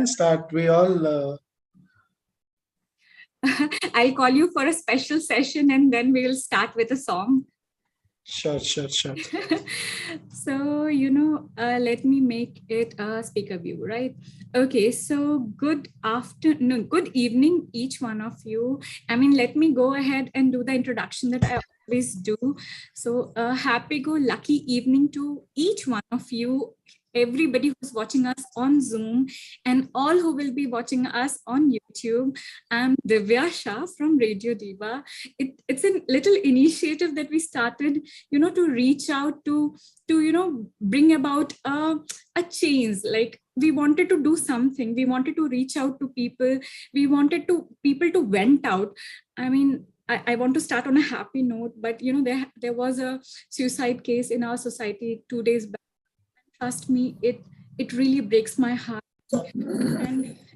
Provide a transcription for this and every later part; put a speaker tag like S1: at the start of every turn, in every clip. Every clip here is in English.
S1: can start. We all.
S2: I'll call you for a special session and then we will start with a song.
S1: Sure.
S2: So, let me make it a speaker view, right? Okay, so good afternoon, good evening, each one of you. I mean, let me go ahead and do the introduction that I always do. So, happy-go-lucky evening to each one of you, everybody who's watching us on Zoom and all who will be watching us on YouTube. I'm Divya Shah from Radio Diva. It's a little initiative that we started, to reach out to bring about a change. Like we wanted to do something. We wanted to reach out to people. We wanted people to vent out. I mean, I want to start on a happy note, but there was a suicide case in our society 2 days back. Trust me, it really breaks my heart.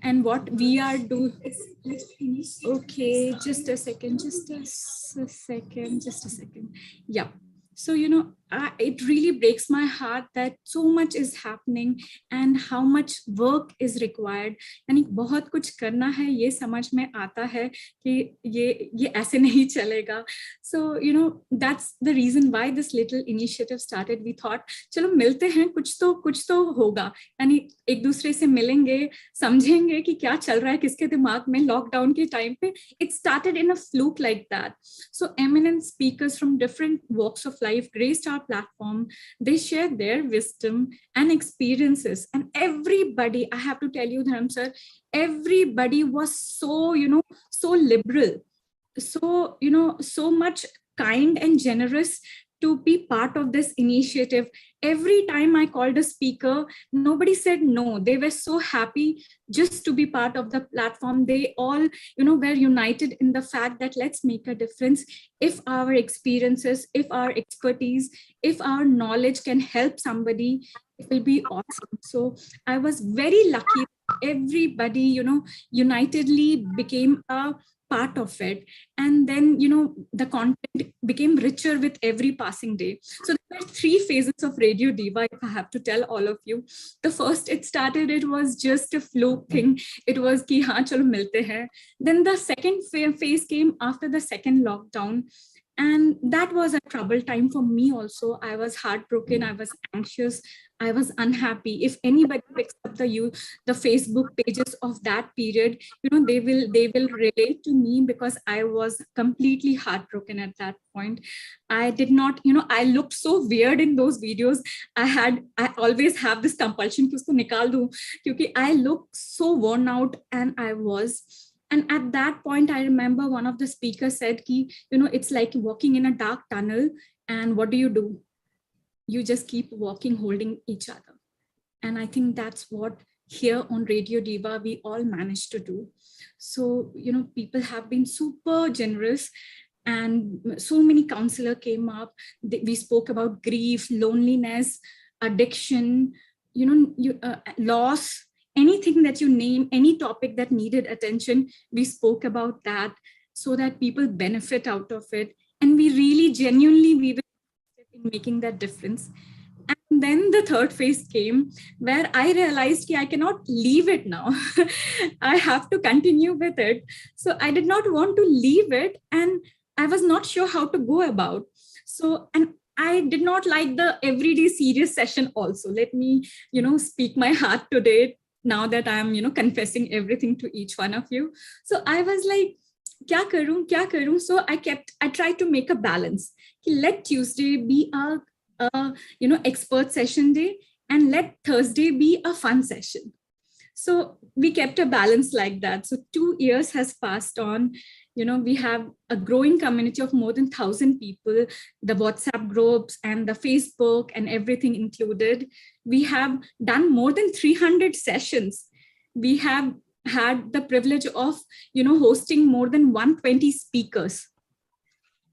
S2: And what we are doing. Okay, just a second. Yeah. So, it really breaks my heart that so much is happening and how much work is required. यानी बहुत कुछ करना है, ये समझ में आता है कि ये ऐसे नहीं चलेगा. So, that's the reason why this little initiative started. We thought, चलो मिलते हैं, कुछ तो होगा. यानी एक दूसरे से मिलेंगे, समझेंगे कि क्या चल रहा है किसके दिमाग में लॉकडाउन के टाइम पे. It started in a fluke like that. So eminent speakers from different walks of life graced our platform. They shared their wisdom and experiences, and everybody, I have to tell you, Dharam sir, everybody was so, so liberal, so, so much kind and generous to be part of this initiative. Every time I called a speaker, nobody said no. They were so happy just to be part of the platform. They all, were united in the fact that let's make a difference. If our experiences, if our expertise, if our knowledge can help somebody, it will be awesome. So I was very lucky. Everybody, unitedly became a part of it, and then the content became richer with every passing day. So there were 3 phases of Radio Diva, if I have to tell all of you. The first, it was just a fluke thing. It was ki haan chalo milte hain. Then the second phase came after the second lockdown, and that was a trouble time for me also. I was heartbroken, I was anxious, I was unhappy. If anybody picks up the Facebook pages of that period, they will relate to me, because I was completely heartbroken at that point. I did not, I looked so weird in those videos. I always have this compulsion ki usko nikal do, kyunki I looked so worn out, and I was. And at that point, I remember one of the speakers said, ki, it's like walking in a dark tunnel. And what do? You just keep walking, holding each other. And I think that's what here on Radio Diva, we all managed to do. So, people have been super generous, and so many counselors came up. We spoke about grief, loneliness, addiction, loss, anything that you name, any topic that needed attention, we spoke about that so that people benefit out of it. And we really genuinely, we were in making that difference. And then the third phase came, where I realized I cannot leave it now. I have to continue with it. So I did not want to leave it, and I was not sure how to go about. So, and I did not like the everyday serious session also. Let me, speak my heart today, now that I'm, confessing everything to each one of you. So I was like, kya karoon? So I tried to make a balance. Let Tuesday be a expert session day, and let Thursday be a fun session. So we kept a balance like that. So 2 years has passed on. We have a growing community of more than 1,000 people, the WhatsApp groups and the Facebook and everything included. We have done more than 300 sessions. We have had the privilege of, hosting more than 120 speakers.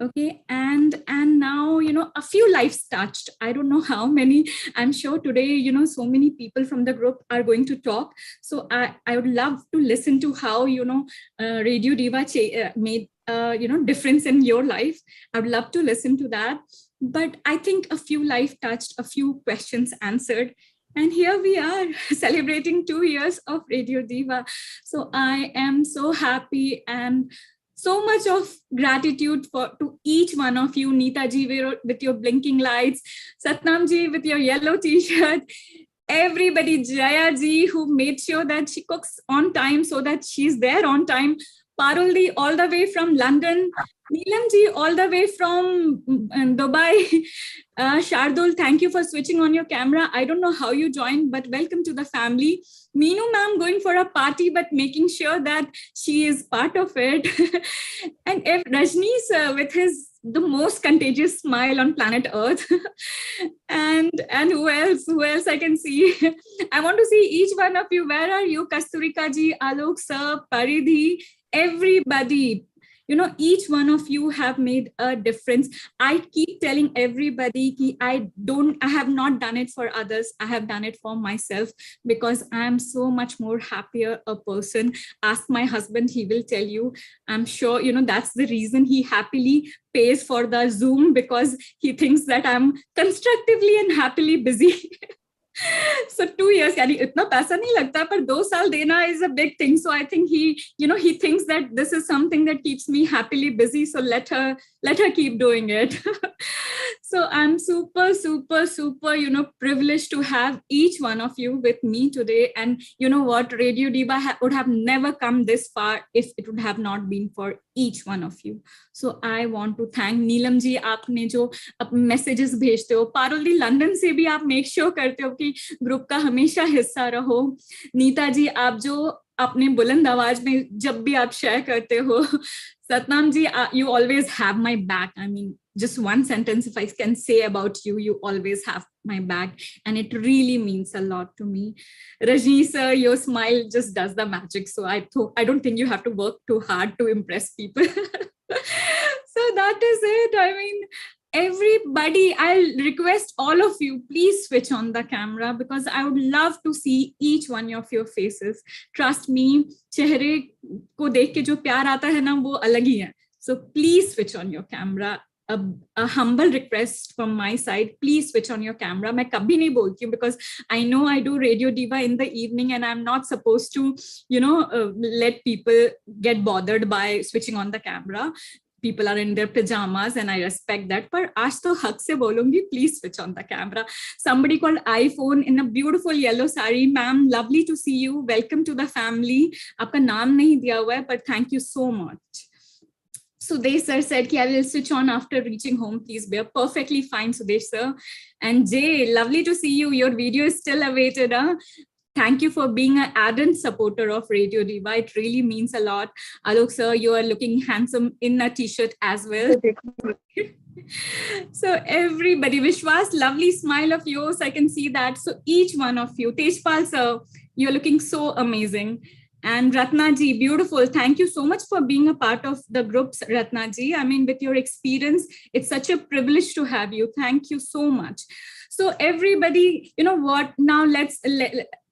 S2: Okay, and now, a few lives touched. I don't know how many. I'm sure today, so many people from the group are going to talk. So I would love to listen to how, Radio Diva made, difference in your life. I would love to listen to that. But I think a few lives touched, a few questions answered. And here we are celebrating 2 years of Radio Diva. So I am so happy and so much of gratitude to each one of you. Neeta ji with your blinking lights, Satnam ji with your yellow t-shirt, everybody, Jaya ji who made sure that she cooks on time so that she's there on time, Parul all the way from London, Neelam ji all the way from Dubai. Shardul, thank you for switching on your camera. I don't know how you joined, but welcome to the family. Meenu ma'am going for a party, but making sure that she is part of it. And if Rajneesh with the most contagious smile on planet Earth. and who else I can see? I want to see each one of you. Where are you? Kasturika ji, Alok sir, Paridhi, everybody. Each one of you have made a difference. I keep telling everybody I have not done it for others. I have done it for myself because I am so much more happier a person. Ask my husband, he will tell you. I'm sure, that's the reason he happily pays for the Zoom, because he thinks that I'm constructively and happily busy. So 2 years, यानी इतना पैसा नहीं लगता, पर 2 साल देना is a big thing. So I think he thinks that this is something that keeps me happily busy. So let her keep doing it. So I'm super, super, super, privileged to have each one of you with me today. And you know what? Radio Diva would have never come this far if it would have not been for each one of you. So I want to thank Neelam ji, आपने जो messages भेजते हो, पारुल दी London से भी आप make sure करते हो कि ग्रुप का हमेशा हिस्सा रहो. नीता जी, आप जो अपने बुलंद आवाज में जब भी आप शेयर करते हो. Satnam ji, you always have my back. I mean, just one sentence if I can say about you, you always have my back, and it really means a lot to me. Rajni sir, your smile just does the magic. So I don't think you have to work too hard to impress people. So that is it. I mean, everybody, I'll request all of you, please switch on the camera because I would love to see each one of your faces. Trust me, चेहरे को देख के जो प्यार आता है ना, वो अलग ही है. So please switch on your camera. A humble request from my side, please switch on your camera. मैं कभी नहीं बोलती हूँ because I know I do Radio Diva in the evening and I'm not supposed to, let people get bothered by switching on the camera. People are in their pajamas and I respect that. But आज तो हक से बोलूंगी, please switch on the camera. Somebody called iPhone in a beautiful yellow sari. Ma'am, lovely to see you. Welcome to the family. आपका नाम नहीं दिया हुआ है, but thank you so much. Sudesh sir said I will switch on after reaching home. Please bear. Perfectly fine, Sudesh sir. And Jay, lovely to see you. Your video is still awaited. Thank you for being an ardent supporter of Radio Diva. It really means a lot. Alok sir, you are looking handsome in a t-shirt as well. So everybody, Vishwas, lovely smile of yours. I can see that. So each one of you, Tejpal sir, you're looking so amazing. And Ratna ji, beautiful. Thank you so much for being a part of the groups, Ratna ji. I mean, with your experience, it's such a privilege to have you. Thank you so much. So everybody, you know what? Now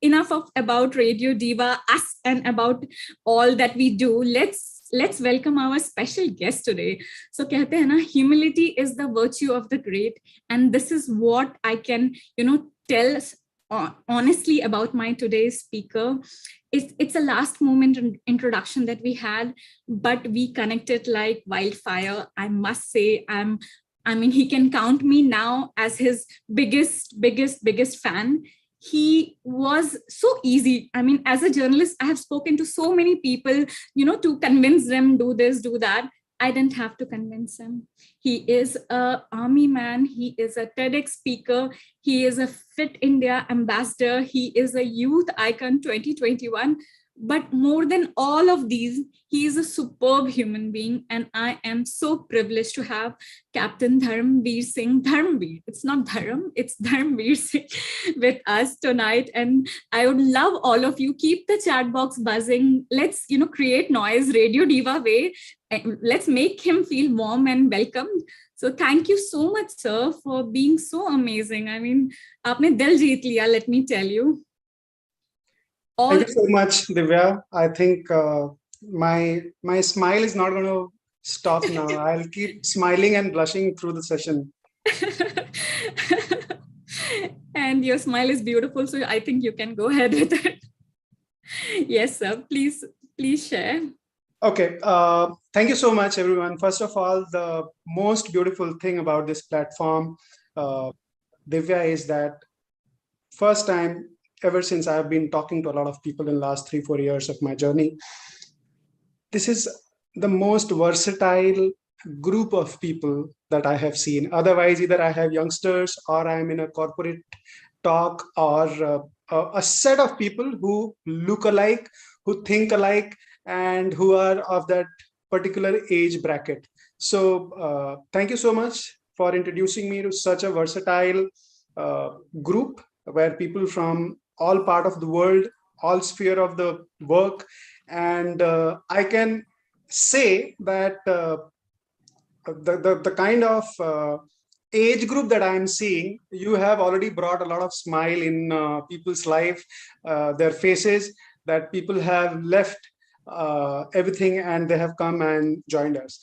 S2: enough about Radio Diva, us, and about all that we do. Let's welcome our special guest today. So कहते हैं ना, humility is the virtue of the great, and this is what I can, tell honestly about my today's speaker. It's a last moment introduction that we had, but we connected like wildfire. I must say, he can count me now as his biggest fan. He was so easy. I mean, as a journalist, I have spoken to so many people, to convince them, do this, do that. I didn't have to convince him. He is an army man. He is a TEDx speaker. He is a Fit India ambassador. He is a youth icon 2021. But more than all of these, he is a superb human being. And I am so privileged to have Captain Dharamveer Singh. Dharamveer, it's not Dharam, it's Dharamveer Singh with us tonight. And I would love all of you, keep the chat box buzzing. Let's, create noise, Radio Diva way. Let's make him feel warm and welcomed. So thank you so much, sir, for being so amazing. I mean, aapne dil jeet liya, let me tell you.
S1: Thank you so much, Divya. I think my smile is not going to stop now. I'll keep smiling and blushing through the session.
S2: And your smile is beautiful, so I think you can go ahead with it. Yes, sir. Please share.
S1: Okay. Thank you so much, everyone. First of all, the most beautiful thing about this platform, Divya, is that first time ever since I've been talking to a lot of people in the last 3-4 years of my journey, this is the most versatile group of people that I have seen. Otherwise, either I have youngsters or I'm in a corporate talk, or a set of people who look alike, who think alike, and who are of that particular age bracket. So thank you so much for introducing me to such a versatile group where people from all part of the world, all sphere of the work, and I can say that the kind of age group that I'm seeing, you have already brought a lot of smile in people's life, their faces, that people have left everything and they have come and joined us.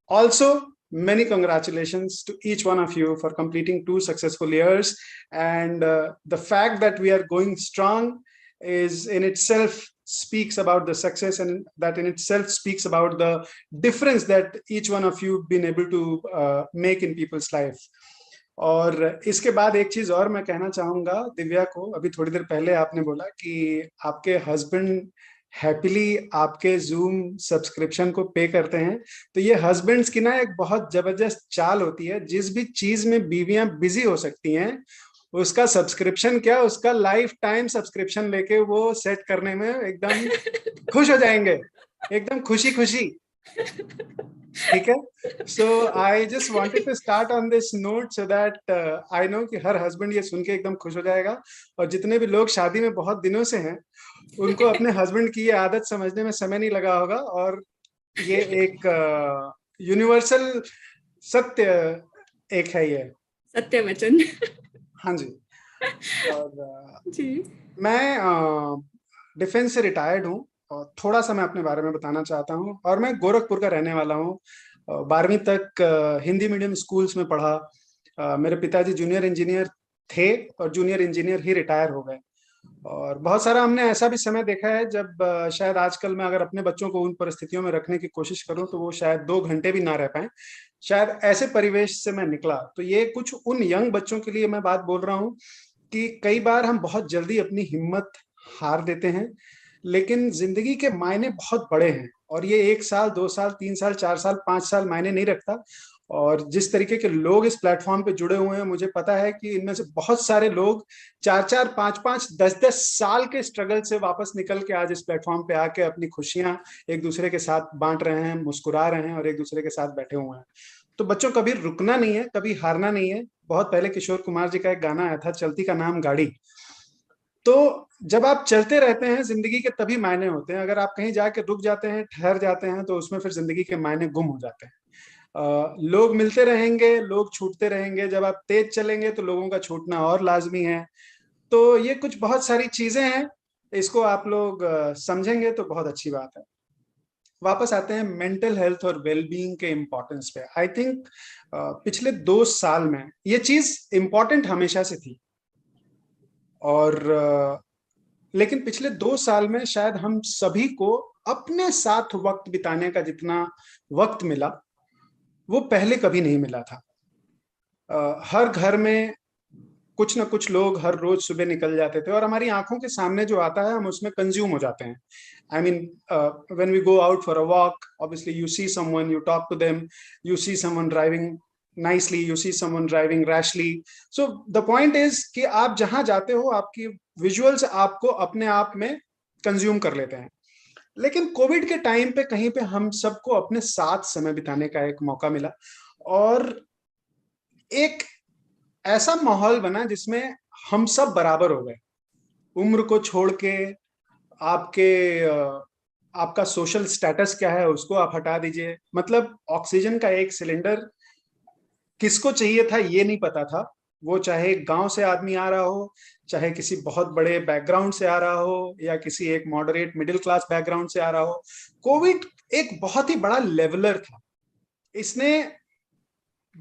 S1: Also, many congratulations to each one of you for completing 2 successful years. And the fact that we are going strong is in itself speaks about the success, and that in itself speaks about the difference that each one of you been able to make in people's life. और इसके बाद एक चीज और मैं कहना चाहूंगा दिव्या को, अभी थोड़ी देर पहले आपने बोला कि आपके हस्बैंड हैप्पीली आपके जूम सब्सक्रिप्शन को पे करते हैं, तो ये हस्बैंड्स की ना एक बहुत जबरदस्त चाल होती है। जिस भी चीज में बीवियां बिजी हो सकती हैं, उसका सब्सक्रिप्शन क्या, उसका लाइफ टाइम सब्सक्रिप्शन लेके वो सेट करने में एकदम खुश हो जाएंगे, एकदम खुशी खुशी। ठीक है, so I just wanted to start on this note so that I know कि हर हस्बैंड ये सुन के एकदम खुश हो जाएगा, और जितने भी लोग शादी में बहुत दिनों से हैं उनको अपने हस्बैंड की ये आदत समझने में समय नहीं लगा होगा, और ये एक यूनिवर्सल सत्य एक है, ये
S2: सत्य वचन।
S1: हाँ जी। और
S2: जी,
S1: मैं डिफेंस से रिटायर्ड हूँ, और थोड़ा सा मैं अपने बारे में बताना चाहता हूँ। और मैं गोरखपुर का रहने वाला हूँ। 12वीं तक हिंदी मीडियम स्कूल्स में पढ़ा। मेरे पिताजी जूनियर इंजीनियर थे और जूनियर इंजीनियर ही रिटायर हो गए। और बहुत सारा हमने ऐसा भी समय देखा है जब शायद आजकल मैं अगर अपने बच्चों को उन परिस्थितियों में रखने की कोशिश करूं तो वो शायद 2 घंटे भी ना रह पाए। शायद ऐसे परिवेश से मैं निकला। तो ये कुछ उन यंग बच्चों के लिए मैं बात बोल रहा हूँ कि कई बार हम बहुत जल्दी अपनी हिम्मत हार देते हैं, लेकिन जिंदगी के मायने बहुत बड़े हैं, और ये 1 साल 2 साल 3 साल 4 साल 5 साल मायने नहीं रखता। और जिस तरीके के लोग इस प्लेटफॉर्म पे जुड़े हुए हैं, मुझे पता है कि इनमें से बहुत सारे लोग 4-4 5-5 10-10 साल के स्ट्रगल से वापस निकल के आज इस प्लेटफॉर्म पे आके अपनी खुशियां एक दूसरे के साथ बांट रहे हैं, मुस्कुरा रहे हैं और एक दूसरे के साथ बैठे हुए हैं। तो बच्चों, कभी रुकना नहीं है, कभी हारना नहीं है। बहुत पहले किशोर कुमार जी का एक गाना आया था, चलती का नाम गाड़ी। तो जब आप चलते रहते हैं जिंदगी के तभी मायने होते हैं। अगर आप कहीं जाके रुक जाते हैं, ठहर जाते हैं, तो उसमें फिर जिंदगी के मायने गुम हो जाते हैं। लोग मिलते रहेंगे, लोग छूटते रहेंगे। जब आप तेज चलेंगे तो लोगों का छूटना और लाजमी है। तो ये कुछ बहुत सारी चीजें हैं, इसको आप लोग समझेंगे तो बहुत अच्छी बात है। वापस आते हैं मेंटल हेल्थ और वेलबींग के इम्पोर्टेंस पे। आई थिंक पिछले 2 साल में ये चीज इम्पोर्टेंट हमेशा से थी, और लेकिन पिछले 2 साल में शायद हम सभी को अपने साथ वक्त बिताने का जितना वक्त मिला वो पहले कभी नहीं मिला था। हर घर में कुछ ना कुछ लोग हर रोज सुबह निकल जाते थे, और हमारी आंखों के सामने जो आता है हम उसमें कंज्यूम हो जाते हैं। I mean, when we go out for a walk, obviously you see someone, you talk to them, you see someone driving nicely, you see someone driving rashly. So the point is कि आप जहां जाते हो आपकी visuals आपको अपने आप में कंज्यूम कर लेते हैं। लेकिन कोविड के टाइम पे कहीं पे हम सबको अपने साथ समय बिताने का एक मौका मिला, और एक ऐसा माहौल बना जिसमें हम सब बराबर हो गए। उम्र को छोड़ के आपका सोशल स्टेटस क्या है उसको आप हटा दीजिए। मतलब ऑक्सीजन का एक सिलेंडर किसको चाहिए था ये नहीं पता था। वो चाहे गांव से आदमी आ रहा हो, चाहे किसी बहुत बड़े बैकग्राउंड से आ रहा हो, या किसी एक मॉडरेट मिडिल क्लास बैकग्राउंड से आ रहा हो। कोविड एक बहुत ही बड़ा लेवलर था। इसने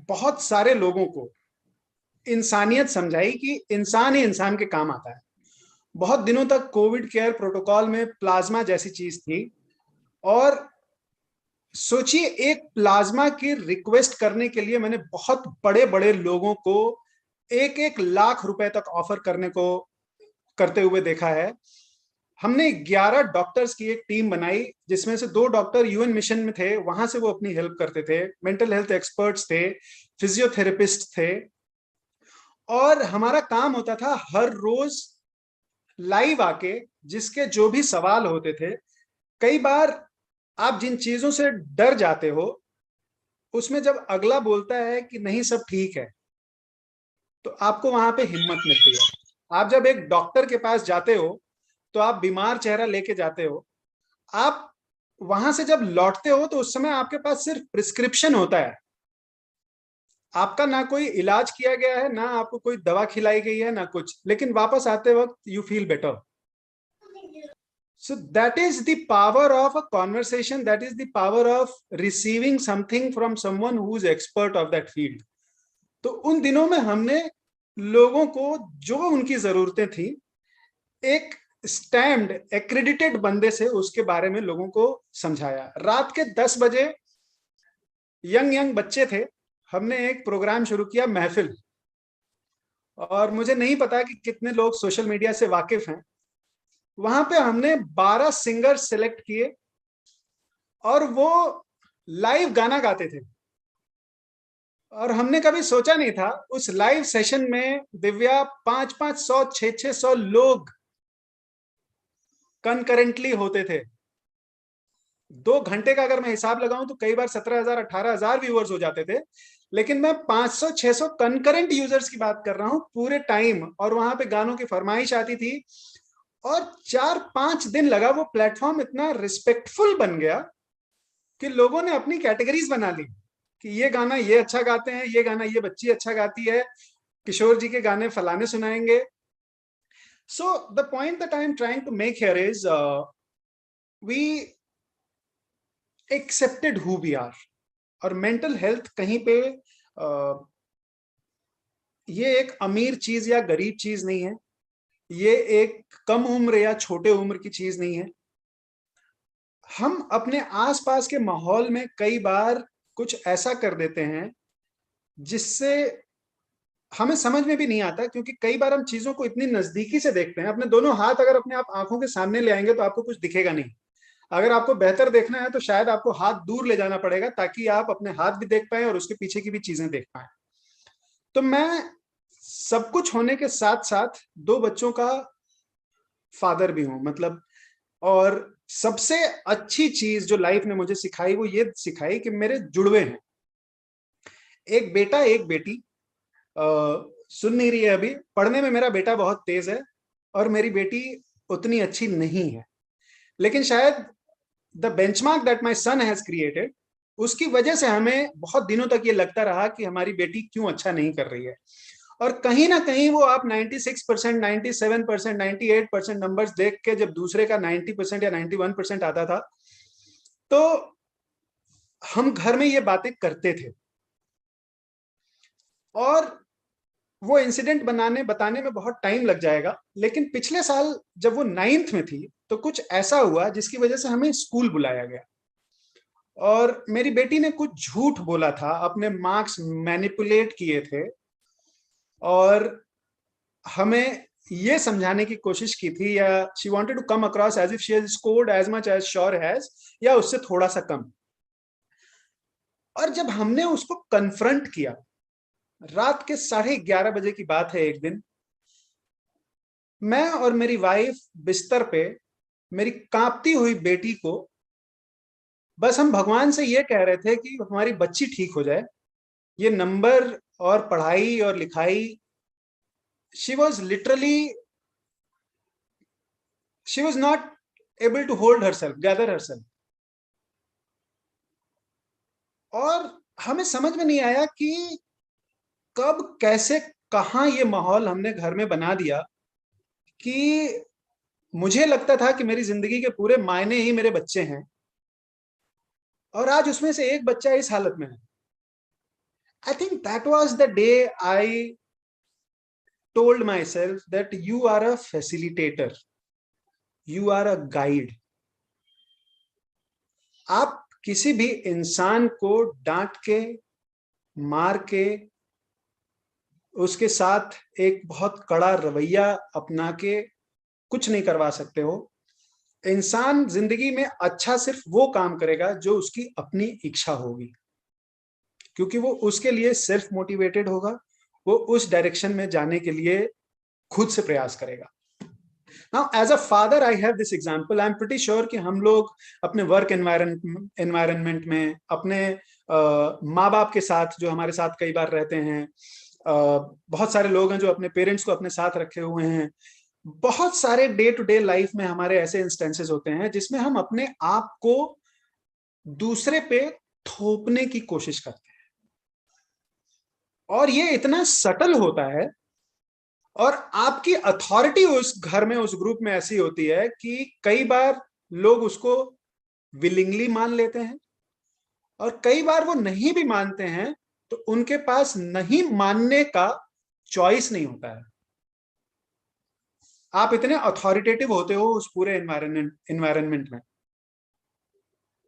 S1: बहुत सारे लोगों को इंसानियत समझाई कि इंसान ही इंसान के काम आता है। बहुत दिनों तक कोविड केयर प्रोटोकॉल में प्लाज्मा जैसी चीज थी, और सोचिए एक प्लाज्मा की रिक्वेस्ट करने के लिए मैंने बहुत बड़े बड़े लोगों को 1-1 लाख रुपए तक ऑफर करते हुए देखा है। हमने 11 डॉक्टर्स की एक टीम बनाई, जिसमें से 2 डॉक्टर यूएन मिशन में थे, वहां से वो अपनी हेल्प करते थे, मेंटल हेल्थ एक्सपर्ट्स थे, फिजियोथेरेपिस्ट थे, और हमारा काम होता था हर रोज लाइव आके जिसके जो भी सवाल होते थे। कई बार आप जिन चीजों से डर जाते हो, उसमें जब अगला बोलता है कि नहीं सब ठीक है, तो आपको वहां पे हिम्मत मिलती है। आप जब एक डॉक्टर के पास जाते हो तो आप बीमार चेहरा लेके जाते हो, आप वहां से जब लौटते हो तो उस समय आपके पास सिर्फ प्रिस्क्रिप्शन होता है, आपका ना कोई इलाज किया गया है, ना आपको कोई दवा खिलाई गई है, ना कुछ, लेकिन वापस आते वक्त you feel better. So that is the power of a conversation, that is the power of receiving something from someone who is expert of that field. तो उन दिनों में हमने लोगों को जो उनकी जरूरतें थी, एक स्टैम्प्ड एक्रेडिटेड बंदे से उसके बारे में लोगों को समझाया। रात के 10 बजे यंग बच्चे थे, हमने एक प्रोग्राम शुरू किया, महफिल। और मुझे नहीं पता कि कितने लोग सोशल मीडिया से वाकिफ हैं। वहां पे हमने 12 सिंगर सिलेक्ट किए और वो लाइव गाना गाते थे। और हमने कभी सोचा नहीं था उस लाइव सेशन में दिव्या 500-500 600-600 लोग कनकरेंटली होते थे। 2 घंटे का अगर मैं हिसाब लगाऊं तो कई बार 17,000 18,000 व्यूअर्स हो जाते थे, लेकिन मैं 500-600 कनकरेंट यूजर्स की बात कर रहा हूं पूरे टाइम। और वहां पे गानों की फरमाइश आती थी, और 4-5 दिन लगा। वो प्लेटफॉर्म इतना रिस्पेक्टफुल बन गया कि लोगों ने अपनी कैटेगरीज बना ली कि ये गाना ये अच्छा गाते हैं, ये गाना ये बच्ची अच्छा गाती है, किशोर जी के गाने फलाने सुनाएंगे। So the point that I am trying to make here is we accepted who we are. और मेंटल हेल्थ कहीं पे ये एक अमीर चीज या गरीब चीज नहीं है, ये एक कम उम्र या छोटे उम्र की चीज नहीं है। हम अपने आसपास के माहौल में कई बार कुछ ऐसा कर देते हैं जिससे हमें समझ में भी नहीं आता, क्योंकि कई बार हम चीजों को इतनी नजदीकी से देखते हैं। अपने दोनों हाथ अगर अपने आप आंखों के सामने ले आएंगे तो आपको कुछ दिखेगा नहीं। अगर आपको बेहतर देखना है तो शायद आपको हाथ दूर ले जाना पड़ेगा, ताकि आप अपने हाथ भी देख पाए और उसके पीछे की भी चीजें देख पाए। तो मैं सब कुछ होने के साथ साथ 2 बच्चों का फादर भी हूं, मतलब। और सबसे अच्छी चीज जो लाइफ ने मुझे सिखाई वो ये सिखाई कि मेरे जुड़वे हैं, एक बेटा एक बेटी। सुन नहीं रही है अभी। पढ़ने में मेरा बेटा बहुत तेज है और मेरी बेटी उतनी अच्छी नहीं है, लेकिन शायद the benchmark that my son has created, उसकी वजह से हमें बहुत दिनों तक ये लगता रहा कि हमारी बेटी क्यों अच्छा नहीं कर रही है। और कहीं ना कहीं वो आप 96%, 97%, 98% नंबर्स देख के जब दूसरे का 90% या 91% आता था, तो हम घर में ये बातें करते थे। और वो इंसिडेंट बताने में बहुत टाइम लग जाएगा, लेकिन पिछले साल जब वो 9th में थी तो कुछ ऐसा हुआ जिसकी वजह से हमें स्कूल बुलाया गया। और मेरी बेटी ने कुछ झूठ बोला था, अपने मार्क्स मैनिपुलेट किए थे, और हमें ये समझाने की कोशिश की थी, या she wanted to come across as if she has scored as much as sure has, या उससे थोड़ा सा कम। और जब हमने उसको कन्फ्रंट किया, रात के 11:30 बजे की बात है, एक दिन मैं और मेरी वाइफ बिस्तर पे मेरी कांपती हुई बेटी को, बस हम भगवान से ये कह रहे थे कि हमारी बच्ची ठीक हो जाए, ये नंबर और पढ़ाई और लिखाई, she was literally, she was not able to hold herself, gather herself. और हमें समझ में नहीं आया कि कब कैसे कहां ये माहौल हमने घर में बना दिया कि मुझे लगता था कि मेरी जिंदगी के पूरे मायने ही मेरे बच्चे हैं, और आज उसमें से एक बच्चा इस हालत में है। I think that was the day I told myself that you are a facilitator, you are a guide. आप किसी भी इंसान को डांट के, मार के, उसके साथ एक बहुत कड़ा रवैया अपना के कुछ नहीं करवा सकते हो। इंसान जिंदगी में अच्छा सिर्फ वो काम करेगा जो उसकी अपनी इच्छा होगी, क्योंकि वो उसके लिए सेल्फ मोटिवेटेड होगा, वो उस डायरेक्शन में जाने के लिए खुद से प्रयास करेगा। Now, as a father, I have this example. I'm pretty sure कि हम लोग अपने वर्क एनवायरनमेंट में, अपने माँ बाप के साथ जो हमारे साथ कई बार रहते हैं, बहुत सारे लोग हैं जो अपने पेरेंट्स को अपने साथ रखे हुए हैं। बहुत सारे डे टू डे लाइफ में हमारे ऐसे इंस्टेंसेस होते हैं जिसमें हम अपने आप को दूसरे पे थोपने की कोशिश करते हैं, और ये इतना सटल होता है, और आपकी अथॉरिटी उस घर में, उस ग्रुप में ऐसी होती है कि कई बार लोग उसको विलिंगली मान लेते हैं, और कई बार वो नहीं भी मानते हैं तो उनके पास नहीं मानने का चॉइस नहीं होता है। आप इतने अथॉरिटेटिव होते हो उस पूरे एनवायरनमेंट में।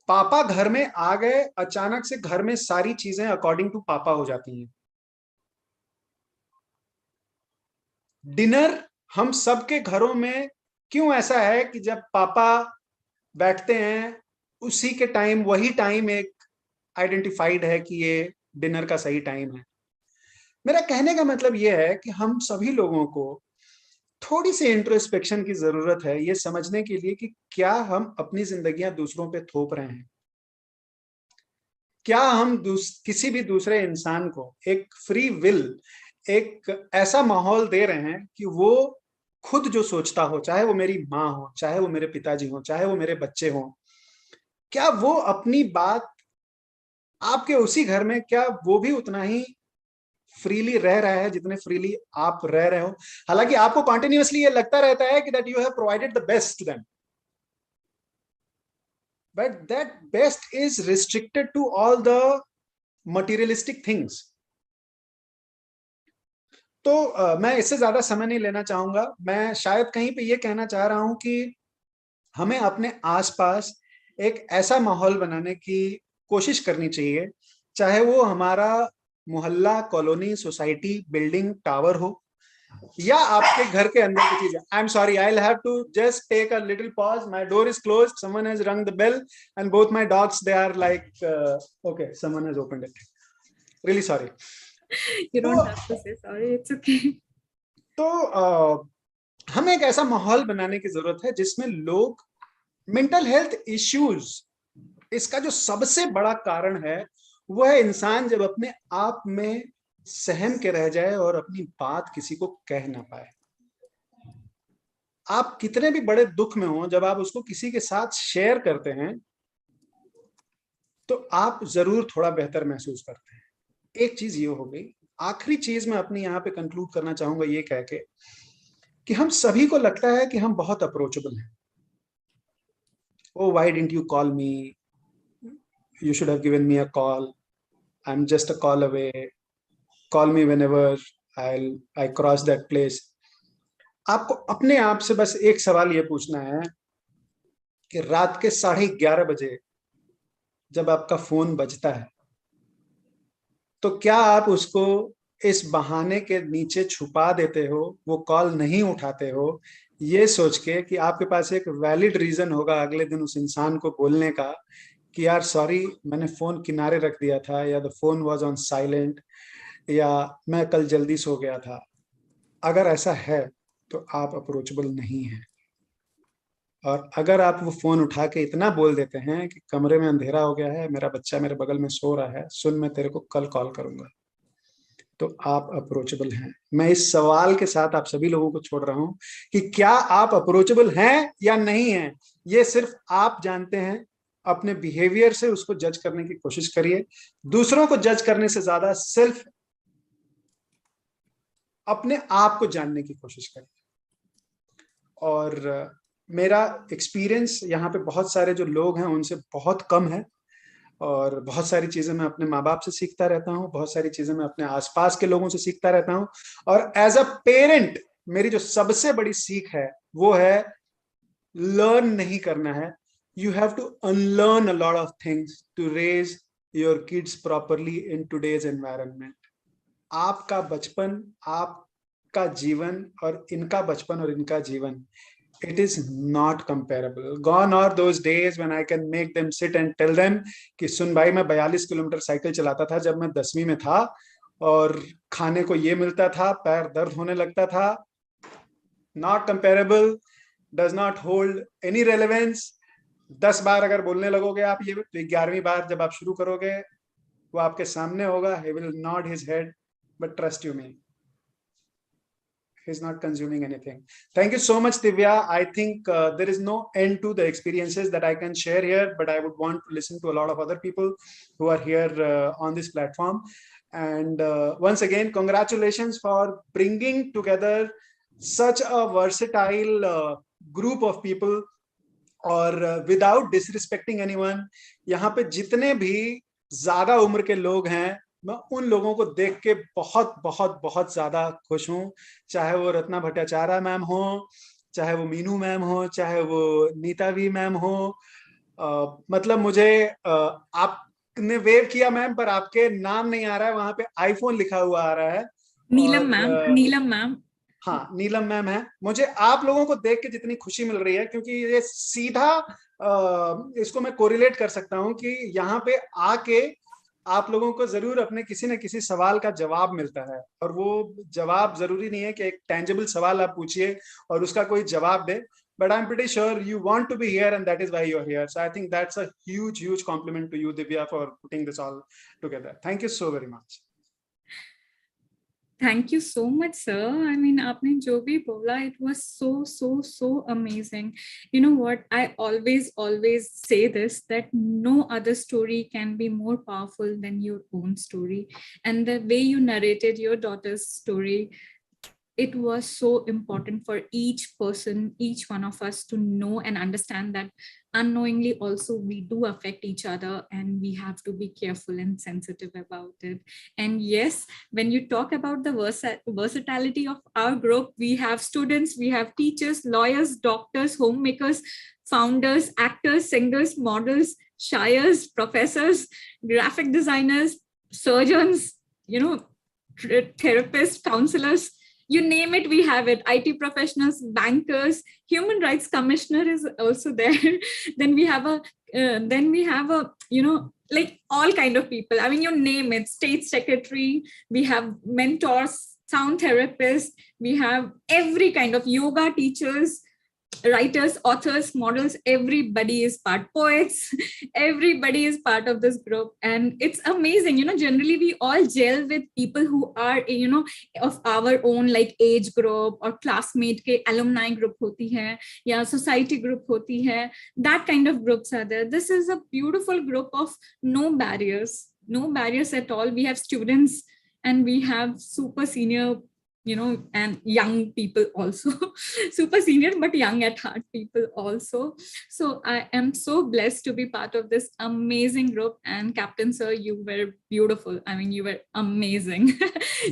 S1: पापा घर में आ गए, अचानक से घर में सारी चीजें अकॉर्डिंग टू पापा हो जाती हैं। डिनर हम सबके घरों में क्यों ऐसा है कि जब पापा बैठते हैं उसी के टाइम, वही टाइम एक आइडेंटिफाइड है कि ये डिनर का सही टाइम है। मेरा कहने का मतलब यह है कि हम सभी लोगों को थोड़ी सी इंट्रोस्पेक्शन की जरूरत है, ये समझने के लिए कि क्या हम अपनी जिंदगियां दूसरों पे थोप रहे हैं। क्या हम किसी भी दूसरे इंसान को एक फ्री विल, एक ऐसा माहौल दे रहे हैं कि वो खुद जो सोचता हो, चाहे वो मेरी माँ हो, चाहे वो मेरे पिताजी हो, चाहे वो मेरे बच्चे हो, क्या वो अपनी बात आपके उसी घर में, क्या वो भी उतना ही फ्रीली रह रहा है जितने फ्रीली आप रह रहे हो? हालांकि आपको कॉन्टिन्यूअसली ये लगता रहता है कि that you have provided the best to them, but that best is restricted to all the materialistic things. तो मैं इससे ज्यादा समय नहीं लेना चाहूंगा। मैं शायद कहीं पे ये कहना चाह रहा हूं कि हमें अपने आसपास एक ऐसा माहौल बनाने की कोशिश करनी चाहिए, चाहे वो हमारा मोहल्ला, कॉलोनी, सोसाइटी, बिल्डिंग, टावर हो, या आपके घर के अंदर की चीजें। I am sorry, I will have to just take a little pause, my door is closed, someone has rung the bell and both my dogs they are like okay, someone has opened it, really sorry.
S2: You don't have to say sorry, it's okay.
S1: तो हमें एक ऐसा माहौल बनाने की जरूरत है जिसमें लोग मेंटल हेल्थ इश्यूज, इसका जो सबसे बड़ा कारण है वो है इंसान जब अपने आप में सहम के रह जाए और अपनी बात किसी को कह ना पाए। आप कितने भी बड़े दुख में हो, जब आप उसको किसी के साथ शेयर करते हैं तो आप जरूर थोड़ा बेहतर महसूस करते हैं। एक चीज ये हो गई। आखिरी चीज मैं अपनी यहाँ पे कंक्लूड करना चाहूंगा ये कह के कि हम सभी को लगता है कि हम बहुत अप्रोचेबल हैं। Oh, why didn't you call me? You should have given me a call. I'm just a call away. Call me whenever I cross that place. आपको अपने आप से बस एक सवाल ये पूछना है कि रात के 11:30 बजे जब आपका फोन बजता है तो क्या आप उसको इस बहाने के नीचे छुपा देते हो, वो कॉल नहीं उठाते हो, ये सोच के कि आपके पास एक वैलिड रीजन होगा अगले दिन उस इंसान को बोलने का कि यार सॉरी, मैंने फोन किनारे रख दिया था, या the phone was on silent, या मैं कल जल्दी सो गया था। अगर ऐसा है तो आप अप्रोचेबल नहीं हैं। और अगर आप वो फोन उठा के इतना बोल देते हैं कि कमरे में अंधेरा हो गया है, मेरा बच्चा मेरे बगल में सो रहा है, सुन मैं तेरे को कल कॉल करूंगा, तो आप अप्रोचेबल हैं। मैं इस सवाल के साथ आप सभी लोगों को छोड़ रहा हूं कि क्या आप अप्रोचेबल हैं या नहीं हैं, ये सिर्फ आप जानते हैं। अपने बिहेवियर से उसको जज करने की कोशिश करिए। दूसरों को जज करने से ज्यादा सिर्फ अपने आप को जानने की कोशिश करिए। और मेरा एक्सपीरियंस यहाँ पे बहुत सारे जो लोग हैं उनसे बहुत कम है। और बहुत सारी चीजें मैं अपने माँ बाप से सीखता रहता हूँ, बहुत सारी चीजें मैं अपने आसपास के लोगों से सीखता रहता हूँ। और एज अ पेरेंट मेरी जो सबसे बड़ी सीख है वो है लर्न नहीं करना है, you have to unlearn a lot of things to raise your kids properly in today's environment. आपका बचपन, आपका जीवन और इनका बचपन और इनका जीवन, it is not comparable. Gone are those days when I can make them sit and tell them कि सुन भाई, मैं 42 किलोमीटर साइकिल चलाता था जब मैं 10वीं में था, और खाने को ये मिलता था, पैर दर्द होने लगता था। Not comparable, does not hold any relevance. 10 बार अगर बोलने लगोगे आप ये, तो 11वीं बार जब आप शुरू करोगे वो आपके सामने होगा, he will nod his head, but trust you me, he's not consuming anything. Thank you so much, Divya. I think there is no end to the experiences that I can share here, but I would want to listen to a lot of other people who are here on this platform. And once again, congratulations for bringing together such a versatile group of people. और without disrespecting anyone, यहाँ पे जितने भी ज्यादा उम्र के लोग हैं, मैं उन लोगों को देख के बहुत बहुत बहुत ज्यादा खुश हूँ। चाहे वो रत्ना भट्टाचार्य मैम हो, चाहे वो मीनू मैम हो, चाहे वो नीता वी मैम हो। मतलब मुझे आपने वेव किया मैम, पर आपके नाम नहीं आ रहा है, वहां पे आईफोन लिखा हुआ आ रहा है।
S2: नीलम मैम, नीलम मैम।
S1: हाँ, नीलम मैम है। मुझे आप लोगों को देख के जितनी खुशी मिल रही है, क्योंकि ये सीधा इसको मैं कोरिलेट कर सकता हूँ कि यहाँ पे आके आप लोगों को जरूर अपने किसी न किसी सवाल का जवाब मिलता है, और वो जवाब जरूरी नहीं है कि एक टेंजिबल सवाल आप पूछिए और उसका कोई जवाब दे, but I'm pretty sure you want to be here and that is why you're here. So I think that's a huge compliment to you, Divya, for putting this all together. Thank you so very much.
S2: Thank you so much, sir. I mean, आपने जो भी बोला, it was so amazing. You know what? I always say this, that no other story can be more powerful than your own story. And the way you narrated your daughter's story, it was so important for each person, each one of us to know and understand that unknowingly also we do affect each other, and we have to be careful and sensitive about it. And yes, when you talk about the versatility of our group, we have students, we have teachers, lawyers, doctors, homemakers, founders, actors, singers, models, shiers, professors, graphic designers, surgeons, therapists, counselors, you name it, we have it. IT professionals, bankers, human rights commissioner is also there. then we have a, like all kind of people. I mean, you name it, state secretary, we have mentors, sound therapists, we have every kind of yoga teachers, writers, authors, models, everybody is part, poets, everybody is part of this group. And it's amazing, generally we all gel with people who are, of our own like age group or classmate ke alumni group hoti hai, ya society group hoti hai, that kind of groups are there. This is a beautiful group of no barriers at all. We have students and we have super senior, and young people also, super senior, but young at heart people also. So I am so blessed to be part of this amazing group. And Captain Sir, you were beautiful. I mean, you were amazing,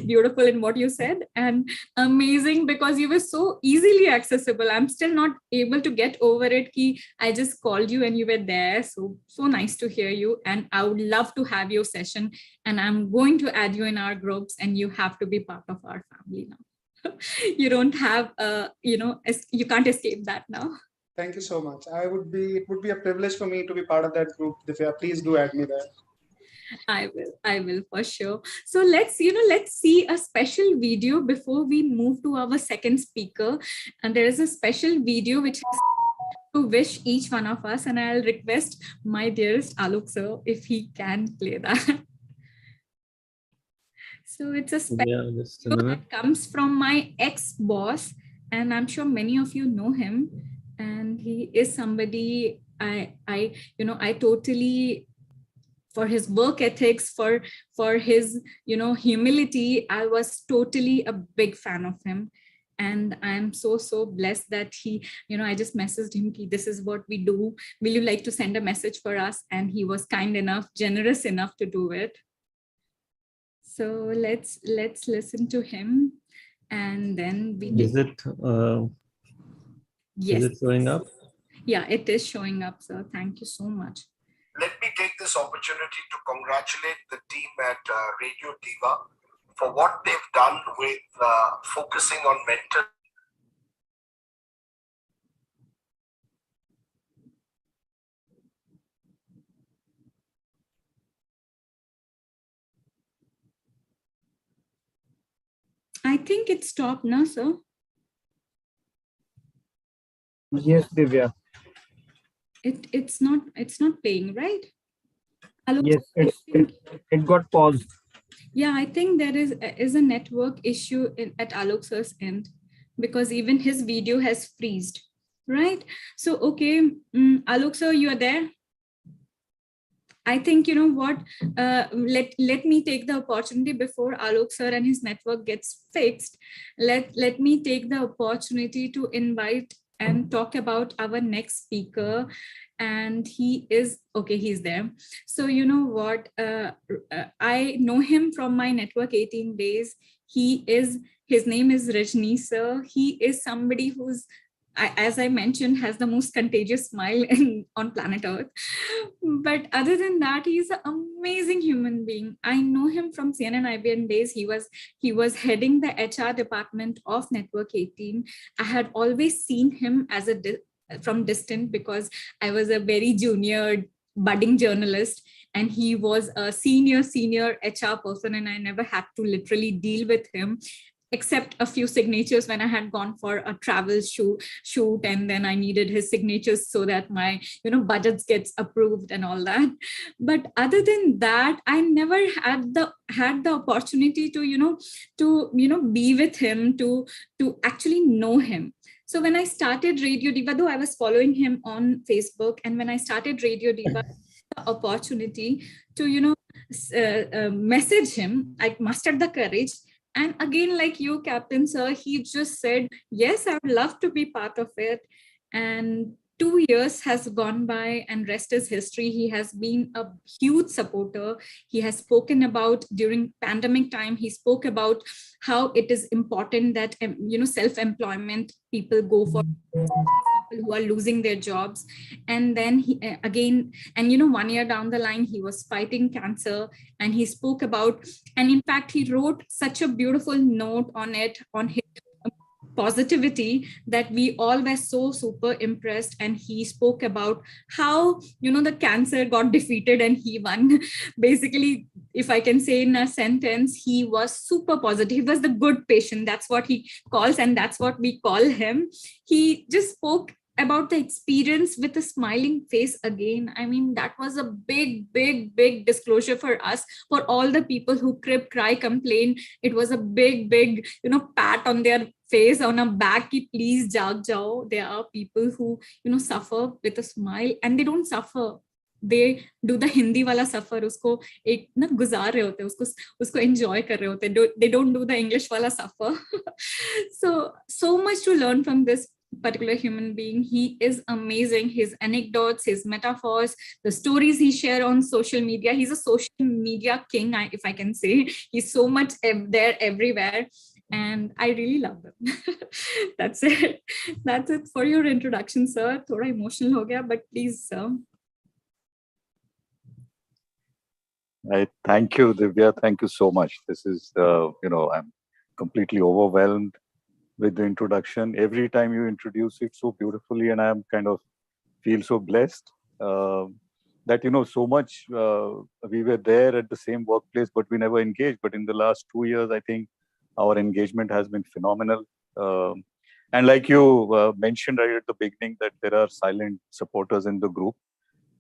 S2: beautiful in what you said, and amazing because you were so easily accessible. I'm still not able to get over it. Ki I just called you and you were there. So nice to hear you. And I would love to have your session, and I'm going to add you in our groups, and you have to be part of our family now. You don't have, you can't escape that now.
S1: Thank you so much. It would be a privilege for me to be part of that group. Divya, please do add me there.
S2: I will for sure. So let's see a special video before we move to our second speaker. And there is a special video which is to wish each one of us, and I'll request my dearest Alok sir if he can play that. So it's a special video that comes from my ex-boss, and I'm sure many of you know him. And he is somebody I totally, for his work ethics, for his, humility, I was totally a big fan of him. And I'm so blessed that he, I just messaged him, this is what we do. Will you like to send a message for us? And he was kind enough, generous enough to do it. So let's listen to him, and then we
S3: is it
S2: yes,
S3: is it showing up?
S2: Yeah, it is showing up, sir. Thank you so much.
S4: Let me take this opportunity to congratulate the team at Radio Diva for what they've done with focusing on mental.
S2: I think it stopped now, sir.
S5: Yes, Divya.
S2: It's not playing, right?
S5: Yes, it got paused.
S2: Yeah, I think there is a network issue at Alok sir's end, because even his video has freezed, right? So, okay, Alok sir, you are there? I think, you know what, let me take the opportunity before Alok sir and his network gets fixed. Let me take the opportunity to invite and talk about our next speaker. And he is, okay, he's there. So you know what, I know him from my network 18 days. His name is Rajni sir. He is somebody who's, as I mentioned, has the most contagious smile on planet Earth. But other than that, he's an amazing human being. I know him from CNN IBN days. He was heading the HR department of Network 18. I had always seen him as from distant, because I was a very junior budding journalist, and he was a senior HR person, and I never had to literally deal with him, except a few signatures when I had gone for a travel shoot, and then I needed his signatures so that my budgets gets approved and all that. But other than that, I never had the opportunity to be with him, to actually know him. So when I started Radio Diva, though I was following him on Facebook, and when I started Radio Diva, the opportunity to message him, I mustered the courage. And again, like you, Captain Sir, he just said, yes, I would love to be part of it. And 2 years has gone by, and rest is history. He has been a huge supporter. He has spoken about, during pandemic time, he spoke about how it is important that, self-employment people go for, people who are losing their jobs. And then he again, and 1 year down the line, he was fighting cancer, and he spoke about, and in fact, he wrote such a beautiful note on it, on his positivity, that we all were so super impressed. And he spoke about how the cancer got defeated and he won. Basically, if I can say in a sentence, he was super positive. He was the good patient. That's what he calls, and that's what we call him. He just spoke about the experience with a smiling face again. I mean, that was a big disclosure for us, for all the people who crib, cry, complain. It was a big pat on their face, on a back, ki please jaag jao. There are people who suffer with a smile, and they don't suffer, they do the Hindi wala suffer, usko ek na guzar rahe hote, usko enjoy kar rahe hote. They don't do the English wala suffer. So much to learn from this particular human being. He is amazing. His anecdotes, his metaphors, the stories he shares on social media. He's a social media king, if I can say. He's so much there everywhere, and I really love him. That's it for your introduction, sir. Thoda emotional ho gaya, but please, sir.
S6: Thank you, Divya. Thank you so much. This is, I'm completely overwhelmed with the introduction. Every time you introduce it so beautifully, and I am kind of feel so blessed that, so much we were there at the same workplace, but we never engaged. But in the last 2 years, I think our engagement has been phenomenal. And like you mentioned right at the beginning, that there are silent supporters in the group.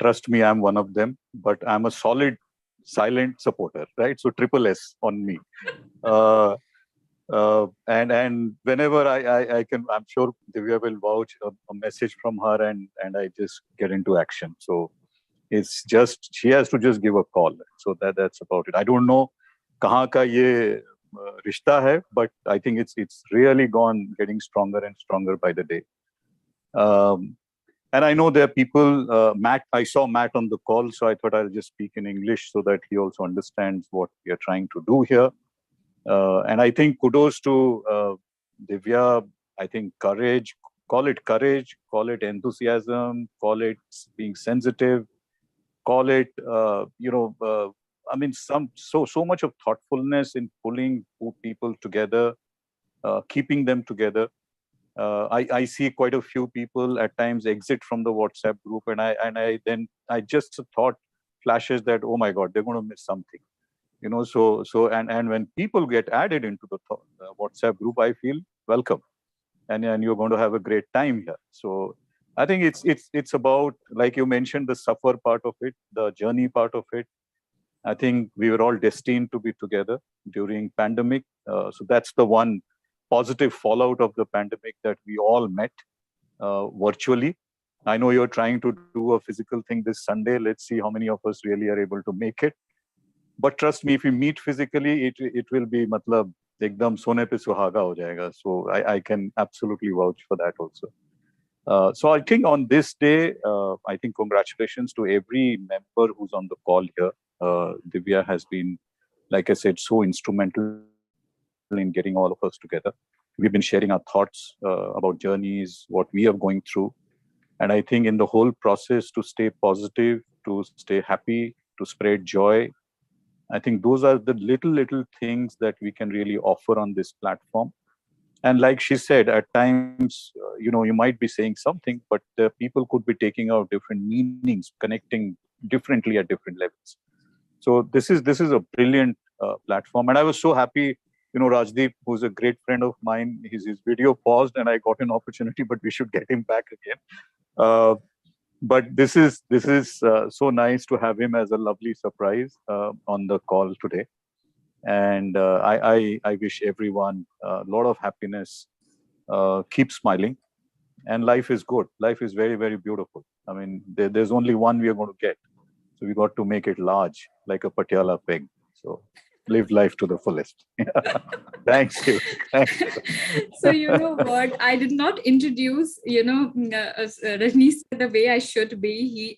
S6: Trust me, I'm one of them, but I'm a solid silent supporter, right? So triple S on me. And whenever I can, I'm sure Divya will vouch a message from her, and I just get into action. So it's just, she has to just give a call. So that's about it. I don't know kahan ka ye rishta hai, but I think it's really getting stronger and stronger by the day. And I know there are people, Matt, I saw Matt on the call, so I thought I'll just speak in English so that he also understands what we are trying to do here. And I think kudos to Divya. I think courage, call it enthusiasm, call it being sensitive, call it, I mean, so much of thoughtfulness in pulling people together, keeping them together. I see quite a few people at times exit from the WhatsApp group, and I just thought flashes that, oh my God, they're going to miss something, and when people get added into the WhatsApp group, I feel welcome, and you're going to have a great time here. So I think it's about, like you mentioned, the suffer part of it, the journey part of it. I think we were all destined to be together during pandemic. So that's the one positive fallout of the pandemic, that we all met virtually. I know you're trying to do a physical thing this Sunday. Let's see how many of us really are able to make it. But trust me, if we meet physically, it will be matlab ekdam sone pe suhaga ho jayega. So I can absolutely vouch for that also. So I think on this day, I think congratulations to every member who's on the call here. Divya has been, like I said, so instrumental in getting all of us together. We've been sharing our thoughts about journeys, what we are going through. And I think in the whole process, to stay positive, to stay happy, to spread joy, I think those are the little things that we can really offer on this platform. And like she said, at times, you might be saying something, but people could be taking out different meanings, connecting differently at different levels. So this is a brilliant platform. And I was so happy, Rajdeep, who's a great friend of mine, his video paused and I got an opportunity, but we should get him back again. But this is so nice to have him as a lovely surprise on the call today. And I wish everyone a lot of happiness. Keep smiling. And life is good. Life is very, very beautiful. I mean, there's only one we are going to get. So we got to make it large, like a Patiala peg. So live life to the fullest. Thanks you.
S2: So you know what? I did not introduce, Rajneesh the way I should be.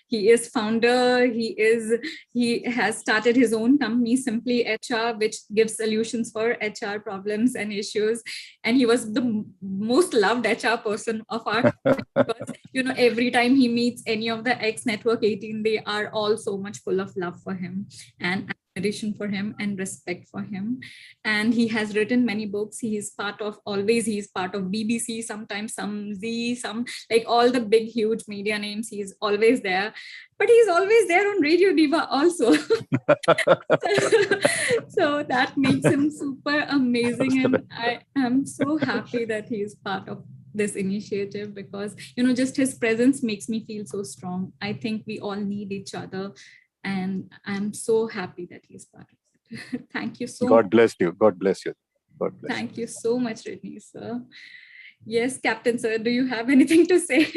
S2: He is founder. He has started his own company, Simply HR, which gives solutions for HR problems and issues. And he was the most loved HR person of our because, every time he meets any of the ex-Network 18, they are all so much full of love for him and admiration for him and respect for him. And he has written many books. He is part of BBC, sometimes some Z, some like all the big huge media names. He's always there, but he's always there on Radio Diva also. So that makes him super amazing, and I am so happy that he is part of this initiative because just his presence makes me feel so strong. I think we all need each other, and I'm so happy that he's part of it. Thank you so much.
S6: God bless you. God bless you. God bless
S2: Thank you so much, Rajneesh sir. Yes, Captain sir, do you have anything to say?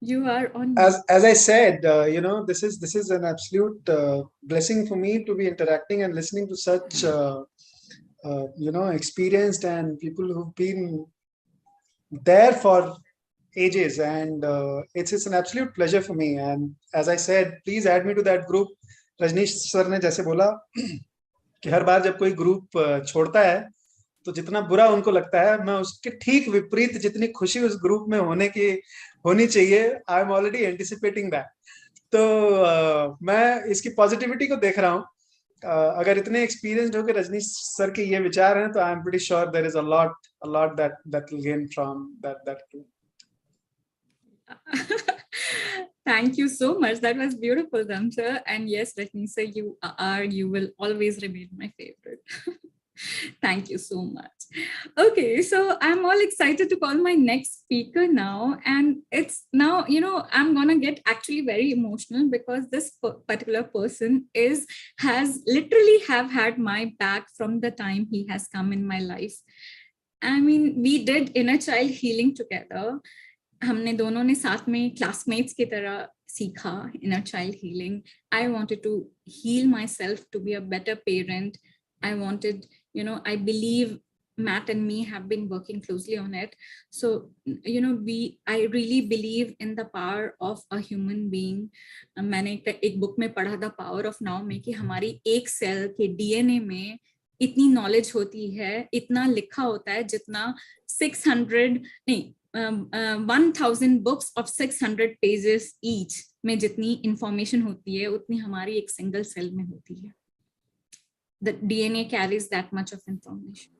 S2: You are on.
S1: As I said, this is an absolute blessing for me to be interacting and listening to such experienced and people who've been there for ages, and it's an absolute pleasure for me. And as I said, please add me to that group. Rajneesh sir ने जैसे बोला कि हर बार जब कोई group छोड़ता है तो जितना बुरा उनको लगता है, मैं उसके ठीक विपरीत जितनी खुशी उस ग्रुप में होनी चाहिए, I am already anticipating that. तो मैं इसकी पॉजिटिविटी को देख रहा हूँ. अगर इतने एक्सपीरियंस्ड हो के रजनीश सर के ये विचार हैं, तो I am pretty sure there is a lot that will gain from that group.
S2: Thank you so much. That was beautiful, Damsha. And yes, Rajneesh sir, you will always remain my favorite. Thank you so much. Okay, so I'm all excited to call my next speaker now. And it's now, I'm going to get actually very emotional because this particular person has literally have had my back from the time he has come in my life. I mean, we did inner child healing together. हमने दोनों ने साथ में classmates की तरह Sikha, inner child healing. I wanted to heal myself to be a better parent. I wanted, I believe Matt and me have been working closely on it. So, I really believe in the power of a human being. मैंने एक book में पढ़ा था power of now में कि हमारी एक cell के डीएनए में इतनी नॉलेज होती है, इतना लिखा होता है जितना 600 नहीं 1000 books of 600 pages each में जितनी इंफॉर्मेशन होती है उतनी हमारी एक सिंगल सेल में होती है. The DNA carries that much of information.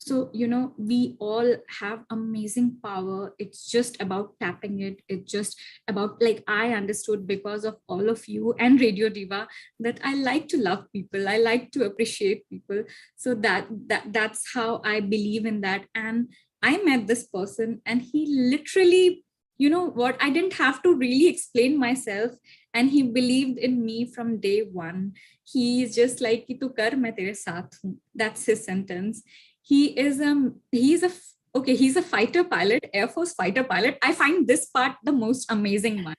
S2: So, we all have amazing power. It's just about tapping it. It's just about, like, I understood because of all of you and Radio Diva that I like to love people. I like to appreciate people. So that's how I believe in that. And I met this person and he literally, I didn't have to really explain myself. And he believed in me from day one. He's just like, "Ki tu kar, main tere saath hu." That's his sentence. He's a fighter pilot, Air Force fighter pilot. I find this part the most amazing one.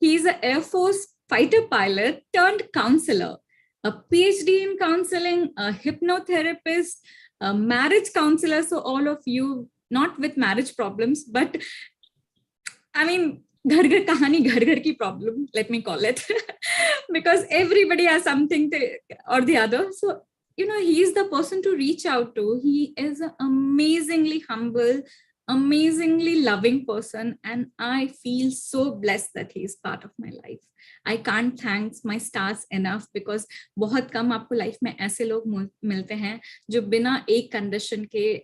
S2: He's an Air Force fighter pilot turned counselor, a PhD in counseling, a hypnotherapist, a marriage counselor. So all of you, not with marriage problems, but I mean, घर की problem, let me call it, because everybody has something or the other. So, he is the person to reach out to. He is an amazingly humble, amazingly loving person. And I feel so blessed that he is part of my life. I can't thank my stars enough because बहुत कम आपको life में ऐसे लोग मिलते हैं जो बिना एक condition के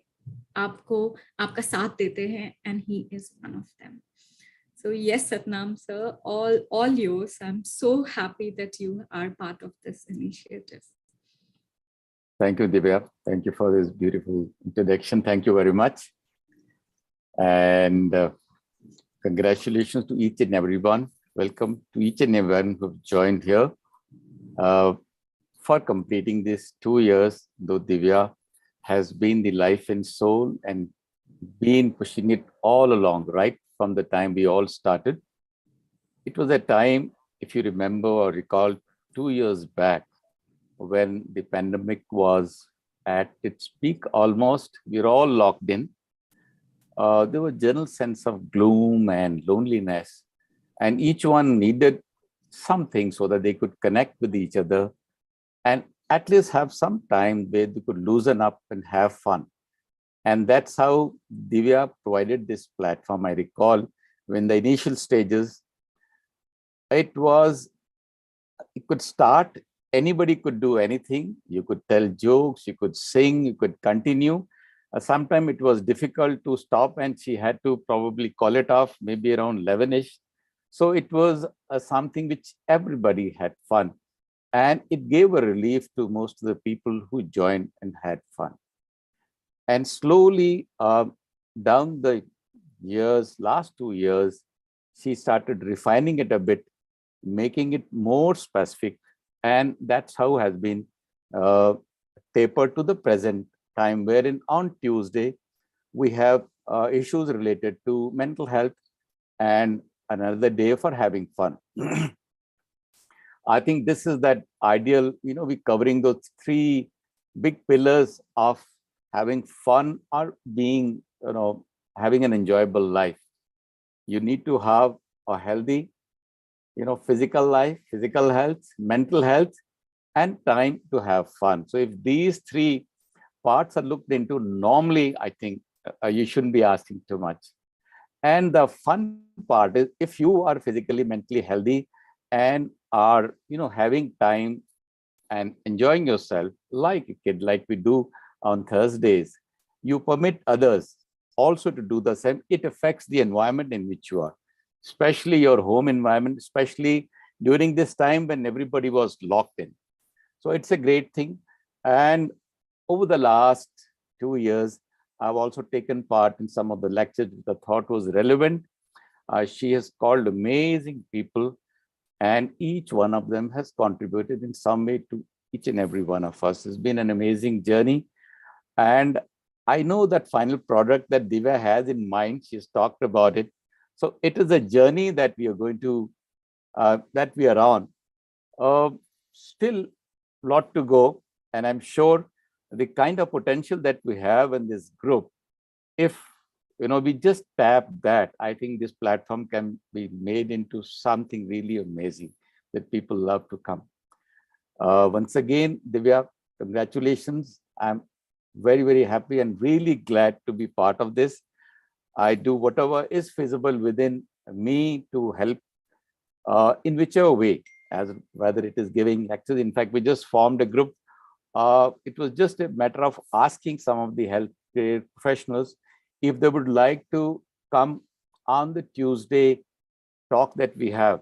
S2: आपका साथ देते हैं, and he is one of them. So yes, Satnam sir, all yours. I'm so happy that you are part of this initiative.
S6: Thank you, Divya. Thank you for this beautiful introduction. Thank you very much. And congratulations to each and everyone. Welcome to each and everyone who have joined here for completing these 2 years, though Divya has been the life and soul and been pushing it all along, right? From the time we all started. It was a time, if you remember or recall, 2 years back when the pandemic was at its peak almost. We were all locked in. There was a general sense of gloom and loneliness, and each one needed something so that they could connect with each other and at least have some time where they could loosen up and have fun. And that's how Divya provided this platform. I recall when the initial stages, it could start, anybody could do anything. You could tell jokes, you could sing, you could continue. Sometimes it was difficult to stop and she had to probably call it off maybe around 11ish. So it was something which everybody had fun. And it gave a relief to most of the people who joined and had fun. And slowly down the years, last 2 years, she started refining it a bit, making it more specific. And that's how has been tapered to the present time, wherein on Tuesday, we have issues related to mental health and another day for having fun. I think this is that ideal, we're covering those 3 big pillars of having fun or being, having an enjoyable life. You need to have a healthy, physical life, physical health, mental health, and time to have fun. So if these 3 parts are looked into, normally, I think you shouldn't be asking too much. And the fun part is if you are physically, mentally healthy and are, having time and enjoying yourself like a kid, like we do on Thursdays, you permit others also to do the same. It affects the environment in which you are, especially your home environment, especially during this time when everybody was locked in. So it's a great thing. And over the last 2 years, I've also taken part in some of the lectures the thought was relevant. She has called amazing people, and each one of them has contributed in some way to each and every one of us. It's been an amazing journey. And I know that final product that Divya has in mind, she's talked about it. So it is a journey that we are going to that we are on. Still lot to go, and I'm sure the kind of potential that we have in this group, if we just tap that, I think this platform can be made into something really amazing that people love to come. Once again, Divya, congratulations. I'm very, very happy and really glad to be part of this. I do whatever is feasible within me to help in whichever way, as whether it is giving lectures. In fact, we just formed a group. It was just a matter of asking some of the healthcare professionals if they would like to come on the Tuesday talk that we have.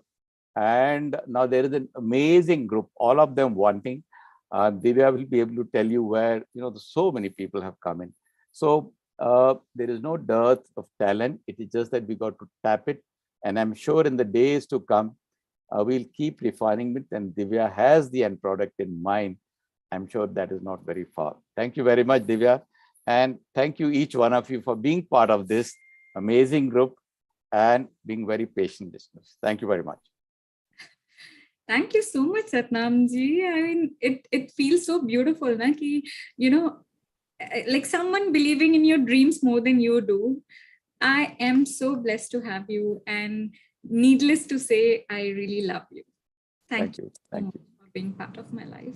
S6: And now there is an amazing group, all of them wanting. Divya will be able to tell you where, so many people have come in. So there is no dearth of talent. It is just that we got to tap it. And I'm sure in the days to come, we'll keep refining it. And Divya has the end product in mind. I'm sure that is not very far. Thank you very much, Divya. And thank you, each one of you, for being part of this amazing group and being very patient listeners. Thank you very much.
S2: Thank you so much, Satnam ji. I mean, it feels so beautiful, na, ki, like someone believing in your dreams more than you do. I am so blessed to have you, and needless to say, I really love you. Thank you for being part of my life.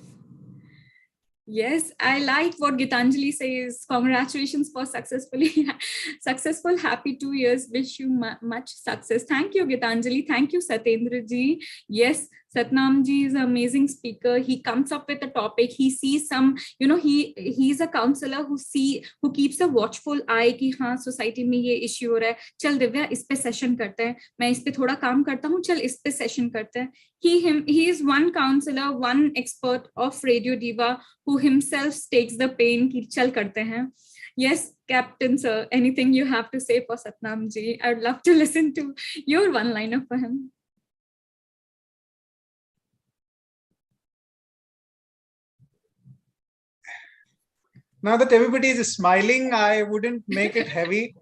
S2: Yes, I like what Gitanjali says. Congratulations for successful. Happy 2 years. Wish you much success. Thank you, Gitanjali. Thank you, Satendra ji. Yes, Satnam ji is an amazing speaker. He comes up with a topic. He sees some, he's a counselor who keeps a watchful eye कि हाँ society में ये issue हो रहा है. चल दिव्या इस पे session करते हैं. मैं इस पे थोड़ा काम करता हूँ. चल इस पे session करते हैं. He is one counselor, one expert of Radio Diva who himself takes the pain कि चल करते हैं. Yes, Captain sir, anything you have to say for Satnam ji? I would love to listen to your one-liner for him.
S1: Now that everybody is smiling, I wouldn't make it heavy.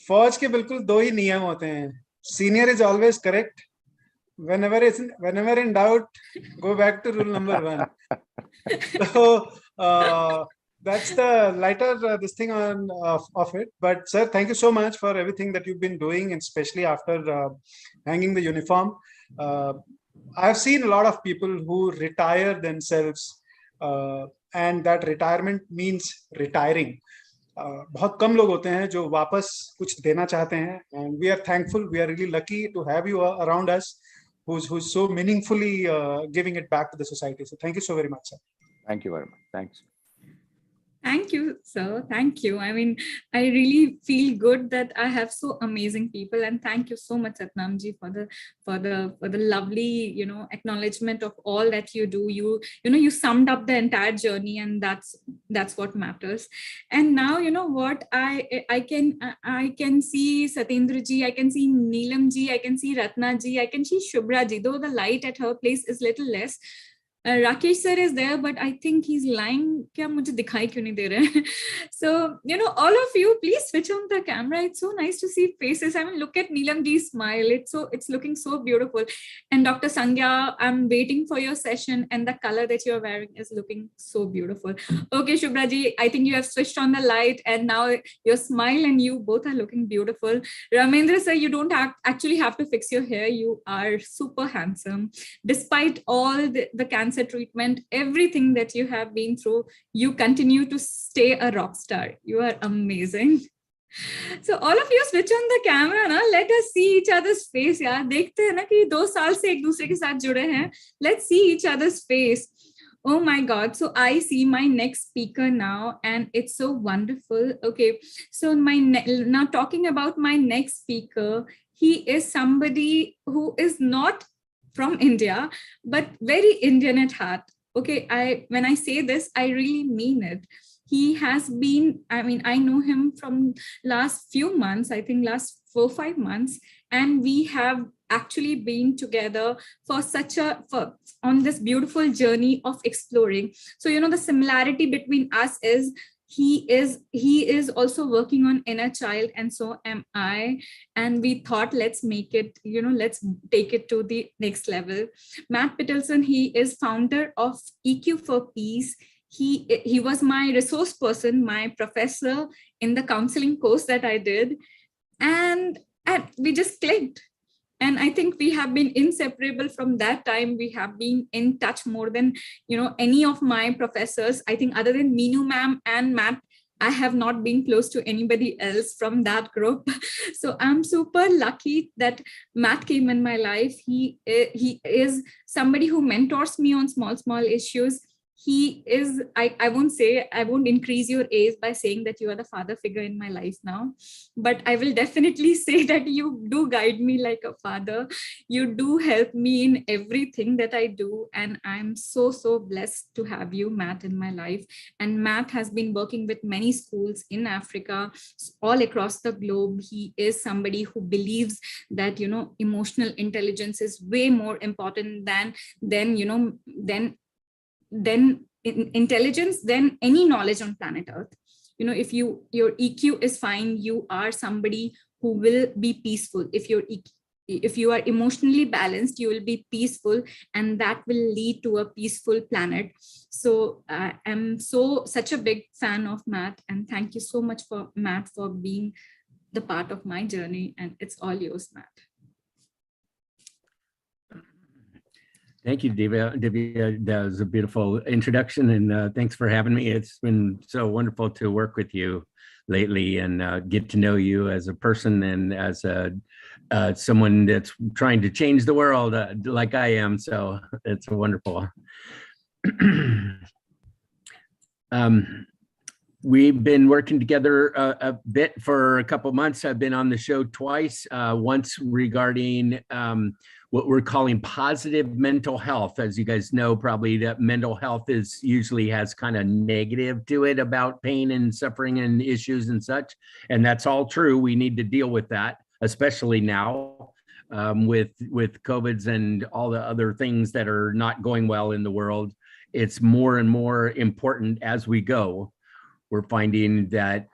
S1: फौज के बिल्कुल दो ही नियम होते हैं. Senior is always correct. Whenever in doubt, go back to rule number 1. So that's the lighter this thing of it. But sir, thank you so much for everything that you've been doing, and especially after hanging the uniform. I've seen a lot of people who retire themselves, and that retirement means retiring. बहुत कम लोग होते हैं जो वापस कुछ देना चाहते हैं, and we are thankful, we are really lucky to have you around us, who's so meaningfully giving it back to the society. So thank you so very much, sir.
S6: Thank you very much. Thanks.
S2: Thank you, sir. Thank you. I mean, I really feel good that I have so amazing people, and thank you so much, Satnam ji, for the lovely, acknowledgement of all that you do. You summed up the entire journey, and that's what matters. And now, what I can see Satendra ji, I can see Neelam ji, I can see Ratna ji, I can see Shubhra ji, though the light at her place is little less. Rakesh sir is there, but I think he's lying. क्या मुझे दिखाई क्यों नहीं दे रहे हैं? So, all of you, please switch on the camera. It's so nice to see faces. I mean, look at Neelam ji's smile. It's looking so beautiful. And Dr. Sangya, I'm waiting for your session, and the color that you're wearing is looking so beautiful. Okay, Shubhra ji, I think you have switched on the light, and now your smile and you both are looking beautiful. Ramendra sir, you don't actually have to fix your hair. You are super handsome. Despite all the cancer treatment, everything that you have been through, you continue to stay a rock star. You are amazing. So all of you switch on the camera, na? Let us see each other's face. यार देखते हैं ना कि 2 साल से एक दूसरे के साथ जुड़े हैं. Let's see each other's face. Oh my God. So I see my next speaker now, and it's so wonderful. Okay. So now talking about my next speaker, he is somebody who is not from India, but very Indian at heart. Okay, when I say this, I really mean it. He has been, I know him from last few months, I think last 4-5 months, and we have actually been together on this beautiful journey of exploring. So, the similarity between us is he is also working on inner child, and so am I. And we thought, let's make it, let's take it to the next level. Matt Pittelson, he is founder of EQ for Peace. He was my resource person, my professor in the counseling course that I did, and we just clicked. And I think we have been inseparable from that time. We have been in touch more than, any of my professors. I think other than Meenu ma'am and Matt, I have not been close to anybody else from that group. So I'm super lucky that Matt came in my life. He is somebody who mentors me on small issues. He is, I won't increase your age by saying that you are the father figure in my life now, but I will definitely say that you do guide me like a father. You do help me in everything that I do. And I'm so blessed to have you, Matt, in my life. And Matt has been working with many schools in Africa, all across the globe. He is somebody who believes that, emotional intelligence is way more important than intelligence, than any knowledge on planet Earth. If your EQ is fine, you are somebody who will be peaceful. If you are emotionally balanced, you will be peaceful, and that will lead to a peaceful planet. So I'm such a big fan of Matt, and thank you so much for Matt for being the part of my journey, and it's all yours, Matt.
S3: Thank you, Divya. That was a beautiful introduction, and thanks for having me. It's been so wonderful to work with you lately and get to know you as a person and as someone that's trying to change the world like I am. So it's wonderful. We've been working together a bit for a couple of months. I've been on the show twice, once regarding what we're calling positive mental health. As you guys know, probably that mental health usually has kind of negative to it about pain and suffering and issues and such. And that's all true. We need to deal with that, especially now with COVIDs and all the other things that are not going well in the world. It's more and more important as we go. We're finding that,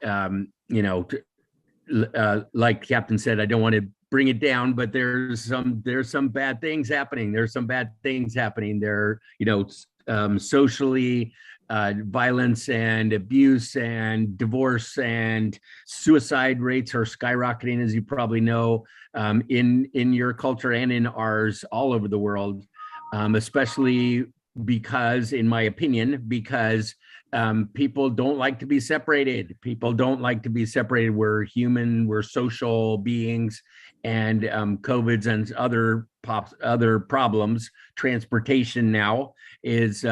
S3: like Captain said, I don't want to bring it down, but there's some bad things happening. There's some bad things happening there, socially, violence and abuse and divorce and suicide rates are skyrocketing, as you probably know, in your culture and in ours all over the world, especially because, in my opinion, people don't like to be separated. People don't like to be separated. We're human, we're social beings, and COVIDs and other problems. Transportation now is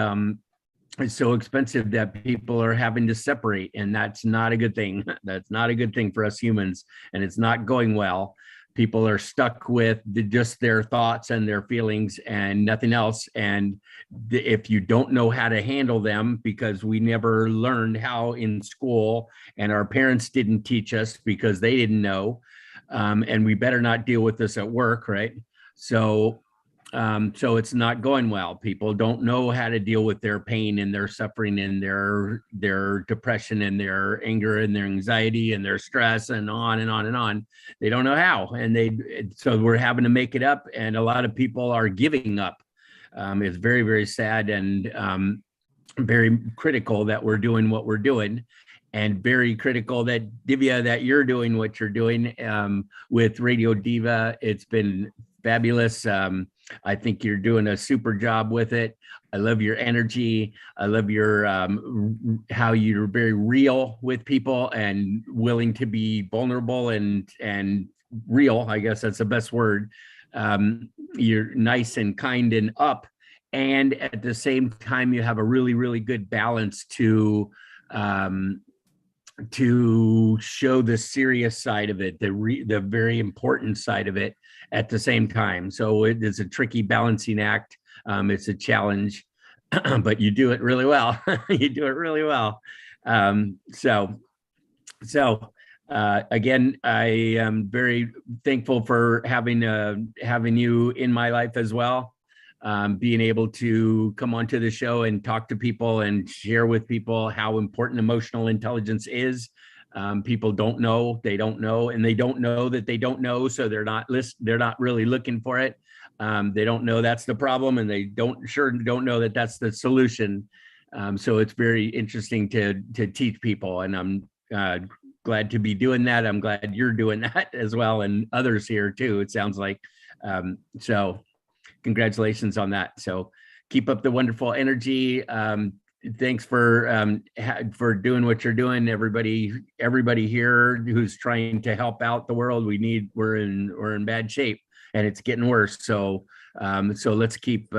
S3: so expensive that people are having to separate, and that's not a good thing. That's not a good thing for us humans, and it's not going well. People are stuck with just their thoughts and their feelings and nothing else. And if you don't know how to handle them, because we never learned how in school, and our parents didn't teach us because they didn't know, and we better not deal with this at work, right? So it's not going well. People don't know how to deal with their pain and their suffering and their depression and their anger and their anxiety and their stress and on and on and on. They don't know how, so we're having to make it up, and a lot of people are giving up. It's very, very sad and very critical that we're doing what we're doing, and very critical that, Divya, that you're doing what you're doing with Radio Diva. It's been fabulous. I think you're doing a super job with it. I love your energy. I love your how you're very real with people and willing to be vulnerable and real. I guess that's the best word. You're nice and kind and up, and at the same time, you have a really, really good balance to show the serious side of it, the very important side of it at the same time. So it is a tricky balancing act. It's a challenge, but you do it really well. You do it really well. Again, I am very thankful for having you in my life as well. being able to come onto the show and talk to people and share with people how important emotional intelligence is. People don't know, they don't know, and they don't know that they don't know, so they're not really looking for it. They don't know that's the problem, and they don't know that that's the solution. So it's very interesting to teach people, and I'm glad to be doing that. I'm glad you're doing that as well, and others here too, it sounds like. So congratulations on that. So keep up the wonderful energy. Thanks for doing what you're doing. Everybody here who's trying to help out the world. We're in bad shape, and it's getting worse. So let's keep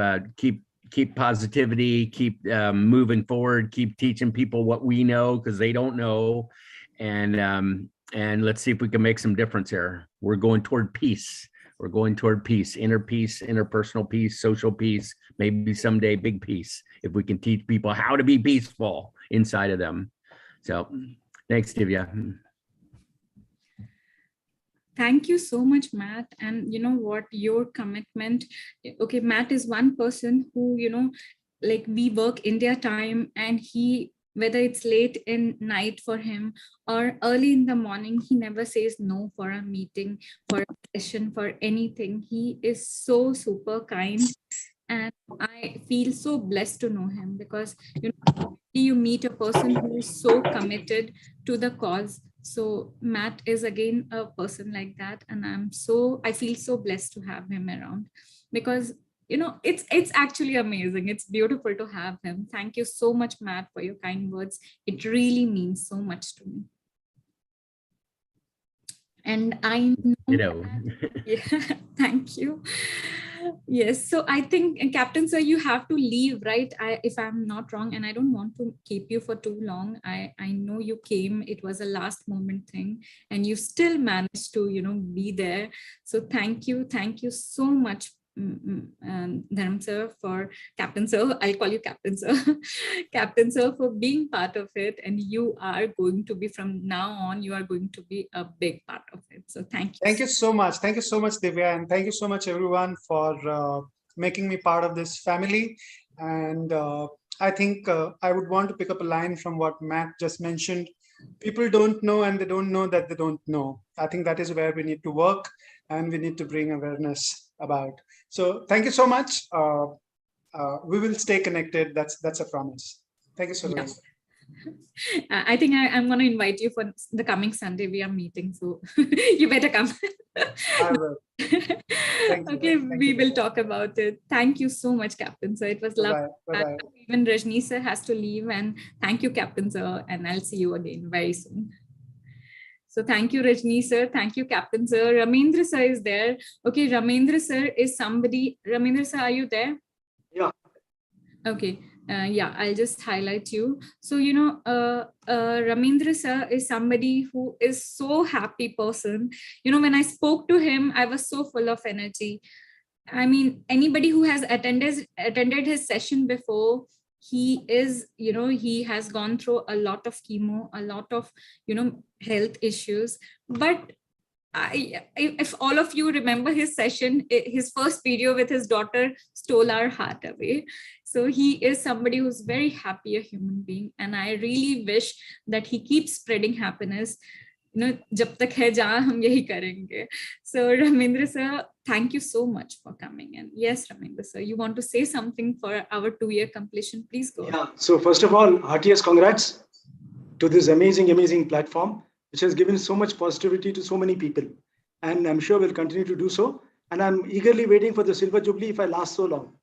S3: positivity, keep moving forward, keep teaching people what we know, because they don't know, and let's see if we can make some difference here. We're going toward peace. We're going toward peace, interpersonal peace, social peace, maybe someday big peace, if we can teach people how to be peaceful inside of them. So thanks, Divya.
S2: Thank you so much, Matt. And you know what, your commitment, okay, Matt is one person who, like we work India time, and he, whether it's late in night for him or early in the morning, he never says no for a meeting, for a session, for anything. He is so super kind. And I feel so blessed to know him, because you meet a person who is so committed to the cause. So Matt is again a person like that. And I feel so blessed to have him around, because it's actually amazing. It's beautiful to have him. Thank you so much, Matt, for your kind words. It really means so much to me. And I know yeah, thank you. Yes, so I think, Captain Sir, you have to leave, right? If I'm not wrong, and I don't want to keep you for too long. I know you came, it was a last moment thing, and you still managed to, be there. So thank you so much, Dharam Sir, for Captain Sir. I'll call you Captain Sir. Captain Sir, for being part of it. And you are going to be, from now on, you are going to be a big part of it. So thank you.
S1: Thank you so much. Thank you so much, Divya. And thank you so much, everyone, for making me part of this family. And I think I would want to pick up a line from what Matt just mentioned. People don't know, and they don't know that they don't know. I think that is where we need to work, and we need to bring awareness about. So thank you so much. We will stay connected. That's a promise. Thank you so much.
S2: I think I'm going to invite you for the coming Sunday. We are meeting, so you better come.
S1: I will.
S2: Okay, we will talk about it. Thank you so much, Captain Sir. It was lovely.
S1: Bye-bye.
S2: Even Rajni Sir has to leave, and thank you, Captain Sir, and I'll see you again very soon. So thank you, Rajni Sir. Thank you, Captain Sir. Ramendra Sir is there. Okay, Ramendra Sir is somebody. Ramendra Sir, are you there?
S7: Yeah.
S2: Okay. Yeah, I'll just highlight you. So, Ramendra Sir is somebody who is so happy person. When I spoke to him, I was so full of energy. I mean, anybody who has attended his session before, he is, he has gone through a lot of chemo, a lot of, health issues. But if all of you remember his session, his first video with his daughter stole our heart away. So he is somebody who's very happy, a human being. And I really wish that he keeps spreading happiness. Jab tak hai jahan, hum yahi karenge. So Ramendra Sir, thank you so much for coming. And yes, Ramendra Sir, you want to say something for our 2-year completion? Please go.
S7: Yeah. So first of all, heartiest congrats to this amazing platform, which has given so much positivity to so many people. And I'm sure we'll continue to do so. And I'm eagerly waiting for the Silver Jubilee if I last so long.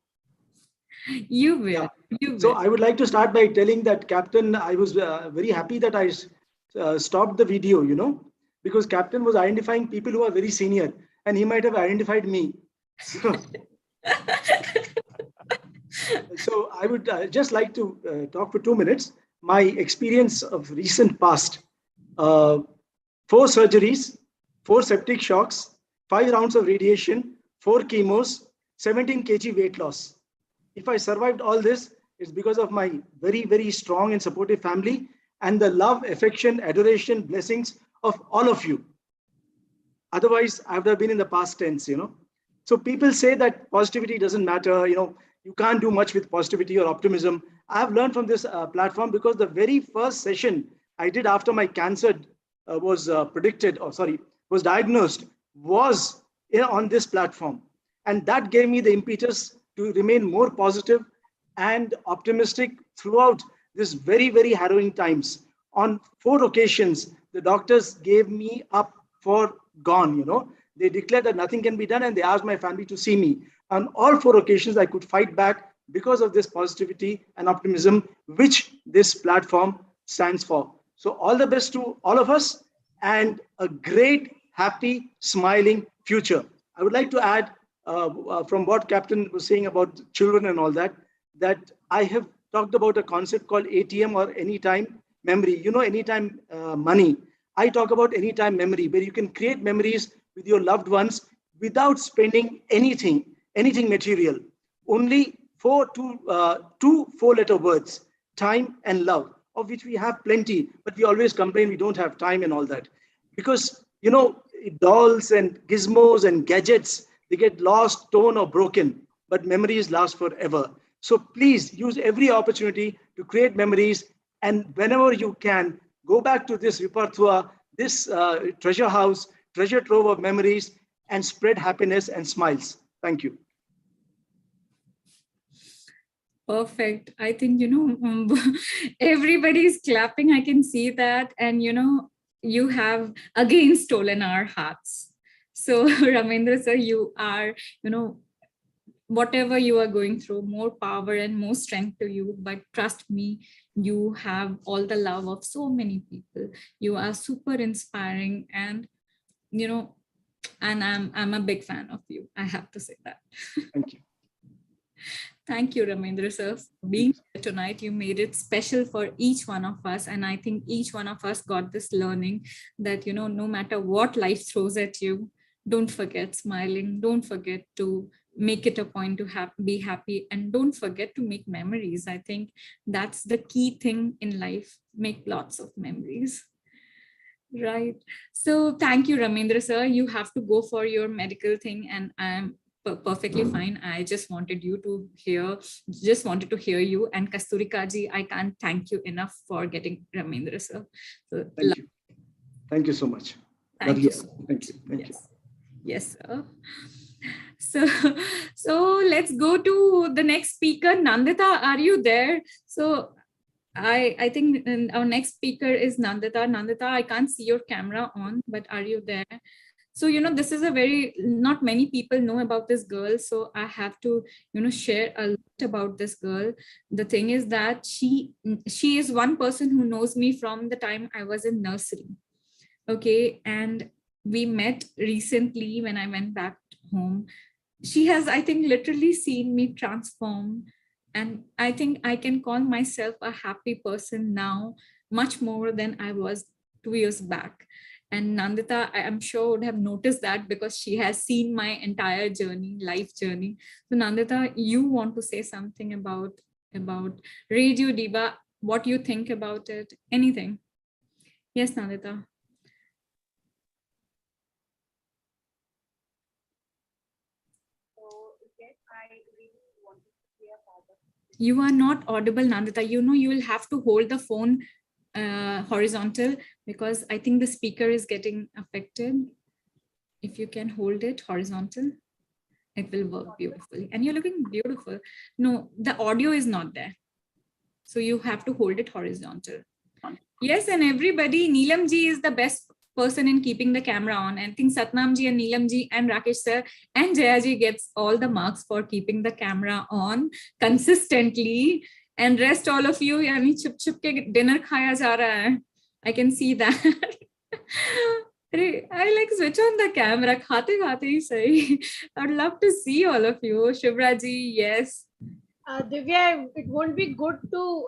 S2: You will.
S7: Yeah.
S2: You will.
S7: So I would like to start by telling that Captain, I was very happy that I stopped the video, because Captain was identifying people who are very senior, and he might have identified me. So I would just like to talk for 2 minutes. My experience of recent past, 4 surgeries, 4 septic shocks, 5 rounds of radiation, 4 chemos, 17 kg weight loss. If I survived all this, it's because of my very strong and supportive family and the love, affection, adoration, blessings of all of you. Otherwise, I would have been in the past tense, So people say that positivity doesn't matter, you can't do much with positivity or optimism. I've learned from this platform, because the very first session I did after my cancer was was diagnosed, was on this platform. And that gave me the impetus to remain more positive and optimistic throughout this very, very harrowing times. On 4 occasions, the doctors gave me up for gone, They declared that nothing can be done, and they asked my family to see me. On all 4 occasions, I could fight back because of this positivity and optimism, which this platform stands for. So all the best to all of us, and a great, happy, smiling future. I would like to add, from what Captain was saying about children and all that I have talked about a concept called ATM, or anytime memory. Anytime money. I talk about anytime memory, where you can create memories with your loved ones without spending anything material. Only 2 4-letter words: time and love, of which we have plenty, but we always complain we don't have time and all that. Because, dolls and gizmos and gadgets, they get lost, torn, or broken, but memories last forever. So please use every opportunity to create memories. And whenever you can, go back to this repertoire, this treasure house, treasure trove of memories, and spread happiness and smiles. Thank you.
S2: Perfect. I think, everybody's clapping. I can see that. And, you have again stolen our hearts. So Ramendra sir, you are, whatever you are going through, more power and more strength to you. But trust me, you have all the love of so many people. You are super inspiring, and, and I'm a big fan of you. I have to say that.
S7: Thank you.
S2: Thank you, Ramendra sir, for being here tonight. You made it special for each one of us. And I think each one of us got this learning that, no matter what life throws at you, don't forget smiling. Don't forget to make it a point to be happy. And don't forget to make memories. I think that's the key thing in life. Make lots of memories. Right. So thank you, Ramendra sir. You have to go for your medical thing, and I'm perfectly fine. I just wanted to hear you. And Kasturika ji, I can't thank you enough for getting Ramendra sir. So
S7: thank you. Thank you so much.
S2: Thank you so much.
S7: Thank you. Thank you.
S2: Yes, sir. So let's go to the next speaker. Nandita, are you there? So I think our next speaker is Nandita. Nandita, I can't see your camera on, but are you there? So, this is not many people know about this girl. So I have to, share a lot about this girl. The thing is that she is one person who knows me from the time I was in nursery. Okay. And we met recently when I went back home. She has, I think, literally seen me transform. And I think I can call myself a happy person now, much more than I was 2 years back. And Nandita, I am sure, would have noticed that, because she has seen my entire journey, life journey. So Nandita, you want to say something about Radio Diva, what you think about it, anything? Yes, Nandita. You are not audible, Nandita. You will have to hold the phone horizontal, because I think the speaker is getting affected. If you can hold it horizontal, it will work beautifully. And you're looking beautiful. No, the audio is not there. So you have to hold it horizontal. Yes, and everybody, Neelam ji is the best person in keeping the camera on. I think Satnam ji and Neelam ji and Rakesh sir and Jaya ji gets all the marks for keeping the camera on consistently. And rest all of you, yani chup chup ke dinner khaya ja raha hai. I can see that. I like switch on the camera. Khate hi sahi. I would love to see all of you. Shubhra ji, yes.
S8: Divya, it won't be good to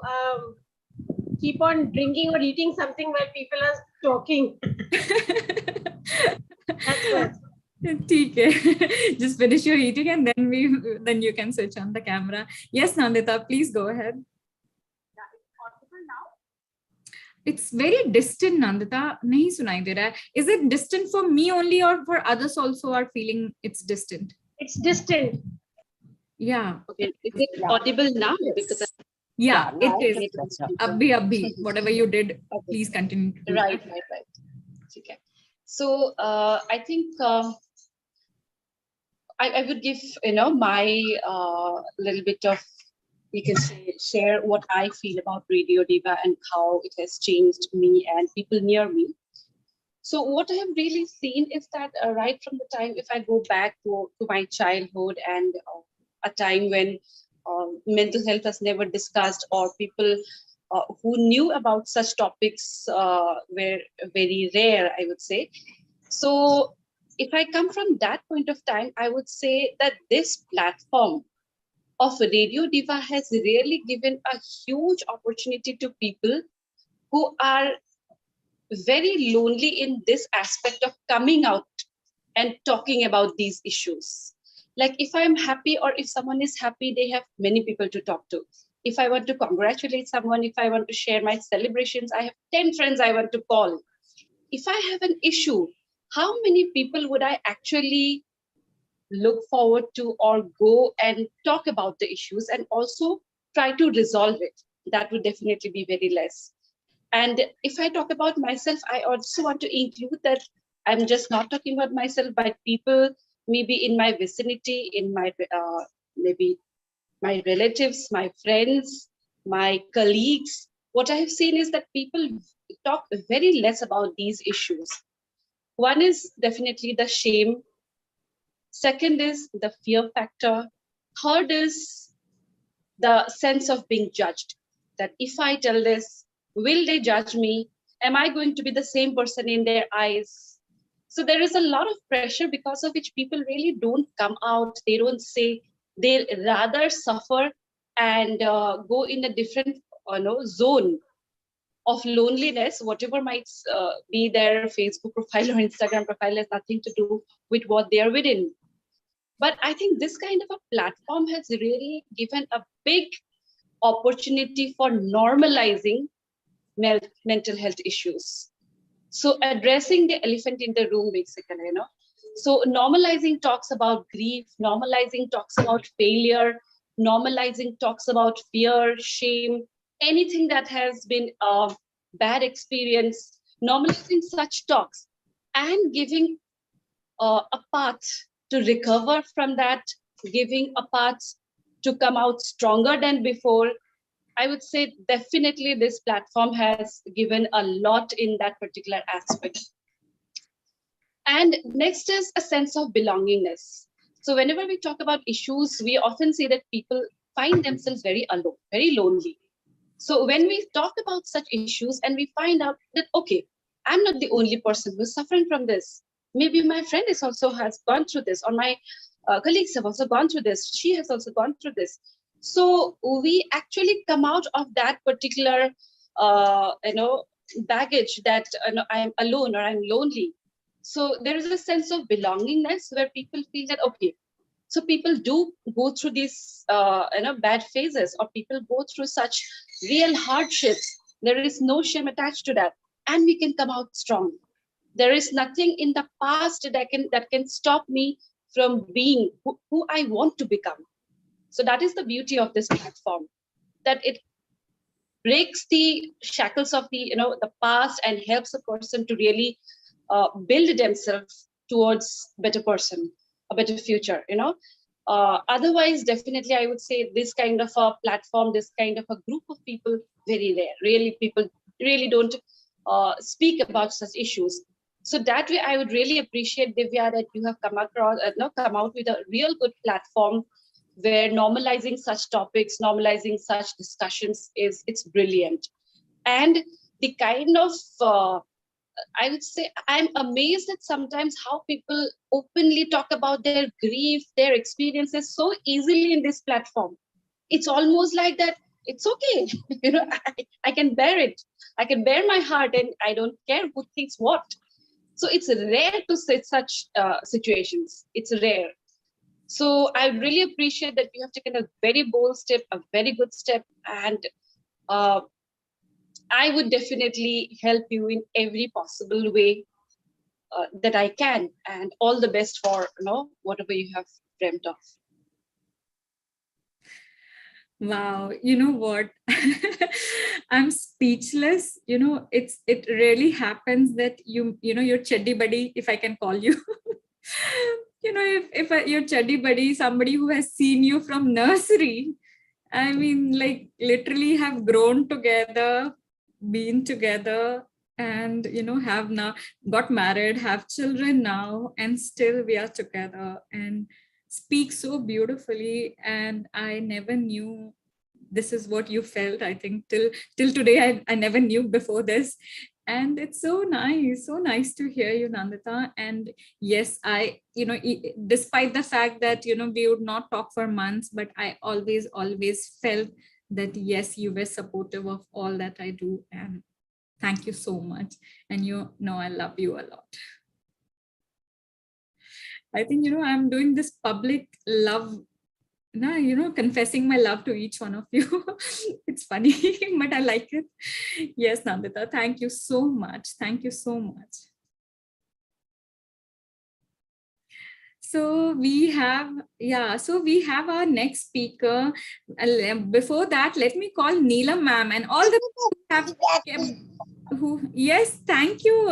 S8: keep on drinking or eating something while people are talking. That's what.
S2: Just finish your eating, and then you can switch on the camera. Yes, Nandita, please go ahead.
S8: Yeah, it's possible now.
S2: It's very distant, Nandita. Nahi sunai de raha hai. Is it distant for me only, or for others also are feeling it's distant?
S8: It's distant.
S2: Yeah.
S9: Okay. Is it audible now? Because
S2: Yeah,
S9: now
S2: it is. Abhi, whatever you did, please continue.
S9: Right. Okay. So I think I would give my little bit of, we can say, share what I feel about Radio Diva and how it has changed me and people near me. So what I have really seen is that right from the time, if I go back to my childhood and a time when mental health was never discussed, or people who knew about such topics were very rare, I would say. So if I come from that point of time, I would say that this platform of Radio Diva has really given a huge opportunity to people who are very lonely in this aspect of coming out and talking about these issues. Like if I'm happy or if someone is happy, they have many people to talk to. If I want to congratulate someone, if I want to share my celebrations, I have 10 friends I want to call. If I have an issue, how many people would I actually look forward to or go and talk about the issues and also try to resolve it? That would definitely be very less. And if I talk about myself, I also want to include that I'm just not talking about myself, but people maybe in my vicinity, in my maybe my relatives, my friends, my colleagues. What I have seen is that people talk very less about these issues. One is definitely the shame. Second is the fear factor. Third is the sense of being judged. That if I tell this, will they judge me? Am I going to be the same person in their eyes? So there is a lot of pressure because of which people really don't come out. They don't say, they rather suffer and go in a different zone of loneliness. Whatever might be their Facebook profile or Instagram profile has nothing to do with what they are within. But I think this kind of a platform has really given a big opportunity for normalizing mental health issues. So addressing the elephant in the room, basically, So normalizing talks about grief, normalizing talks about failure, normalizing talks about fear, shame, anything that has been a bad experience, normalizing such talks and giving a path to recover from that, giving a path to come out stronger than before. I would say definitely this platform has given a lot in that particular aspect. And next is a sense of belongingness. So whenever we talk about issues, we often see that people find themselves very alone, very lonely. So when we talk about such issues and we find out that, okay, I'm not the only person who's suffering from this. Maybe my friend has gone through this, or my colleagues have also gone through this. She has also gone through this. So we actually come out of that particular, baggage that I'm alone or I'm lonely. So there is a sense of belongingness where people feel that, okay, so people do go through these, bad phases, or people go through such real hardships. There is no shame attached to that, and we can come out strong. There is nothing in the past that can stop me from being who I want to become. So that is the beauty of this platform, that it breaks the shackles of the past and helps a person to really build themselves towards a better person, a better future. Otherwise, definitely, I would say this kind of a platform, this kind of a group of people, very rare. Really, people really don't speak about such issues. So that way, I would really appreciate, Divya, that you have come out with a real good platform where normalizing such topics, normalizing such discussions it's brilliant. And the kind of, I would say, I'm amazed at sometimes how people openly talk about their grief, their experiences so easily in this platform. It's almost like that, it's okay, I can bear it. I can bear my heart and I don't care who thinks what. So it's rare to say such situations. It's rare. So I really appreciate that you have taken a very bold step, a very good step, and I would definitely help you in every possible way that I can. And all the best for whatever you have dreamt of.
S2: Wow, you know what? I'm speechless. You know, it really happens that you know, your chaddi buddy, if I can call you, you know, if your chaddi buddy, somebody who has seen you from nursery, I mean, like literally have grown together, been together, and you know, have now got married, have children now, and still we are together and speak so beautifully. And I never knew this is what you felt. I think till today, I never knew before this. And it's so nice to hear you, Nandita. And yes, I, you know, despite the fact that, you know, we would not talk for months, but I always felt that yes, you were supportive of all that I do. And thank you so much. And you know, I love you a lot. I think, you know, I'm doing this public love, you know, confessing my love to each one of you. It's funny, but I like it. Yes, Nandita, thank you so much. Thank you so much. So we have, we have our next speaker. Before that, let me call Neelam ma'am and all the have yes, thank you,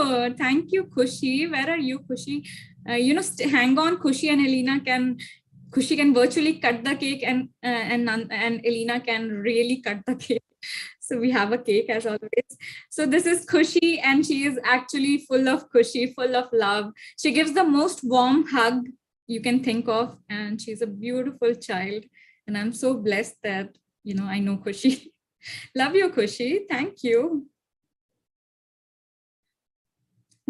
S2: Khushi. Where are you, Khushi? You know, hang on, Khushi and Khushi can virtually cut the cake, and Elena can really cut the cake. So we have a cake as always. So this is Khushi, and she is actually full of Khushi, full of love. She gives the most warm hug you can think of, and she's a beautiful child. And I'm so blessed that, you know, I know Khushi. Love you, Khushi. Thank you.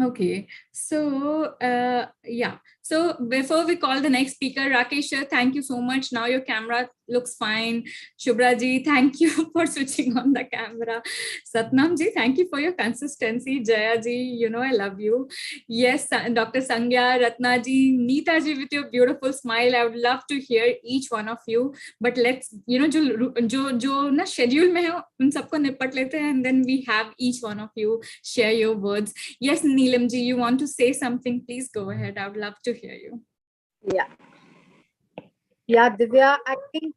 S2: Okay, so so before we call the next speaker, Rakesh, thank you so much. Now your camera looks fine. Shubhra ji, thank you for switching on the camera. Satnam ji, thank you for your consistency. Jaya ji, you know I love you. Yes, Dr. Sangya, Ratna ji, Neeta ji with your beautiful smile. I would love to hear each one of you. But let's, you know, jo na schedule mein ho, un sabko nipat lete hain, and then we have each one of you share your words. Yes, Neelam ji, you want to say something? Please go ahead. I would love to hear you.
S10: Yeah, Divya, I think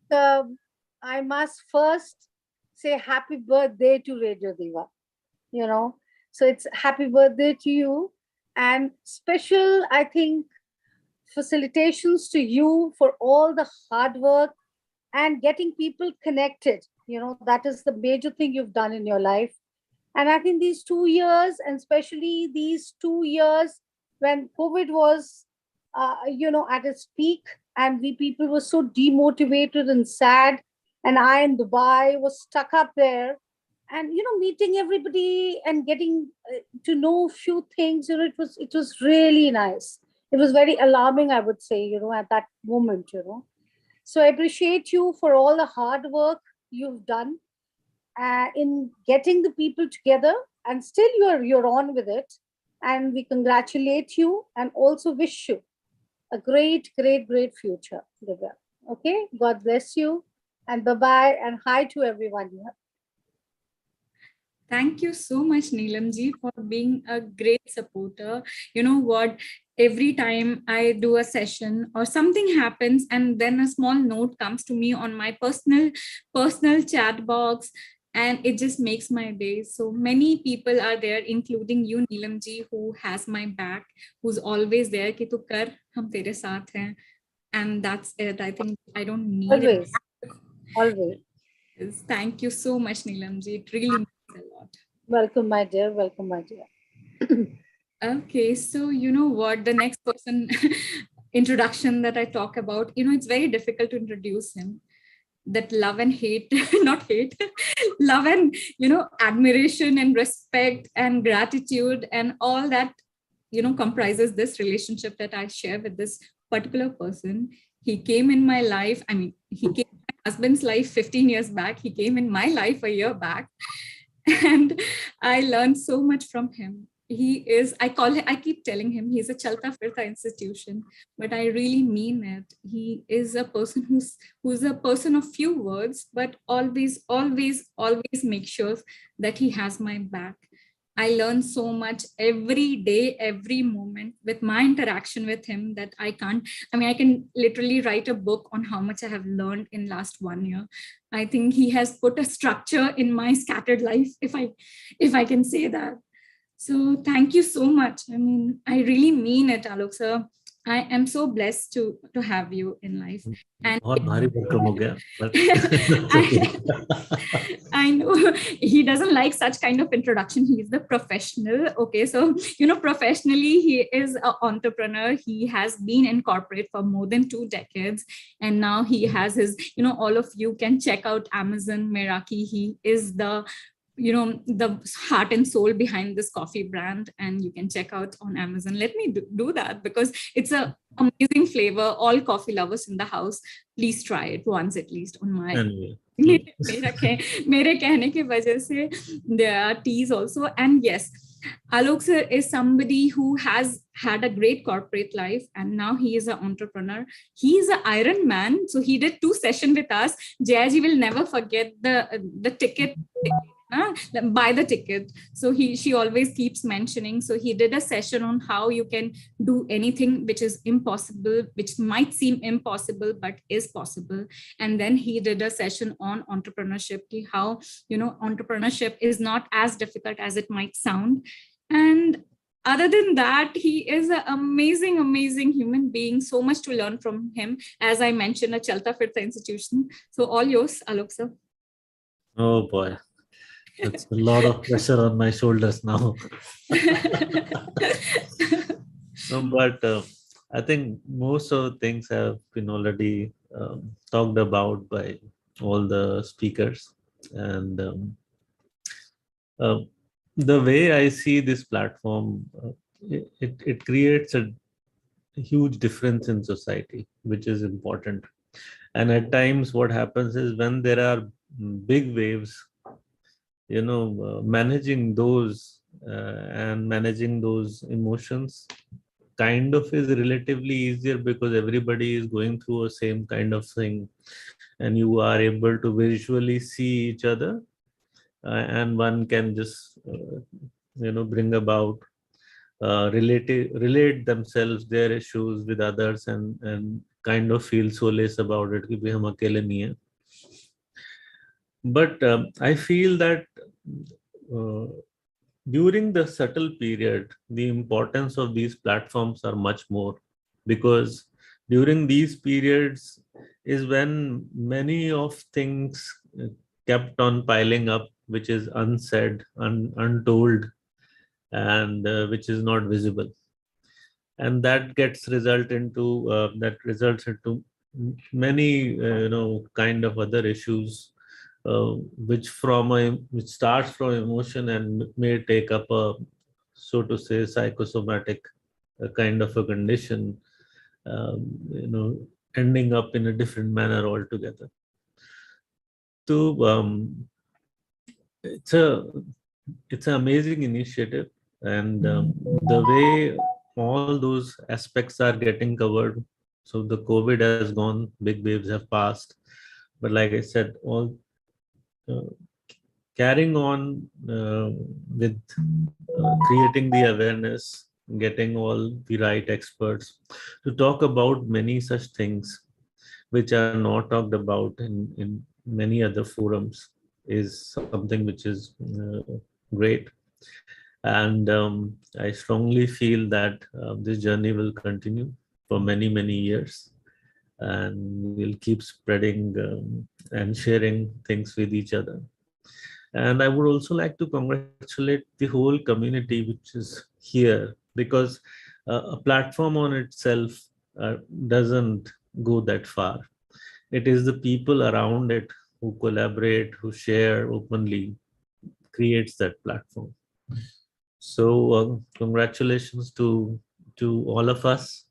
S10: I must first say happy birthday to Radio Diva, you know. So it's happy birthday to you, and special, I think, facilitations to you for all the hard work and getting people connected. You know, that is the major thing you've done in your life. And I think these 2 years, and especially these 2 years when COVID was, you know, at its peak, and we people were so demotivated and sad, and I in Dubai was stuck up there, and you know, meeting everybody and getting to know a few things, you know, it was really nice. It was very alarming, I would say, you know, at that moment, you know. So I appreciate you for all the hard work you've done in getting the people together, and still you're on with it, and we congratulate you and also wish you a great future, Divya. Okay, God bless you, and bye-bye, and hi to everyone here.
S2: Thank you so much, Neelam ji, for being a great supporter. You know what? Every time I do a session or something happens, and then a small note comes to me on my personal chat box, and it just makes my day. So many people are there, including you, Neelam ji, who has my back, who's always there. Ki tu kar, hum tere saath hain. And that's it. I think I don't need it.
S10: Always.
S2: Thank you so much, Neelam ji. It really means a lot.
S10: Welcome, my dear. Welcome, my dear.
S2: Okay, so you know what, the next person introduction that I talk about, you know, it's very difficult to introduce him. That love and hate, not hate, love and, you know, admiration and respect and gratitude and all that, you know, comprises this relationship that I share with this particular person. He came in my life. I mean, he came in my husband's life 15 years back. He came in my life a year back. And I learned so much from him. He is, I keep telling him he's a Chalta Firta institution, but I really mean it. He is a person who's a person of few words, but always make sure that he has my back. I learn so much every day, every moment with my interaction with him that I can literally write a book on how much I have learned in last 1 year. I think he has put a structure in my scattered life, if I can say that. So thank you so much. I mean, I really mean it, Alok sir. I am so blessed to have you in life. And
S11: बहुत भारी भरकम हो गया, but
S2: I know he doesn't like such kind of introduction. He's the professional. Okay, so professionally, he is an entrepreneur. He has been in corporate for more than 2 decades, and now he has his. All of you can check out Amazon Meraki. He is the heart and soul behind this coffee brand, and you can check out on Amazon. Let me do that because it's a amazing flavor. All coffee lovers in the house, please try it once at least on my मेरे कहने की वजह से there are teas also. And yes, Alok sir is somebody who has had a great corporate life, and now he is an entrepreneur. He is an Iron Man, so he did 2 sessions with us. Jayaji will never forget the ticket. Buy the ticket. So she always keeps mentioning. So he did a session on how you can do anything which is impossible, which might seem impossible but is possible. And then he did a session on entrepreneurship, how entrepreneurship is not as difficult as it might sound. And other than that, he is an amazing human being. So much to learn from him. As I mentioned, a Chalta Firta institution. So all yours, Alok sir.
S11: Oh boy. That's a lot of pressure on my shoulders now. No, but I think most of the things have been already talked about by all the speakers. And the way I see this platform, it creates a huge difference in society, which is important. And at times what happens is when there are big waves, managing those and managing those emotions kind of is relatively easier because everybody is going through a same kind of thing, and you are able to visually see each other, and one can just bring about relate themselves, their issues with others, and kind of feel solace about it कि भाई हम अकेले नहीं हैं. But I feel that during the subtle period, the importance of these platforms are much more, because during these periods is when many of things kept on piling up, which is unsaid, untold, and which is not visible. And that results into many kind of other issues, which starts from emotion and may take up a, so to say, psychosomatic kind of a condition, ending up in a different manner altogether. So it's an amazing initiative, and the way all those aspects are getting covered. So the COVID has gone, big waves have passed, but like I said, all carrying on with creating the awareness, getting all the right experts to talk about many such things which are not talked about in many other forums is something which is great. And I strongly feel that this journey will continue for many, many years, and we'll keep spreading and sharing things with each other. And I would also like to congratulate the whole community which is here, because a platform on itself doesn't go that far. It is the people around it who collaborate, who share openly, creates that platform. So congratulations to all of us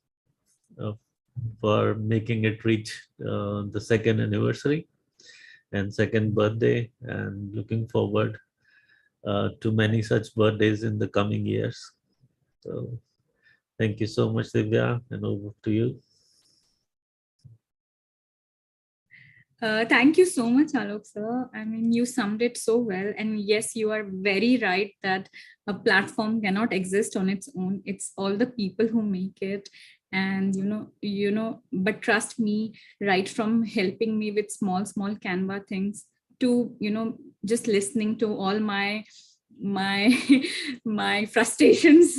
S11: for making it reach the 2nd anniversary and 2nd birthday, and looking forward to many such birthdays in the coming years. So thank you so much, Divya, and over to you.
S2: Thank you so much, Alok sir. I mean, you summed it so well. And yes, you are very right that a platform cannot exist on its own. It's all the people who make it. And but trust me, right from helping me with small Canva things to, just listening to all my my frustrations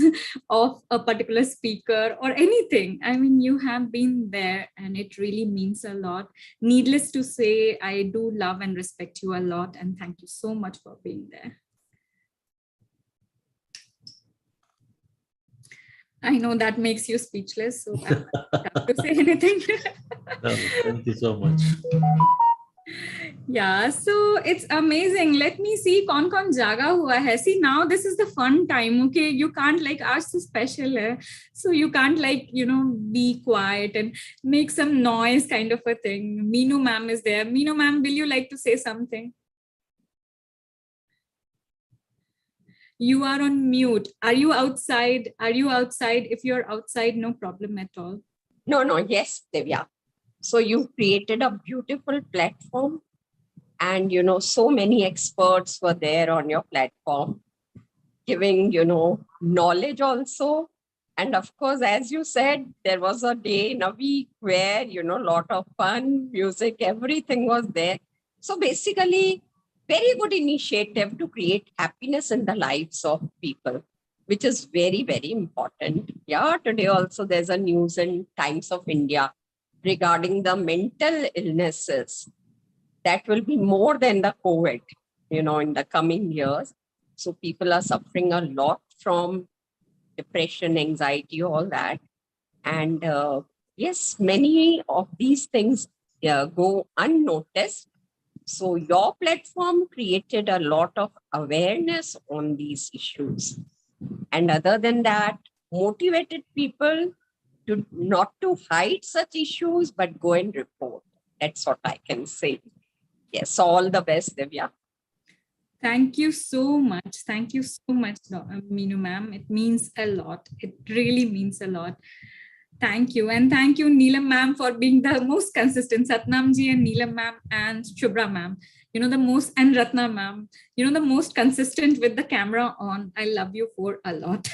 S2: of a particular speaker or anything. I mean, you have been there and it really means a lot. Needless to say, I do love and respect you a lot, and thank you so much for being there. I know that makes you speechless, so I don't have to say anything.
S11: No, thank you so much.
S2: Yeah, so it's amazing. Let me see कौन jaga hua hai. See, now this is the fun time. Okay, you can't like ask so special hai. So you can't like be quiet and make some noise kind of a thing. Meenu ma'am is there. Meenu ma'am, will you like to say something? You are on mute. Are you outside? Are you outside? If you're outside, no problem at all.
S12: No, yes, Divya. So you created a beautiful platform, and so many experts were there on your platform giving knowledge also. And of course, as you said, there was a day in a week where lot of fun, music, everything was there. So basically, very good initiative to create happiness in the lives of people, which is very, very important. Yeah, today also there's a news in Times of India regarding the mental illnesses that will be more than the COVID, in the coming years. So people are suffering a lot from depression, anxiety, all that. And yes, many of these things go unnoticed. So your platform created a lot of awareness on these issues. And other than that, motivated people to not to hide such issues, but go and report. That's what I can say. Yes, all the best, Divya.
S2: Thank you so much. Thank you so much, Meenu ma'am. It means a lot. It really means a lot. Thank you. And thank you, Neelam ma'am, for being the most consistent. Satnam ji and Neelam ma'am and Shubhra ma'am, the most, and Ratna ma'am, the most consistent with the camera on. I love you for a lot.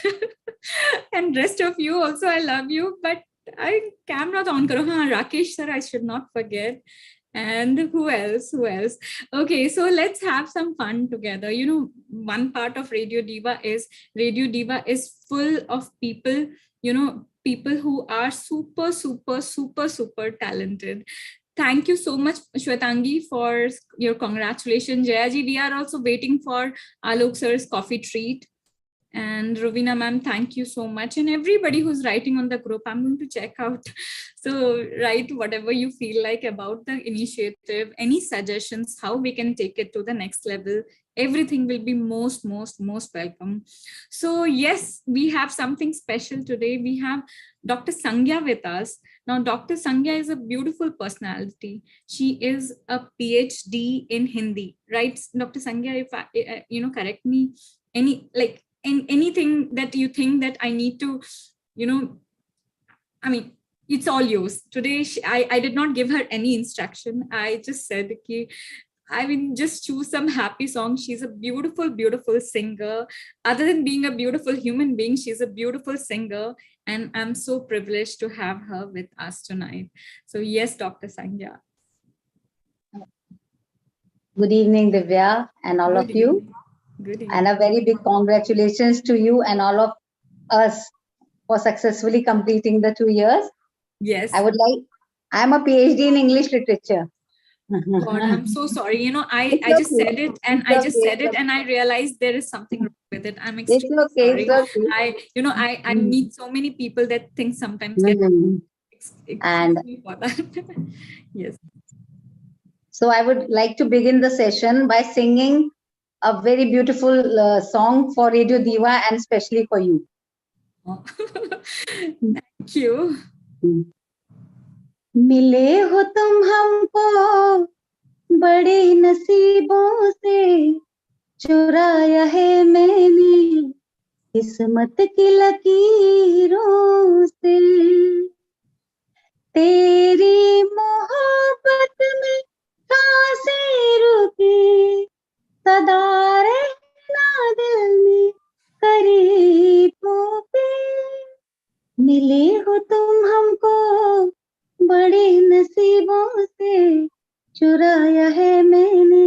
S2: And rest of you also, I love you, but I camera on karo. Haan, Rakesh sir, I should not forget. And who else? Okay, so let's have some fun together. One part of Radio Diva is full of people, people who are super, super, super, super talented. Thank you so much, Shwetangi, for your congratulations. Jayaji, we are also waiting for Alok sir's coffee treat. And Rovina ma'am, thank you so much. And everybody who's writing on the group, I'm going to check out. So write whatever you feel like about the initiative, any suggestions, how we can take it to the next level. Everything will be most welcome. So yes, we have something special today. We have Dr. Sangya with us. Now, Dr. Sangya is a beautiful personality. She is a PhD in Hindi, right? Dr. Sangya, if I, correct me, anything that you think that I need to, I mean, it's all yours. Today, I did not give her any instruction. I just said, just choose some happy song. She's a beautiful, beautiful singer. Other than being a beautiful human being, she's a beautiful singer. And I'm so privileged to have her with us tonight. So yes, Dr. Sangya.
S13: Good evening, Divya, and all of you.
S2: Good evening.
S13: And a very big congratulations to you and all of us for successfully completing the 2 years.
S2: Yes.
S13: I'm a PhD in English literature.
S2: God, I'm so sorry. I just said it and I realized there is something wrong with it. I'm extremely sorry. I meet so many people that things sometimes get
S13: and
S2: me for that. Yes.
S13: So I would like to begin the session by singing a very beautiful song for Radio Diva and especially for you.
S2: Thank you.
S13: मिले हो तुम हमको बड़े नसीबों से, चुराया है मैंने किस्मत की लकीरों से, तेरी मोहब्बत में चुराया है मैंने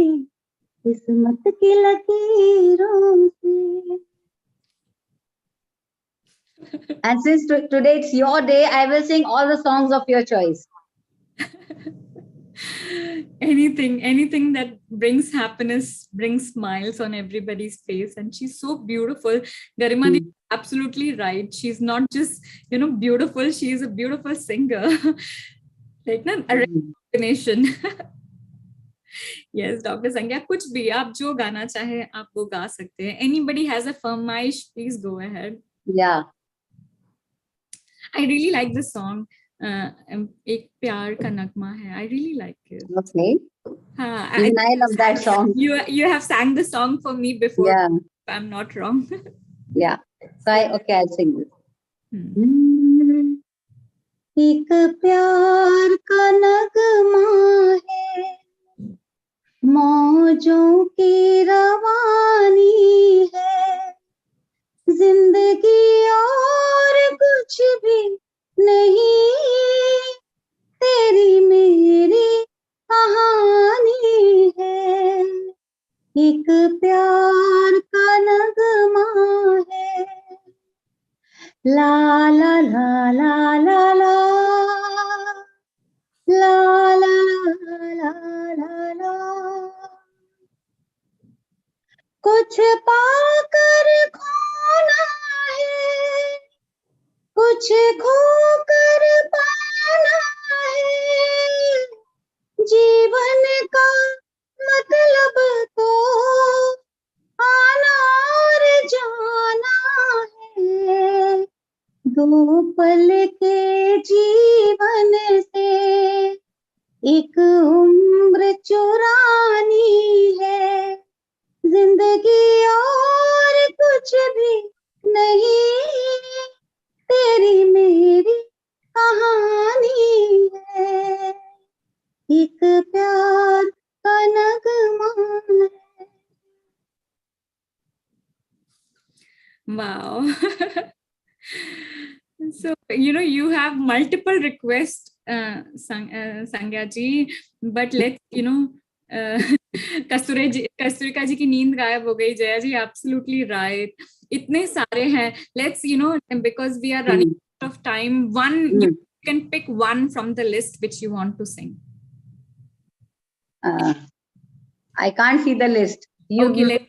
S13: किस्मत की लकीरों से. And since today it's your day, I will sing all the songs of your choice.
S2: Anything that brings happiness, brings smiles on everybody's face. And she's so beautiful. Garima is absolutely right. She's not just, beautiful. She is a beautiful singer. Like a combination. Yes, Dr. Sangya, कुछ भी आप जो गाना चाहे आप वो गा सकते हैं. Anybody has a फरमाइश, please go ahead.
S13: Yeah.
S2: I really like this song. एक प्यार का नगमा है. I really like it.
S13: Okay. Even I love that song.
S2: You have sang the song for me before.
S13: Yeah.
S2: If I'm not wrong.
S13: Yeah. So I'll sing this. एक प्यार का नगमा है, मौजों की रवानी है, जिंदगी और कुछ भी नहीं, तेरी मेरी कहानी है. एक प्यार का नगमा है. ला ला ला ला ला ला ला ला ला ला. कुछ पाकर खोना है, कुछ खोकर पाना है, जीवन का मतलब तो आना और जाना है. दो पल के जीवन से एक उम्र चुरानी है, जिंदगी और कुछ भी नहीं, तेरी मेरी कहानी है. एक प्यार का नगमा है.
S2: Wow. So, you have multiple requests, Sangya ji, but let's, Kasturika जी की नींद गायब हो गई. जया जी, absolutely right. इतने सारे हैं. Let's, because we are running out of time, you can pick one from the list which you want to sing.
S13: I can't see the list.
S2: Okay, let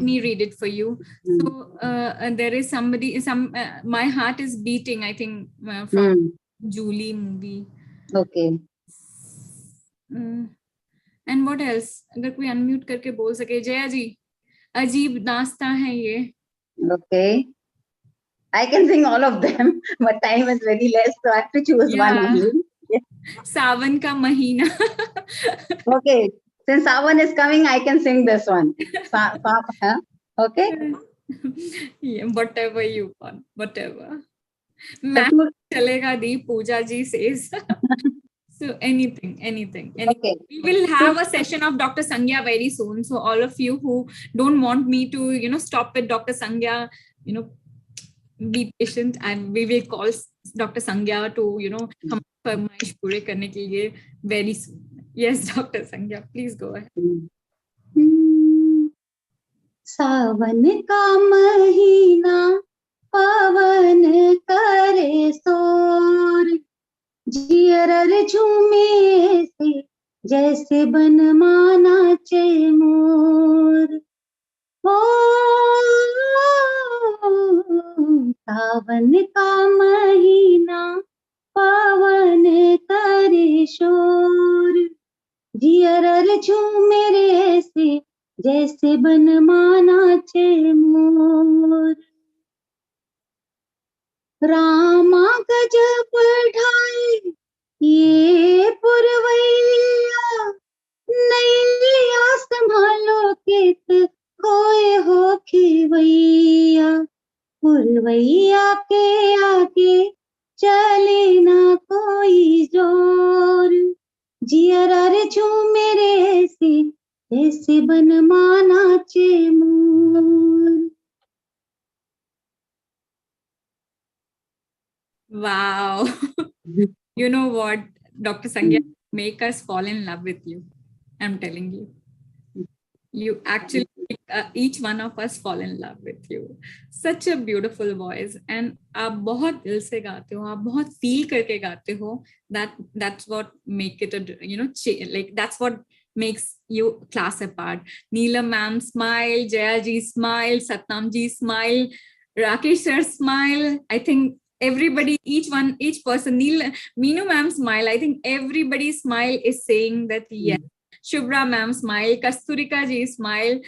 S2: me read it for you. So there is my heart is beating, I think, from Julie movie.
S13: Okay.
S2: And what else? अगर कोई unmute करके बोल सके. जया जी, अजीब दास्ता है ये.
S13: Okay. I can sing all of them, but time is very less, so I have to choose one only.
S2: सावन का महीना.
S13: Okay. Since Sawan is coming, I can sing this one. Okay?
S2: Yeah, whatever you want, whatever. Chalega di, Pooja ji says. So anything. Okay. We will have a session of Dr. Sangya very soon. So all of you who don't want me to, stop with Dr. Sangya, be patient, and we will call Dr. Sangya to, हम फरमाइश पूरे करने के लिए very soon. Yes, Dr. Sangya, please go ahead.
S13: सावन का महीना पवन करे शोर, जियर झूमे से जैसे बन माना चे मोर. ओ सावन का महीना पवन करे शोर, जियर झूमे रे से जैसे बन माना चे मोर. रामा गजब ढाई ये पुरवैया, नैया संभालो केत खोए हो खिवैया. पुरवैया के आगे चले ना कोई जोर, जियर झूमे रे से जैसे बन माना चे मोर.
S2: Wow. You know what, Dr. Sangya, make us fall in love with you. I'm telling you. You actually each one of us fall in love with you. Such a beautiful voice, and आप बहुत दिल से गाते हो, आप बहुत feel करके गाते हो. That's what make it a like that's what makes you class apart. Neelam ma'am smile, Jaya ji smile, Satnam ji smile, Rakesh sir smile. I think everybody, each person, Meenu ma'am smile. I think everybody's smile is saying that yes. Shubhra ma'am smile, Kasturika ji smile,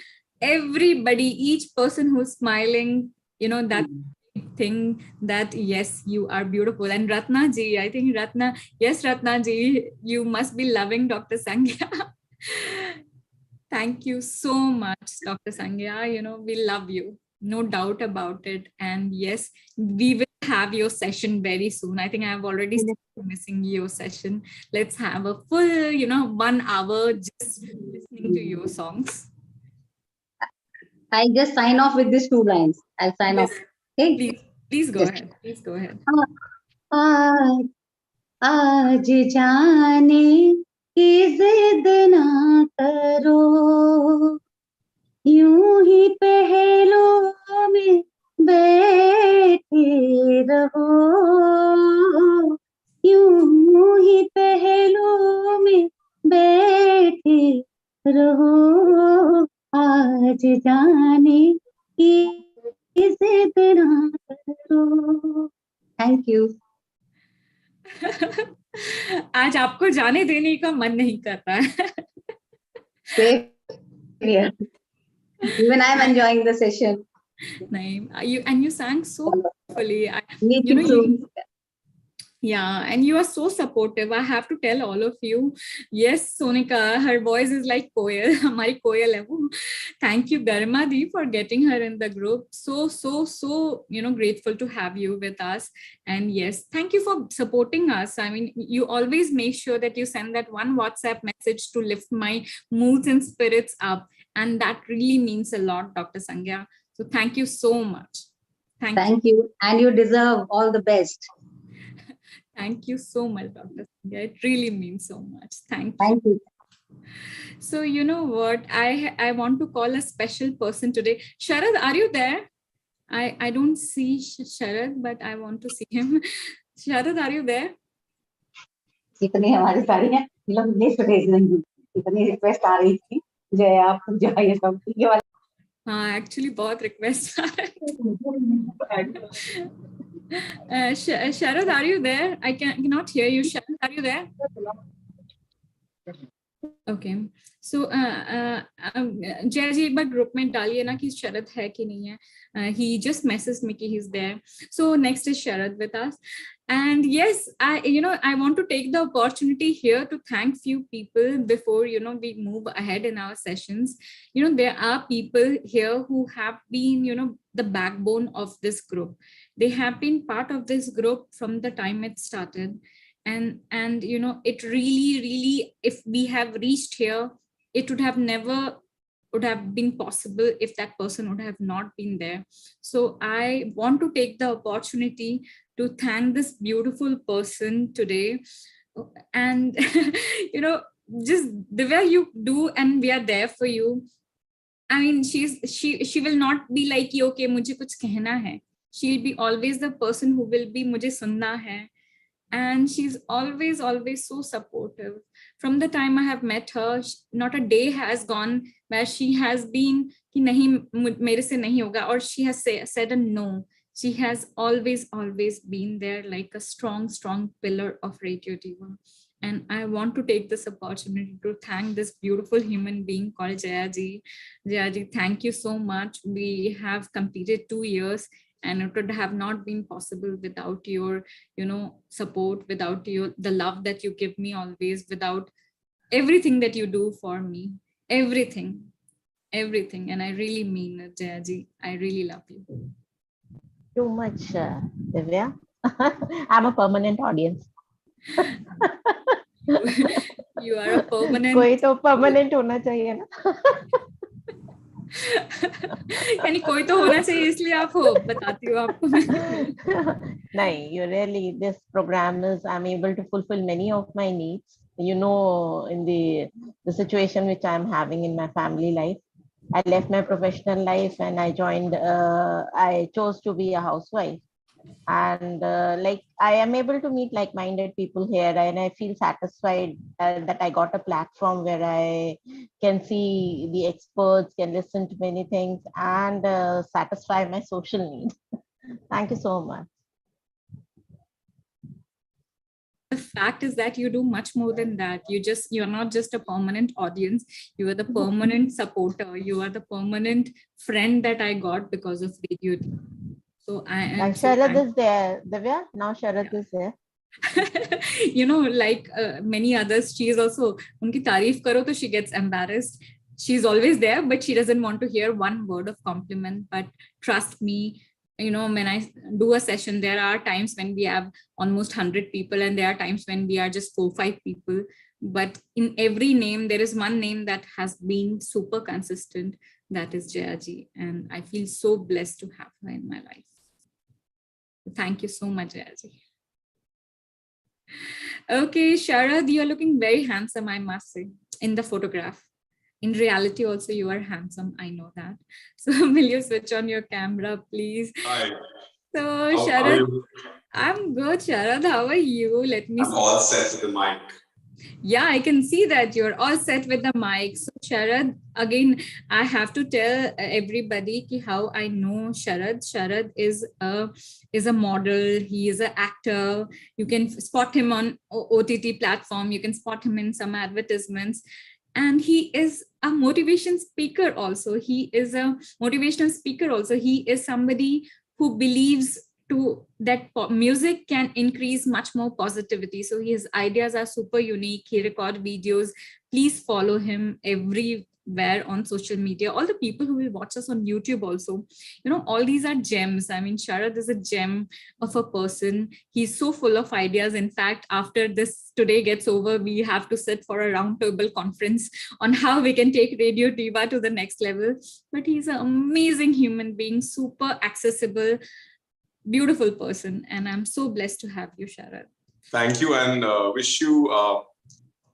S2: everybody, each person who's smiling, that thing that yes, you are beautiful. And Ratna ji, I think Ratna ji, you must be loving Dr. Sangya. Thank you so much, Dr. Sangya. We love you, no doubt about it. And yes, we will have your session very soon. I think I've already started missing your session. Let's have a full, 1 hour just listening to your songs.
S13: I just sign off with these 2 lines. I'll sign off. Okay?
S2: Please go ahead. Please go ahead.
S13: आज जाने की जिद ना करो, यूं ही पहलों में बैठे रहो, यूं ही पहलों में बैठे रहो, आज जाने की जिद ना करो. Thank you.
S2: आज आपको जाने देने का मन नहीं कर रहा है.
S13: Yeah. Even I am enjoying the session.
S2: You sang so beautifully.
S13: Me too.
S2: Yeah, and you are so supportive. I have to tell all of you. Yes, Sonika, her voice is like Koyal. Hamari Koyal hai wo. Thank you, Garima Di, for getting her in the group. So, grateful to have you with us. And yes, thank you for supporting us. I mean, you always make sure that you send that one WhatsApp message to lift my moods and spirits up. And that really means a lot, Dr. Sangya. So thank you so much.
S13: Thank you. And you deserve all the best.
S2: Thank you so much, Dr. Sangya. It really means so much. Thank
S13: you.
S2: So you know what? I want to call a special person today. Sharad, are you there? I don't see Sharad, but I want to see him. Sharad, are you there?
S13: इतनी हमारी सारी हैं, लोग list भेज देंगे. इतनी request आ रही थी. जया, पूजा, ये सब ये वाला.
S2: हाँ, actually बहुत रिक्वेस्ट आ रही है. Sharad, are you there? I cannot hear you. Sharad, are you there? Okay. So जय जी एक बार ग्रुप में डालिए ना कि शरद है कि नहीं है. He just messaged me कि he's there. So next is Sharad with us. And yes, I want to take the opportunity here to thank few people before, we move ahead in our sessions. There are people here who have been, the backbone of this group. They have been part of this group from the time it started. And it really, if we have reached here, it would have never been possible if that person would have not been there. So I want to take the opportunity to thank this beautiful person today. And, just the way you do, and we are there for you. I mean, she will not be like, okay, mujhe kuch kehna hai. She'll be always the person who will be, mujhe sunna hai. And she's always so supportive. From the time I have met her, not a day has gone where she has been ki nahi mere se nahi hoga, or she has said a no. She has always been there like a strong pillar of Radio Diva. And I want to take this opportunity to thank this beautiful human being called Jaya ji. Jaya ji, thank you so much. We have completed 2 years. And it would have not been possible without your, support, without the love that you give me always, without everything that you do for me, everything. And I really mean it, Jayaji. I really love you.
S14: Too much, Divya. I'm a permanent audience.
S2: You are a permanent.
S14: कोई तो permanent होना चाहिए ना.
S2: यानी कोई तो होना चाहिए, इसलिए आप हो, बताती हूँ आपको मैं.
S14: नहीं, you really, this program is, I'm able to fulfill many of my needs in the situation which I'm having in my family life. I left my professional life and I chose to be a housewife. And I am able to meet like-minded people here, and I feel satisfied that I got a platform where I can see the experts, can listen to many things, and satisfy my social needs. Thank you so much.
S2: The fact is that you do much more than that. You're not just a permanent audience, you are the permanent supporter, you are the permanent friend that I got because of Radio Diva. So I am
S14: Sharad is there, Divya. Now Sharad is there.
S2: Like many others, she is also, unki tareef karo to she gets embarrassed. She's always there, but she doesn't want to hear one word of compliment. But trust me, when I do a session, there are times when we have almost 100 people, and there are times when we are just 4-5 people. But in every name, there is one name that has been super consistent. That is Jayaji. And I feel so blessed to have her in my life. Thank you so much, Jayaji. Okay, Sharad, you're looking very handsome, I must say, in the photograph. In reality also, you are handsome. I know that. So will you switch on your camera, please?
S15: Hi.
S2: So
S15: How
S2: Sharad,
S15: are you?
S2: I'm good, Sharad. How are you? Let me
S15: I'm all set with the mic.
S2: Yeah, I can see that you're all set with the mic. So Sharad, again, I have to tell everybody how I know Sharad. Sharad is a model. He is an actor. You can spot him on OTT platform. You can spot him in some advertisements. And he is a motivation speaker also. He is a motivational speaker also. He is somebody who believes that music can increase much more positivity. So his ideas are super unique. He records videos. Please follow him everywhere on social media. All the people who will watch us on YouTube also, all these are gems. I mean, Sharad is a gem of a person. He's so full of ideas. In fact, after this today gets over, we have to sit for a roundtable conference on how we can take Radio Diva to the next level. But he's an amazing human being, super accessible, beautiful person, and I'm so blessed to have you, Sharad.
S15: Thank you, and wish you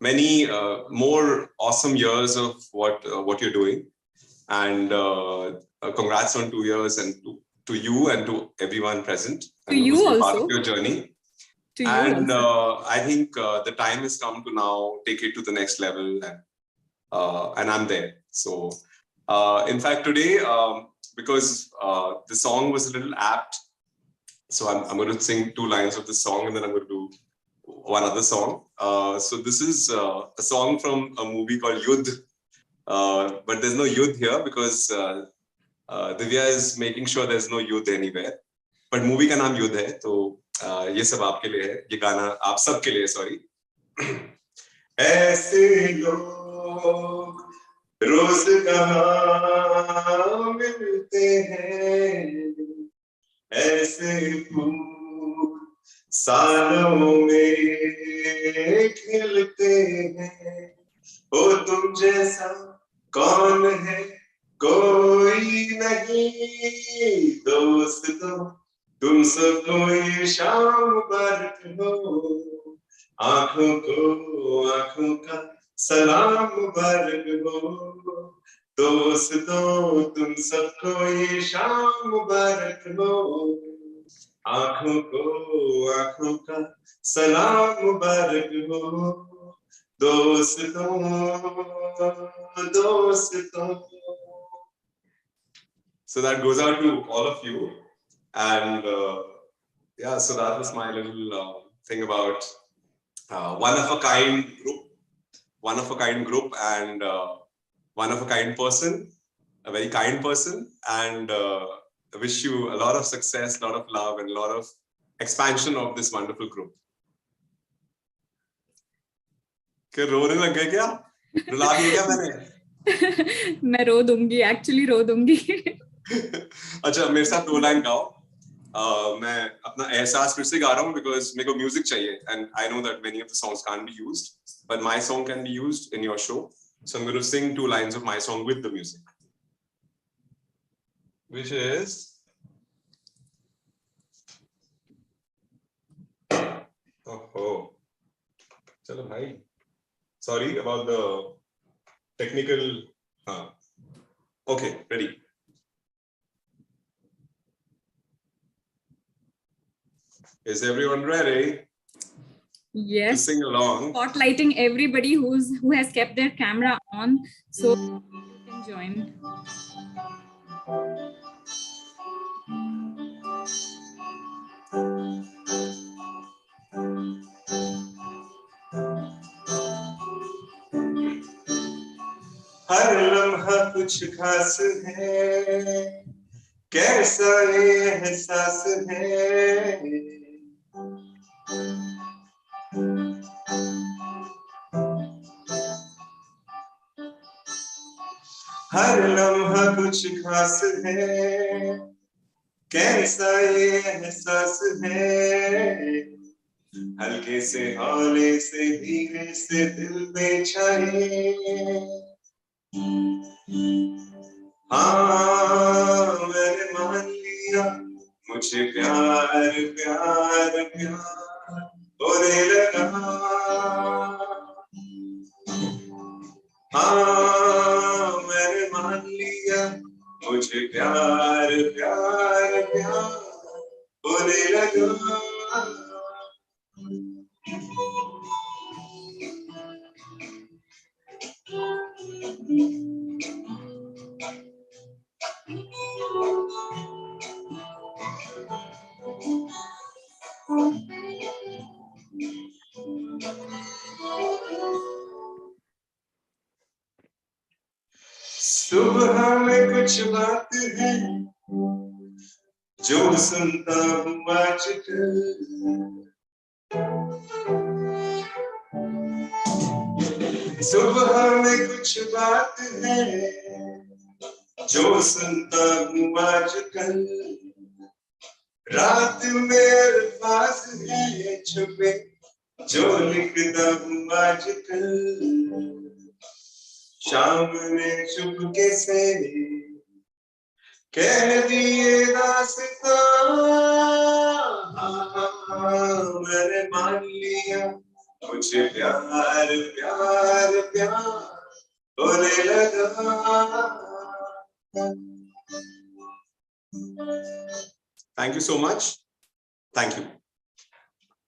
S15: many more awesome years of what you're doing, and congrats on 2 years, and to you and to everyone present.
S2: To you also.
S15: Part of your journey.
S2: To you
S15: and
S2: also.
S15: I think the time has come to now take it to the next level, and I'm there. So, in fact, today, because the song was a little apt. So I'm going to sing 2 lines of this song, and then I'm going to do one other song. So this is a song from a movie called Yudh. But there's no Yudh here because Divya is making sure there's no Yudh anywhere. But movie ka naam Yudh hai, so ye sab aapke liye hai. Ye gana aap sab ke liye, sorry. Aise log roz kahan milte hain, ऐसे फूल सालों में खिलते हैं, ओ तुम जैसा कौन है कोई नहीं, दोस्तों तुम सबको ये शाम मुबारक हो, आंखों का सलाम मुबारक हो, दोस्तों तुम सबको ये शाम मुबारक हो, आंखों का सलाम मुबारक हो, दोस्तों. So that goes out to all of you, and yeah, so that was my little thing about one of a kind group, and one of a kind person, a very kind person, and I wish you a lot of success, a lot of love, and a lot of expansion of this wonderful group. क्या रोने लग गए क्या? रुला दिया क्या मैंने?
S2: मैं रो दूंगी, actually रो दूंगी.
S15: अच्छा, मेरे साथ 2 लाइन गाओ. मैं अपना एहसास फिर से गा रहा हूँ because मेरे को music चाहिए, and I know that many of the songs can't be used, but my song can be used in your show. So I'm going to sing 2 lines of my song with the music, which is oh, chalo bhai. Sorry about the technical. Okay, ready. Is everyone ready?
S2: Yes.
S15: To sing along.
S2: Spotlighting everybody who has kept their camera on, so you can join.
S15: हर लम्हा कुछ खास है, कैसा ये एहसास है। हर लम्हा कुछ खास है, कैसा ये एहसास है। हल्के से हौले से धीरे से दिल में छाए। हाँ मैंने मान लिया, मुझे प्यार प्यार प्यार होने लगा। हाँ मैंने मान लिया, मुझे प्यार प्यार प्यार होने लगा। सुबह में कुछ बात है जो सुनता हूँ आजकल। सुबह में कुछ बात है जो सुनता हूँ आजकल। रात में अल्फाज है छुपे जो लिखता हूँ आजकल। शाम ने चुपके से कह दिए दास्तां। मैंने मान लिया, मुझे प्यार प्यार प्यार होने लगा। Thank you so much. Thank you.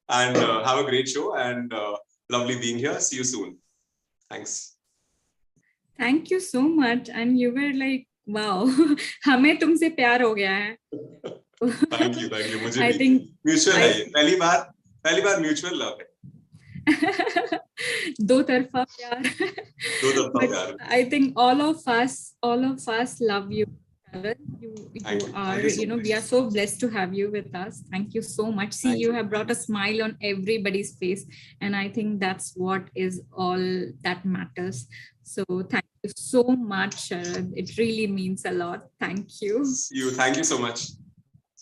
S15: And have a great show and lovely being here. See you soon. Thanks.
S2: Thank you so much. And you were like, wow, हमें तुमसे प्यार हो गया है.
S15: Thank you. मुझे
S2: I think
S15: mutual है ये. पहली बार mutual love है.
S2: दो तरफा प्यार. I think all of us love you. You are, we are so blessed to have you with us. Thank you so much. See, you have brought a smile on everybody's face, and I think that's what is all that matters. So thank you so much, Sharad. It really means a lot. Thank you.
S15: Thank you so much.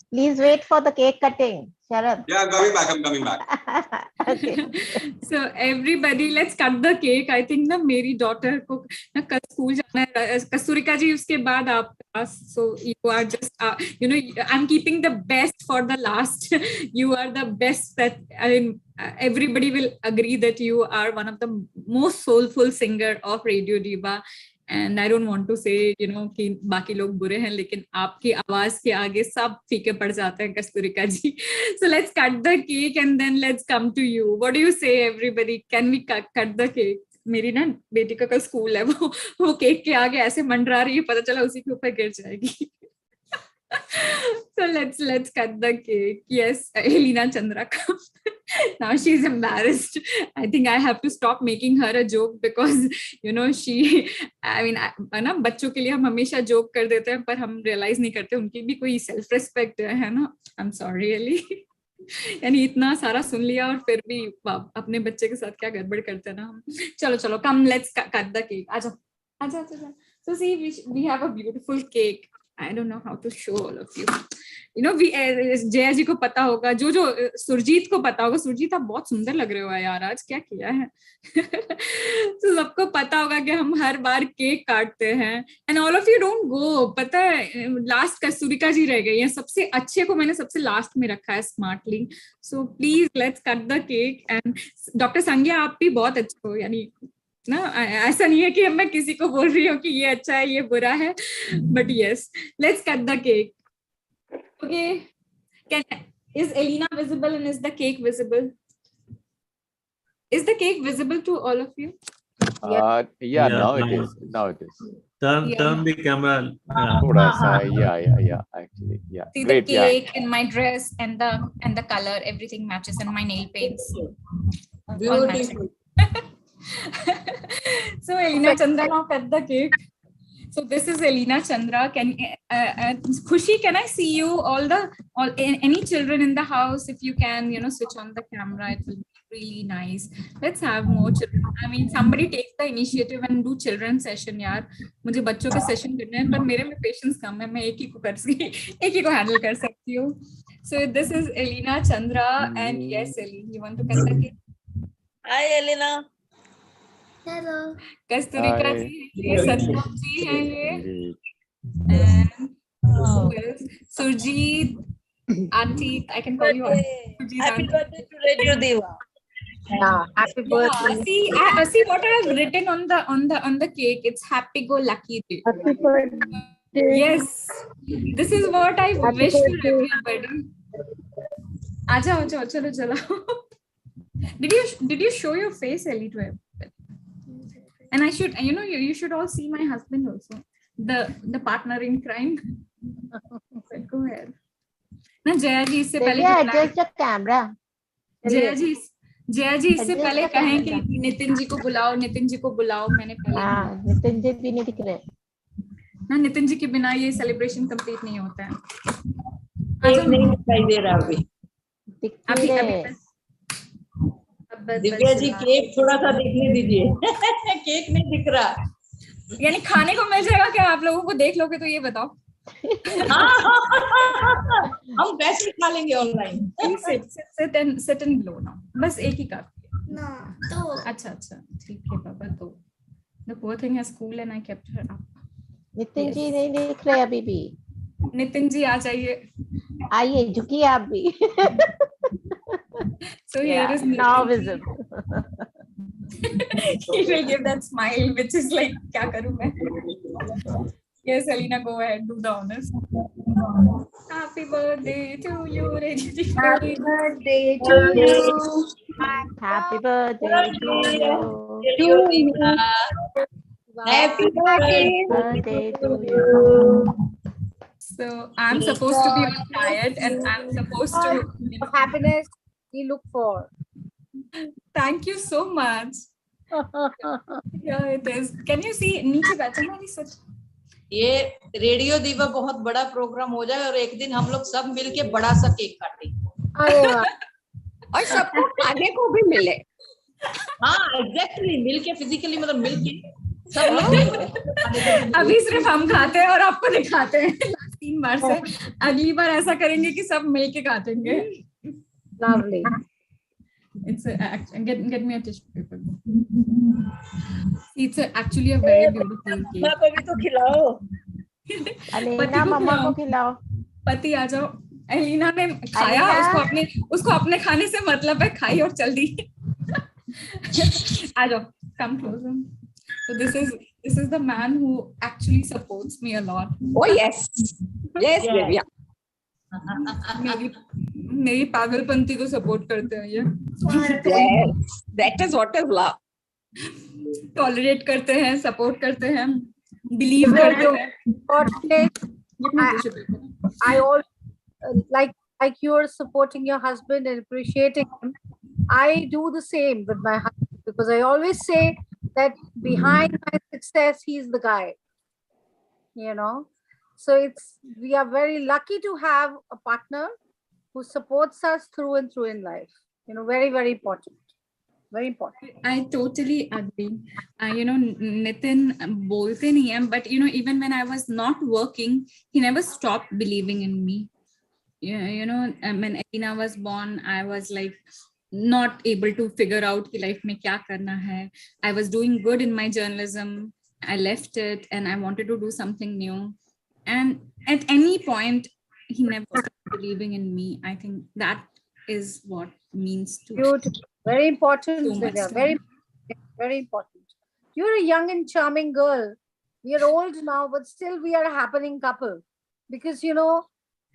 S14: Please wait for the cake cutting, Sharad.
S15: Yeah, I'm coming back.
S14: Okay.
S2: So everybody, let's cut the cake. I think ना मेरी daughter को ना कल school जाना है. कस्तूरिका जी उसके बाद आप. So you are just, I'm keeping the best for the last. You are the best. That I mean, everybody will agree that you are one of the most soulful singer of Radio Diva. And I don't want to say, कि बाकी लोग बुरे हैं, लेकिन आपकी आवाज के आगे सब फीके पड़ जाते हैं, कस्तूरिका जी. So let's cut the cake and then let's come to you. What do you say, everybody? Can we cut the cake? मेरी ना बेटी का कल स्कूल है, वो केक के आगे ऐसे मंडरा रही है, पता चला उसी के ऊपर गिर जाएगी. So let's cut the cake. Yes, Helena Chandra. Now she's embarrassed. I think I have to stop making her a joke because she. I mean, ना बच्चों के लिए हम हमेशा जोक कर देते हैं, पर हम रियलाइज नहीं करते उनकी भी कोई सेल्फ रेस्पेक्ट है ना. I'm sorry, Ellie. यानी इतना सारा सुन लिया और फिर भी अपने बच्चे के साथ क्या गड़बड़ करते हैं ना हम. चलो come, let's cut the cake. आजा. So see, we have a beautiful cake. I don't know how to show all of you. We Jaya जी को पता होगा, जो सुरजीत को पता होगा. सुरजीत आप बहुत सुंदर लग रहे हो यार, आज क्या किया है. तो सबको पता होगा कि हम हर बार केक काटते हैं. And all of you don't go. पता है लास्ट कस्तूरिका जी रह गई है. सबसे अच्छे को मैंने सबसे लास्ट में रखा है smartly. So please let's cut the cake. And doctor संज्ञा आप भी बहुत अच्छे हो, यानी ना ऐसा नहीं है कि मैं किसी को बोल रही हूँ कि ये अच्छा है ये बुरा है, but yes, let's cut the cake. Okay, is Elena visible and is the cake visible? Is the cake visible to all of you?
S16: Yeah, now it is. Now it is.
S11: Turn the camera.
S16: Yeah. Actually, yeah.
S2: See
S16: Great,
S2: the cake and my dress and the color, everything matches, and my nail paints.
S8: Beautiful.
S2: So Elena Chandra, now cut the cake. So this is Elena Chandra. Khushi, can I see you? Any children in the house, if you can, switch on the camera, it will be really nice. Let's have more children. I mean, somebody takes the initiative and do children session, यार. मुझे बच्चों के session करने हैं, पर मेरे में patience कम है. मैं एक ही को handle कर सकती हूँ. So this is Elena Chandra, and yes, Ellie, you want to cut the cake?
S17: Hi, Elena.
S2: Hello. Kasturika ji, ये सतनाम जी हैं ये, and Surjeet, Auntie, I can call you Auntie.
S17: Happy birthday to Radio Diva.
S10: Yeah, happy birthday.
S2: See what I have written on the cake. It's happy go lucky day.
S10: Happy birthday.
S2: Yes, this is what I wish for everybody. Acha, chalo. Did you show your face, Ellie, to everybody? And I should, you should all see my husband also, the partner in crime. Go ahead. ना जया जी इससे पहले
S14: adjust the camera.
S2: Jaya जी इससे पहले कहें कि नितिन जी को बुलाओ मैंने पहले
S14: नितिन जी भी नहीं दिख रहे
S2: ना, नितिन जी के बिना ये सेलिब्रेशन कंप्लीट नहीं होता है.
S17: नहीं दिखाई दे रहा अभी. दिव्या जी केक थोड़ा सा देखने दीजिए. केक नहीं दिख रहा.
S2: यानी खाने को मिल जाएगा क्या? आप लोगों को देख लोगे तो ये बताओ.
S17: हम वैसे खा लेंगे online.
S2: sit and blow now. बस एक ही काफी है. तो अच्छा ठीक है पापा. तो the poor thing has school and I kept her up.
S14: Nitin ji नहीं दिख रहे अभी भी.
S2: नितिन जी आ जाइए.
S14: आइए झुकिए आप भी.
S2: So here is
S14: now visible.
S2: He will give that smile, which is like, क्या करूँ मैं? Yes, Elena, go ahead, do the honors. Happy birthday to you, Radio Diva.
S10: Happy birthday to you.
S14: Happy birthday to
S17: you. Happy birthday
S14: to you.
S2: So I'm supposed to be on diet, and I'm supposed to.
S10: Happiness we look for.
S2: Thank you so much. Yeah, it is. Can you see? नीचे बैठा ना अभी सच.
S17: ये radio दीवा बहुत बड़ा programme हो जाए और एक दिन हम लोग सब मिलके बड़ा सा केक काटें.
S12: अरे वाह. और सबको खाने को भी मिले.
S17: हाँ, एग्जैक्टली. मिलके फिजिकली मतलब मिलके सब लोग.
S2: अभी सिर्फ हम खाते हैं और आपको दिखाते हैं 3 बार से. अगली बार ऐसा करेंगे कि सब मिलके काटेंगे.
S10: Lovely.
S2: It's get me a tissue paper. It's actually a very beautiful cake.
S17: माँ को भी तो खिलाओ.
S14: एलिना मम्मा को खिलाओ.
S2: पति आ जाओ. एलिना ने खाया, उसको अपने खाने से मतलब है. खाई और चल दी. आ जाओ. Come closer. So this is the man who actually supports me a lot.
S12: Oh yes, Divya.
S2: मेरी पागलपंती को सपोर्ट करते हैं ये.
S12: Yes, that is what is love.
S2: Tolerate करते हैं, सपोर्ट करते हैं, बिलीव करते हैं.
S10: I all like you're supporting your husband and appreciating him. I do the same with my husband because I always say that behind my success, he's the guy. So we are very lucky to have a partner who supports us through and through in life. Very, very important. Very important.
S2: I totally agree. Nitin bolte nahi hai, but even when I was not working, he never stopped believing in me. When Elena was born, I was like not able to figure out ki life mein kya karna hai. I was doing good in my journalism. I left it and I wanted to do something new. And at any point, he never stopped believing in me. I think that is what means to.
S10: Beautiful. Very important. So very, very important. You're a young and charming girl. We are old now, but still we are a happening couple. Because, you know,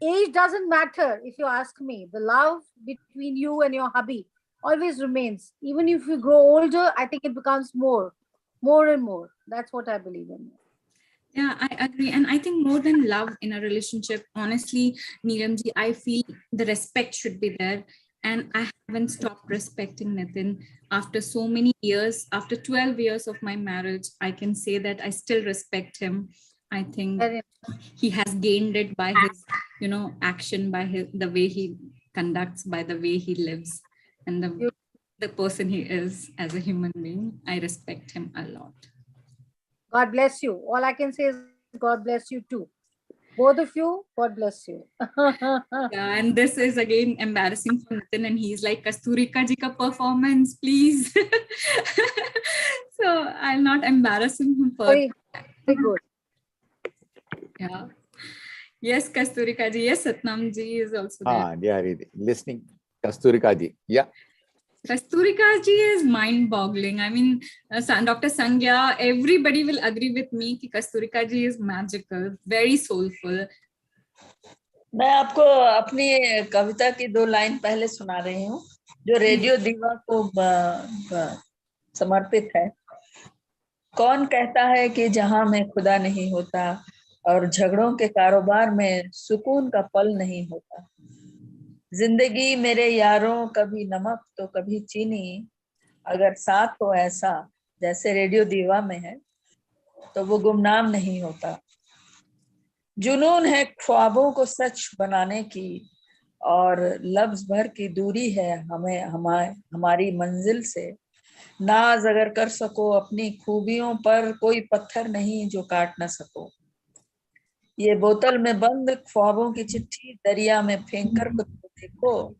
S10: age doesn't matter if you ask me. The love between you and your hubby always remains. Even if you grow older, I think it becomes more and more. That's what I believe in.
S2: Yeah, I agree. And I think more than love in a relationship, honestly, Neelamji, I feel the respect should be there. And I haven't stopped respecting Nitin. After so many years, after 12 years of my marriage, I can say that I still respect him. I think he has gained it by his, you know, action, by the way he conducts, by the way he lives, and the person he is as a human being. I respect him a lot.
S10: God bless you. All I can say is God bless you too. Both of you, God bless you.
S2: Yeah, and this is again embarrassing for Nitin, and he's like, Kasturika ji ka performance, please. So I'll not embarrass him further.
S10: Very good.
S2: Yeah. Yes, Kasturika ji. Yes, Satnam ji is also there.
S16: They are listening. Kasturika ji. Yeah.
S2: Kasturika ji is mind-boggling. I mean, Dr. Sangya, everybody will agree with me that Kasturika ji is magical, very soulful.
S17: मैं आपको अपनी कविता की 2 line पहले सुना रही हूँ, जो radio दीवा को समर्पित है। कौन कहता है कि जहां में खुदा नहीं होता और झगड़ों के कारोबार में सुकून का पल नहीं होता। जिंदगी मेरे यारों कभी नमक तो कभी चीनी, अगर साथ हो ऐसा जैसे रेडियो दीवा में है तो वो गुमनाम नहीं होता। जुनून है ख्वाबों को सच बनाने की और लफ्ज भर की दूरी है हमारी मंजिल से। नाज अगर कर सको अपनी खूबियों पर, कोई पत्थर नहीं जो काट न सको। ये बोतल में बंद ख्वाबों की चिट्ठी दरिया में फेंक कर तो देखो।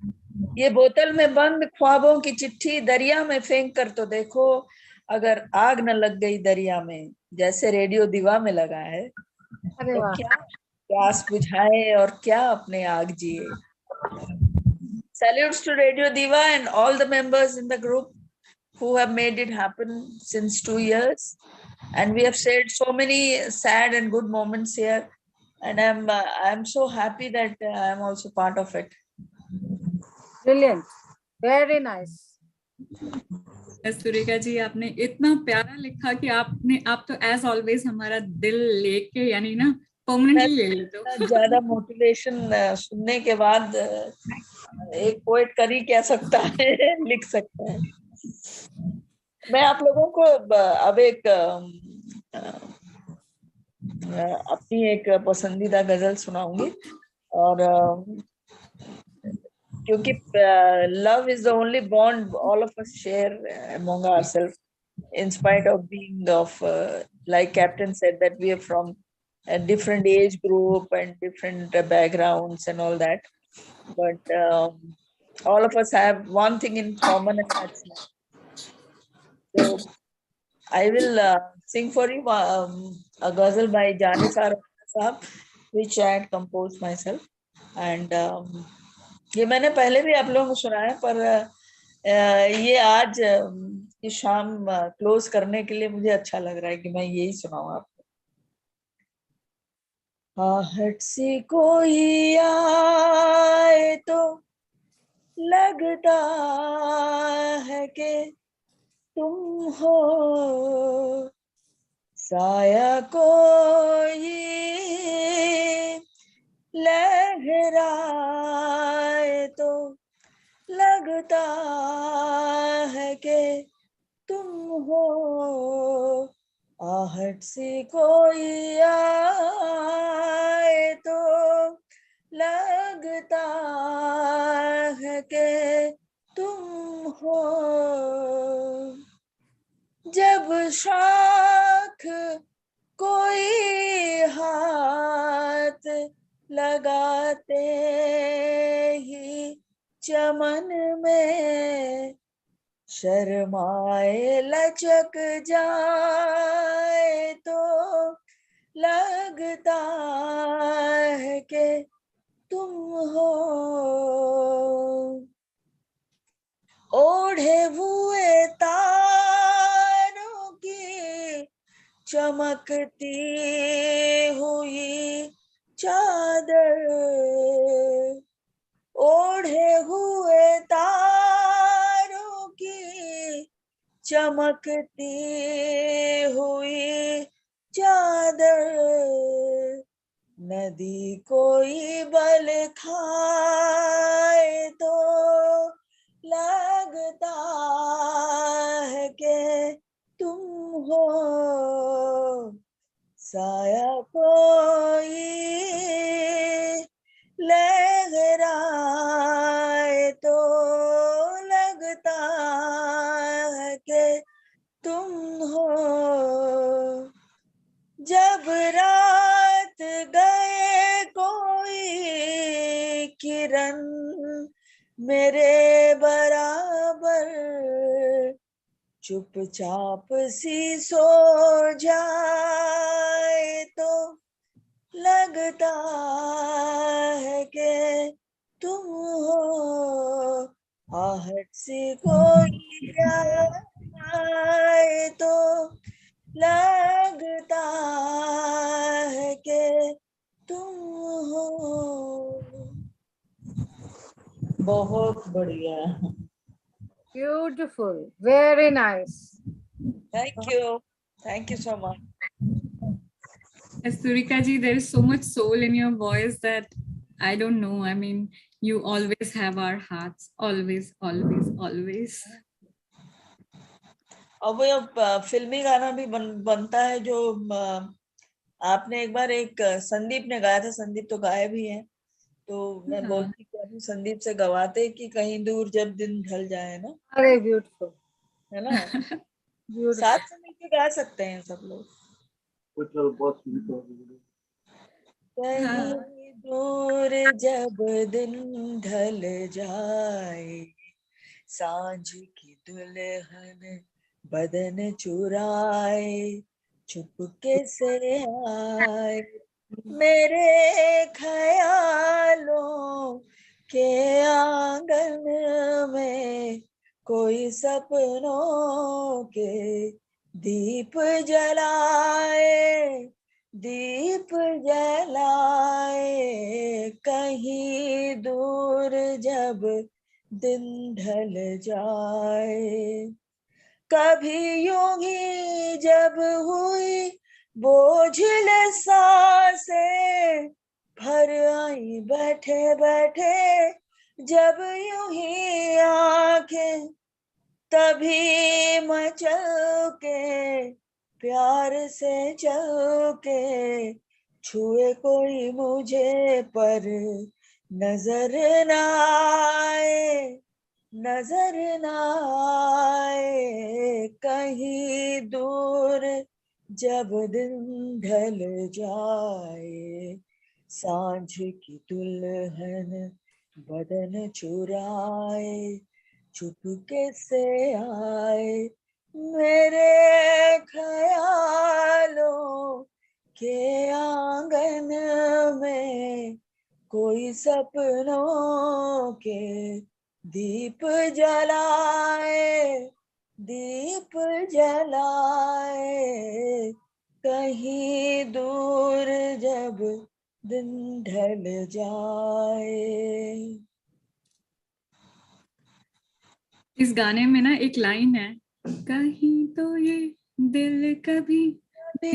S17: ये बोतल में बंद ख्वाबों की चिट्ठी दरिया में फेंक कर तो देखो। अगर आग न लग गई दरिया में जैसे रेडियो दीवा में लगा है, तो क्या प्यास बुझाए और क्या अपने आग जिए। Salutes to Radio Diva and all the members in the group who have made it happen since 2 years, and we have shared so many sad and good moments here, and I'm so happy that I'm also part of it.
S10: Brilliant, very nice.
S2: Kasturika जी, आपने इतना प्यारा लिखा कि आप तो as always हमारा दिल लेके, यानी ना परमानेंटली ले लेते हो।
S17: ज्यादा मोटिवेशन सुनने के बाद एक पोएट कर ही क्या सकता है, लिख सकता है। मैं आप लोगों को अब एक अपनी एक पसंदीदा गजल सुनाऊंगी, और क्योंकि love is the only bond all of us share among ourselves, in spite of being of like Captain said, that we are from a different age group and different backgrounds and all that, but all of us have one thing in common, and that's love. So I will sing for you a ghazal by Janisar Sahab, which I had composed myself, and ये मैंने पहले भी आप लोगों को सुनाया, पर ये आज की शाम क्लोज करने के लिए मुझे अच्छा लग रहा है कि मैं यही सुनाऊं आपको। आहट से कोई आए तो लगता है कि तुम हो, साया कोई लहराए तो लगता है कि तुम हो। आहट से कोई आए तो लगता है कि तुम हो। जब शाख कोई हाथ लगाते ही चमन में शर्माए लचक जाए तो लगता है कि तुम हो। ओढ़े हुए तारों की चमकती हुई चादर ओढ़े हुए तारों की चमकती हुई चादर नदी कोई बल खाए तो लगता है कि तुम हो साया कोई लहराए तो लगता है कि तुम हो जब रात गए कोई किरण मेरे बराबर चुपचाप सी सो जाए तो लगता है कि तुम हो आहट सी कोई आए तो लगता है कि तुम हो। बहुत बढ़िया।
S10: Beautiful. Very nice.
S17: Thank you so much.
S2: Surika ji, there is so much soul in your voice that I don't know. I mean, you always have our hearts. Always, always, always.
S17: अब वो फिल्मी गाना भी बनता है जो आपने एक बार एक संदीप ने गाया था। संदीप तो गाए भी हैं, तो मैं बोलती कि संदीप से गवाते कि कहीं दूर जब दिन ढल जाए ना।
S10: अरे ब्यूटीफुल
S17: है ना। साथ में मिलकर गा सकते हैं सब लोग। कहीं दूर जब दिन ढल जाए सांझ की दुल्हन बदन चुराए चुपके से आए मेरे ख्यालों के आंगन में कोई सपनों के दीप जलाए कहीं दूर जब दिन ढल जाए। कभी यूं ही जब हुई बोझिल सांसें भर आई बैठे बैठे जब यूं ही आंखें तभी मचल के प्यार से चल के छुए कोई मुझे पर नजर न आए कहीं दूर जब दिन ढल जाए सांझ की दुल्हन बदन चुराए चुपके से आए मेरे ख्यालों के आंगन में कोई सपनों के दीप जलाए कहीं दूर जब दिन ढल जाए।
S2: इस गाने में ना एक लाइन है, कहीं तो ये दिल कभी पाते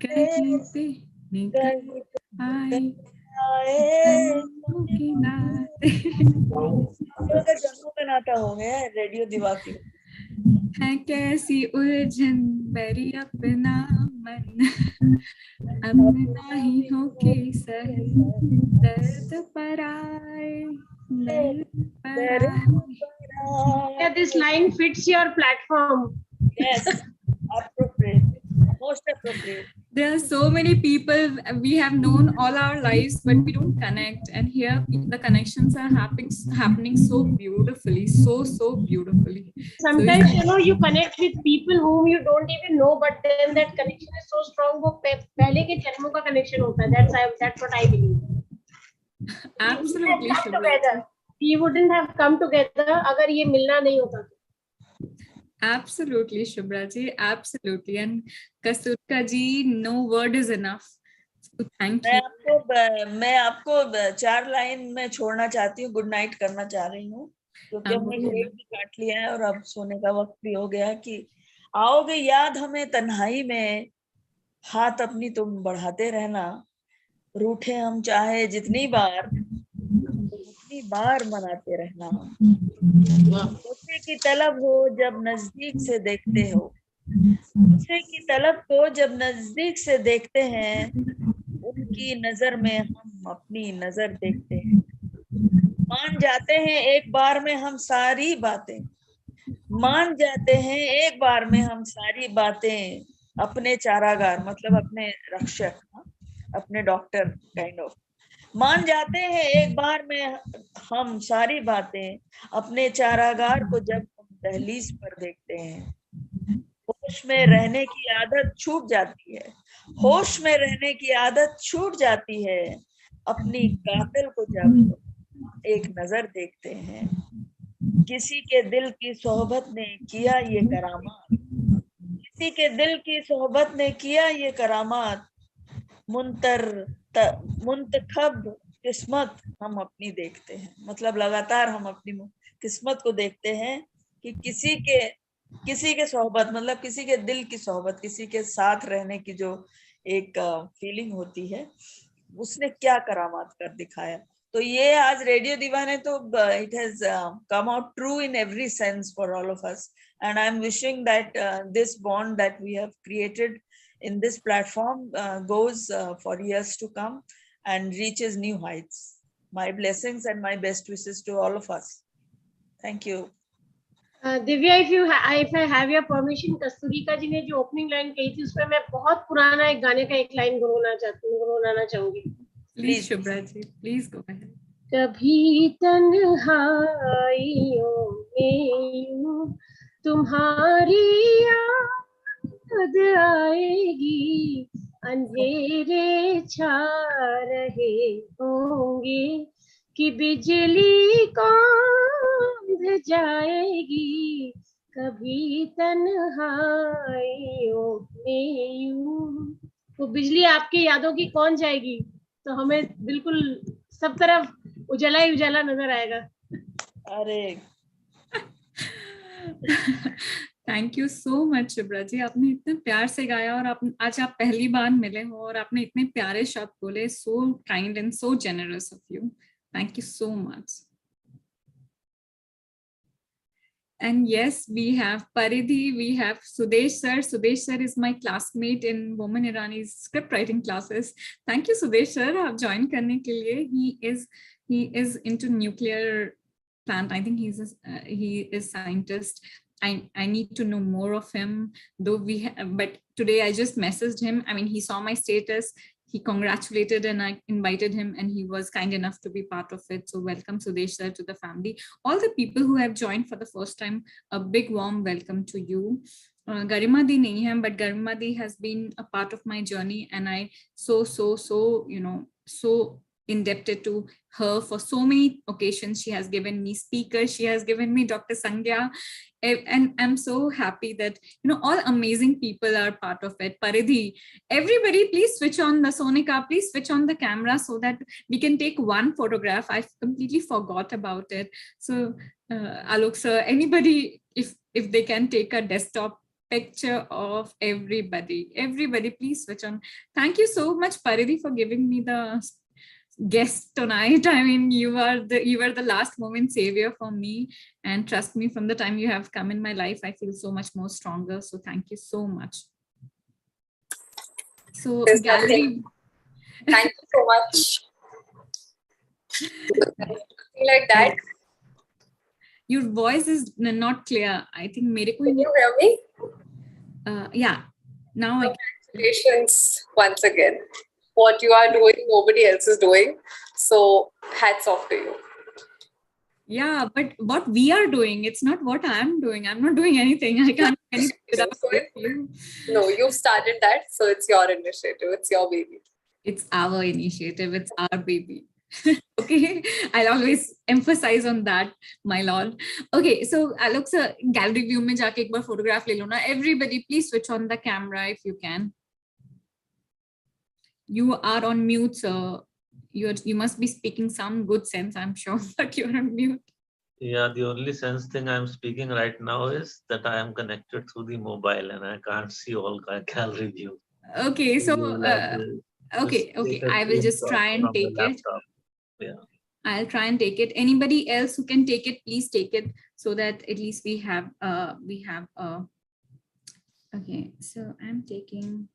S2: कहीं पे निकल आए के नाते।
S17: जन्मों का नाता हो गया रेडियो दिवा की।
S2: है कैसी उलझन मेरी अपना मन अपना ही हो के सही दर्द पर आए।
S8: Yeah, this line fits your platform.
S17: Yes, appropriate, most appropriate.
S2: There are so many people we have known all our lives, but we don't connect. And here the connections are happening so beautifully, so beautifully.
S8: Sometimes you know you connect with people whom you don't even know, but then that connection is so strong. वो पहले के जन्मों का connection होता है. That's what I believe.
S2: Absolutely.
S8: We wouldn't have come together अगर ये मिलना नहीं होता.
S2: Absolutely, Shubhra ji, absolutely. And Kasturika ji, no word is enough. So thank you.
S17: मैं आपको 4 लाइन में छोड़ना चाहती हूँ, गुड नाइट करना चाह रही हूँ, क्योंकि हमने केक भी काट लिया है और अब सोने का वक्त भी हो गया कि आओगे याद हमें तन्हाई में, हाथ अपनी तुम बढ़ाते रहना, रूठे हम चाहे जितनी बार मनाते रहना, उसे की तलब हो जब नजदीक से देखते हो, उसे की तलब को जब नजदीक से देखते हैं, उनकी नजर में हम अपनी नजर देखते हैं, मान जाते हैं एक बार में हम सारी बातें, मान जाते हैं एक बार में हम सारी बातें, अपने चारागार मतलब अपने रक्षक, अपने डॉक्टर काइंड ऑफ, मान जाते हैं एक बार में हम सारी बातें, अपने चारागार को जब हम दहलीज पर देखते हैं, होश में रहने की आदत छूट जाती है, होश में रहने की आदत छूट जाती है, अपनी कातिल को जब एक नजर देखते हैं, किसी के दिल की सोहबत ने किया ये करामात, किसी के दिल की सोहबत ने किया ये करामात, मुंतखब किस्मत हम अपनी देखते हैं, मतलब लगातार हम अपनी किस्मत को देखते हैं कि किसी के सोहबत मतलब किसी के दिल की सोहबत, किसी के साथ रहने की जो एक फीलिंग होती है, उसने क्या करामात कर दिखाया। तो ये आज रेडियो दीवा ने तो it has come out true in every sense for all of us, and I am wishing that this bond that we have created in this platform goes for years to come and reaches new heights. My blessings and my best wishes to all of us. Thank you.
S8: Divya, if I have your permission, Kasturika ji ने जो opening line कही थी उसमें मैं बहुत पुराना एक गाने का एक लाइन गुनगुनाना चाहूंगी.
S2: Please, Shubhra ji, please go ahead.
S8: कभी तन्हाइयों में तुम्हारी याद आएगी, अंधेरे छा रहे होंगे कि बिजली कौंध जाएगी, कभी तन्हाइयों में यूं. वो बिजली आपकी यादों की कौन जाएगी, तो हमें बिल्कुल सब तरफ उजाला ही उजाला नजर आएगा.
S17: अरे
S2: thank you so much Shubhra ji, आपने इतने प्यार से गाया और आज आप पहली बार मिले हो और आपने इतने प्यारे शब्द बोले. So kind and so generous of you. Thank you so much. And yes, we have Paridhi, we have Sudesh sir. Sudesh sir is my classmate in Woman Irani's script writing classes. Thank you Sudesh sir, आप join करने के लिए. He is into nuclear plant. I think he is scientist. I need to know more of him, though but today I just messaged him. I mean, he saw my status, he congratulated, and I invited him, and he was kind enough to be part of it. So welcome Sudesh sir to the family. All the people who have joined for the first time, a big warm welcome to you. Garima di nahi hai, but Garima di has been a part of my journey, and I so indebted to her for so many occasions. She has given me speakers, she has given me Dr. Sangya, and I'm so happy that all amazing people are part of it. Paridhi, everybody please switch on the Sonika, please switch on the camera so that we can take one photograph. I completely forgot about it. So Alok sir, anybody, if they can take a desktop picture of everybody please switch on. Thank you so much Paridhi for giving me the guest tonight. I mean, you were the last moment savior for me, and trust me, from the time you have come in my life, I feel so much more stronger. So thank you so much. So gallery,
S18: thank you so much. Like that.
S2: Your voice is not clear. I think
S18: Can you hear me?
S2: Yeah. Now I can.
S18: Congratulations once again. What you are doing, nobody else is doing. So hats off to you.
S2: Yeah, but what we are doing, it's not what I'm doing. I'm not doing anything. I can't do anything without you.
S18: No, you've started that. So it's your initiative. It's your baby.
S2: It's our initiative. It's our baby. Okay, I'll always emphasize on that, my lord. Okay, so Alok sir, gallery view में जाके एक बार photograph ले लो ना. Everybody, please switch on the camera if you can. You are on mute, sir. You must be speaking some good sense, I'm sure, but you're on mute.
S11: Yeah, the only sense thing I'm speaking right now is that I am connected through the mobile and I can't see all gallery view.
S2: Okay, so okay, I will just try and take it.
S11: Yeah,
S2: I'll try and take it. Anybody else who can take it, please take it, so that at least we have okay, so I'm taking.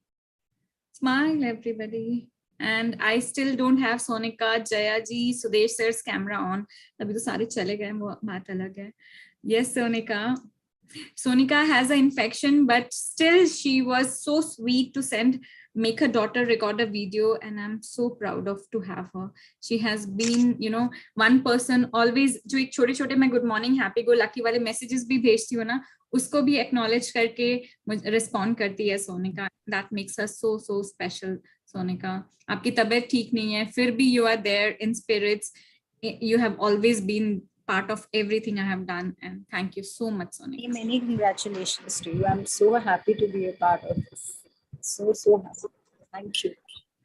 S2: Smile, everybody. And I still don't have Sonika, Jaya ji, Sudesh sir's camera on. Abhi to sare chale gaye, wo baat alag hai. Yes, Sonika. Sonika has an infection, but still she was so sweet to make her daughter record a video, and I'm so proud of to have her. She has been, you know, one person always, जो एक छोटे-छोटे मैं good morning, happy go lucky वाले messages भी भेजती हूँ ना, उसको भी acknowledge करके respond करती है Sonika. That makes her so special, Sonika. आपकी तबीयत ठीक नहीं है, फिर भी you are there in spirits. You have always been part of everything I have done, and thank you so much, Sonika.
S19: Many congratulations to you. I'm so happy to be a part of this. So happy. Thank you.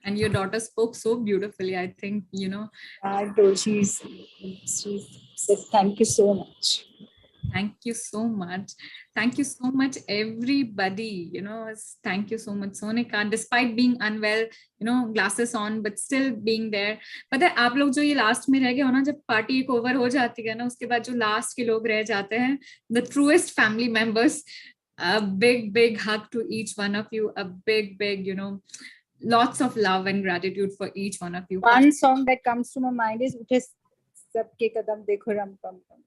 S2: And your daughter spoke so beautifully, I think, you know.
S19: I told she said thank you so much.
S2: Thank you so much. Thank you so much, everybody. You know, thank you so much, Sonika. Despite being unwell, you know, glasses on, but still being there. पता है आप लोग जो ये last में रह गए हो ना, जब party एक over हो जाती है ना, उसके बाद जो last के लोग रह जाते हैं, the truest family members. A big hug to each one of you. A big, you know, lots of love and gratitude for each one of you.
S19: One song that comes to my mind is "Uthe sabke kadam dekho ram pam pam."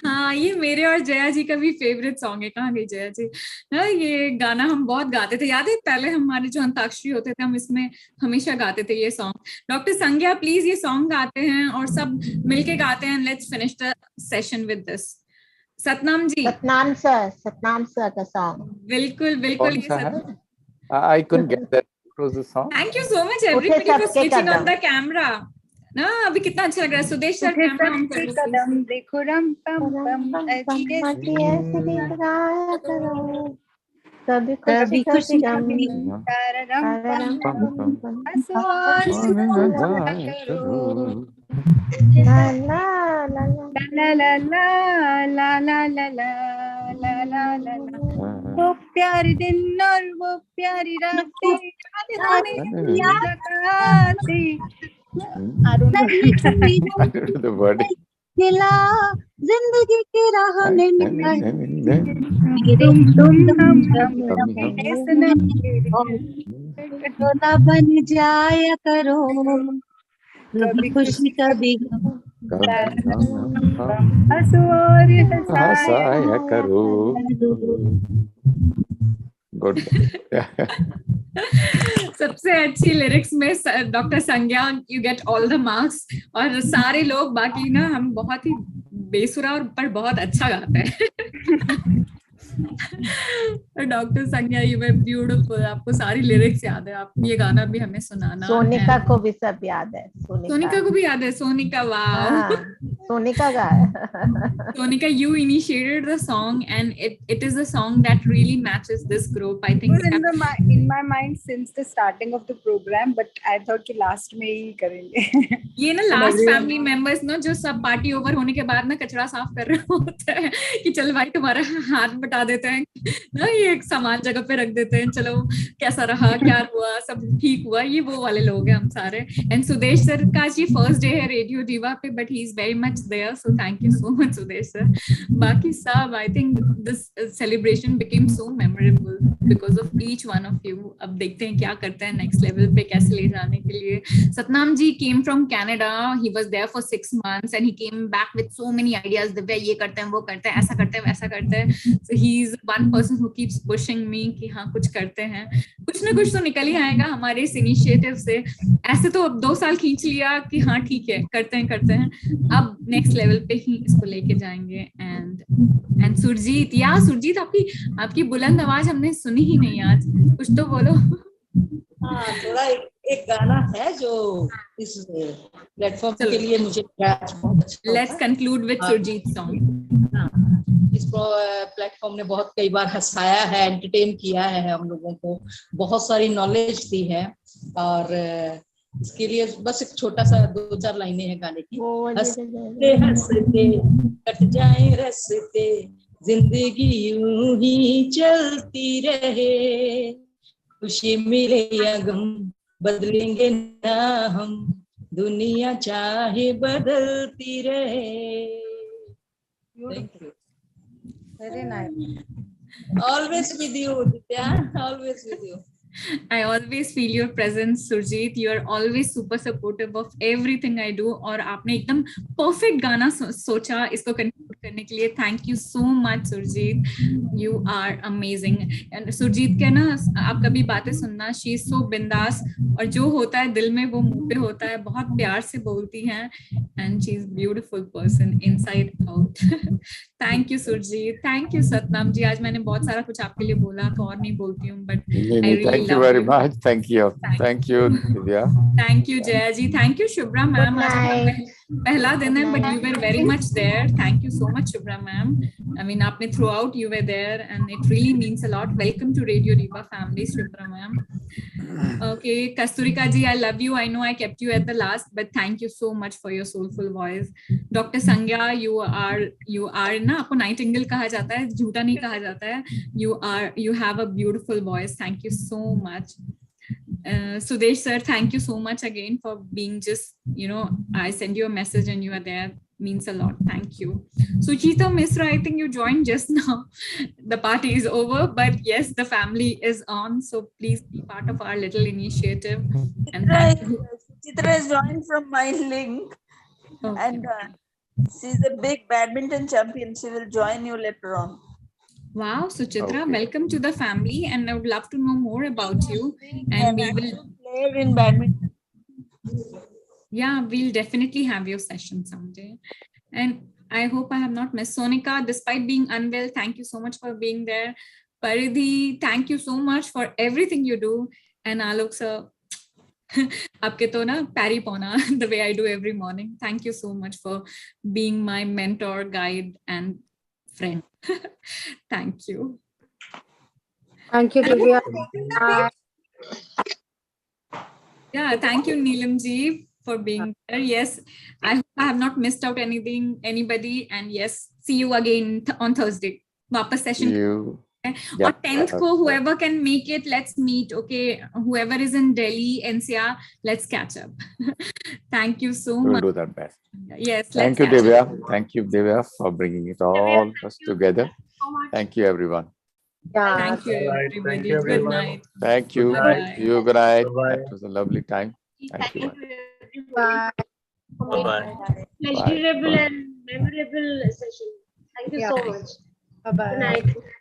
S2: हाँ, ये मेरे और जया जी का भी favourite song है. कहाँ गई जया जी? ना ये गाना हम बहुत गाते थे. याद है पहले हमारे जो अंताक्षरी होते थे, हम इसमें हमेशा गाते थे ये सॉन्ग. डॉक्टर संज्ञा प्लीज ये सॉन्ग गाते हैं और सब मिलके गाते हैं. Let's finish the session with this. Satnam ji. Satnam sir का सॉन्ग. बिल्कुल.
S16: I couldn't get that. What was the song?
S2: Thank you so much everybody for switching on the camera. ना अभी कितना अच्छा लग रहा है. सुदेश सर कैमरा ऑन कर.
S19: कदम देखो रम पम पम कभी खुशी कभी रम पम पम ला ला ला ला ला ला ला ला ला ला. वो प्यारे दिन और वो प्यारी रातें खिला जिंदगी के राह में ना बन जाया करो कभी खुशी कभी हंसो और हंसाया करो.
S16: Good.
S2: सबसे अच्छी लिरिक्स में डॉक्टर संज्ञा, you get all the marks. और सारे लोग बाकी ना हम बहुत ही बेसुरा और पर बहुत अच्छा गाते हैं. डॉक्टर संज्ञा यू वर ब्यूटीफुल. आपको सारी लिरिक्स याद है. आप ये गाना भी हमें सुनाना.
S14: सोनिका को भी सब याद है.
S2: सोनिका को भी याद है. सोनिका, वाओ.
S14: सोनिका का.
S2: Sonika, you initiated the song, and it is a song that really matches this group. I think
S19: in my mind since the starting of the program, but I thought कि last में ही करेंगे.
S2: ये ना last family members ना जो सब party over होने के बाद ना कचरा साफ कर रहे होते हैं कि चल भाई तुम्हारा हाथ बटा देते हैं ना, ये एक सामान जगह पे रख देते हैं. चलो कैसा रहा, क्या हुआ, सब ठीक हुआ. ये वो वाले लोग हैं हम सारे. एंड सुदेश सर का जी फर्स्ट डे है रेडियो दीवा पे, but he is very much there. So thank you so much Sudesh sir. Baki sab, I think this celebration became so memorable because of each one of you. अब देखते हैं क्या करते हैं next level पे कैसे ले जाने के लिए. Satnam ji came from Canada. He was there for 6 months and he came back with so many ideas. Divya ये करते हैं, वो करते हैं, ऐसा करते हैं, वैसा करते हैं. So he is one person who keeps pushing me कि हाँ कुछ करते हैं. कुछ ना कुछ तो निकल ही आएगा हमारे इस इनिशिएटिव से. ऐसे तो अब 2 साल खींच लिया कि हाँ ठीक है करते हैं. अब नेक्स्ट लेवल पे ही इसको लेके जाएंगे. एंड सुरजीत, या सुरजीत आपकी बुलंद आवाज हमने सुनी ही नहीं आज. कुछ तो बोलो.
S20: हाँ, थोड़ा
S17: एक गाना है जो इस प्लेटफॉर्म के लिए मुझे बहुत अच्छा।
S2: Let's conclude with Surjeet song.
S17: इस प्लेटफॉर्म ने बहुत कई बार हंसाया है, एंटरटेन किया है हम लोगों को, बहुत सारी नॉलेज दी है, और इसके लिए बस एक छोटा सा 2-4 लाइनें हैं गाने की। हंसते हंसते कट जाए रस्ते, जिंदगी यूं ही चलती रहे, खुशी मिले या गम बदलेंगे ना हम, दुनिया चाहे बदलती रहे। Thank you.
S10: Very nice.
S17: Always with you, Divya. Always with you.
S2: I always feel your presence, Surjeet. You are always super supportive of everything I do. और आपने एकदम perfect गाना सोचा इसको conclude करने के लिए. Thank you so much, Surjeet. You are amazing. And Surjeet के ना आप कभी बातें सुनना, she is so बिंदास, और जो होता है दिल में वो मुंह पे होता है, बहुत प्यार से बोलती हैं, and she is beautiful person inside out. Thank you, Surjeet. Thank you, Satnam जी. आज मैंने बहुत सारा कुछ आपके लिए बोला, तो और नहीं बोलती हूँ, but I really
S16: Thank you very much. Thank you. Thank you, Divya.
S2: Thank you, Jaya ji. Thank you, Shubhra ma'am. आज आपका पहला दिन है, but you were very much there. Thank you so much, Shubhra ma'am. I mean, आपने throughout you were there, and it really means a lot. Welcome to Radio Diva family, Shubhra ma'am. Okay, Kasturika ji, I love you. I know I kept you at the last, but thank you so much for your soulful voice. Dr. Sangya, you are ना, आपको nightingale कहा जाता है, झूठा नहीं कहा जाता है. You have a beautiful voice. Thank you so much. Sudesh sir, thank you so much again for being just, I send you a message and you are there. Means a lot. Thank you. Suchita Misra, I think you joined just now. The party is over, but yes, the family is on. So please be part of our little initiative. And
S17: Suchitra is joined from my link. Okay. And she's a big badminton champion. She will join you later on.
S2: Wow, Suchitra, welcome to the family, and I would love to know more about you. And we will
S17: play in badminton.
S2: Yeah, we'll definitely have your session someday. And I hope I have not missed Sonika, despite being unwell. Thank you so much for being there. Paridhi, thank you so much for everything you do. And Alok sir, aapke to na pari pona, the way I do every morning. Thank you so much for being my mentor, guide, and friend. Thank you.
S10: Thank you, Divya.
S2: Yeah, thank you, Neelam ji, for being there. Yes, I hope I have not missed out anybody. And yes, see you again on Thursday. Wapas session.
S16: You.
S2: Or 10th ko, whoever can make it, let's meet. Okay, whoever is in Delhi, NCR, let's catch up. Thank you so much.
S16: We'll do that best.
S2: Yes.
S16: Thank you, Divya. Thank you, Divya, for bringing it all us together. Thank you, everyone.
S2: Thank you, everybody.
S5: Thank you,
S2: Good night.
S16: Thank you.
S2: Bye-bye.
S16: You good night. That was a lovely time. Thank you.
S10: Bye.
S11: Bye-bye.
S8: Pleasurable and memorable session. Thank you so much.
S10: Bye-bye.
S8: Good night.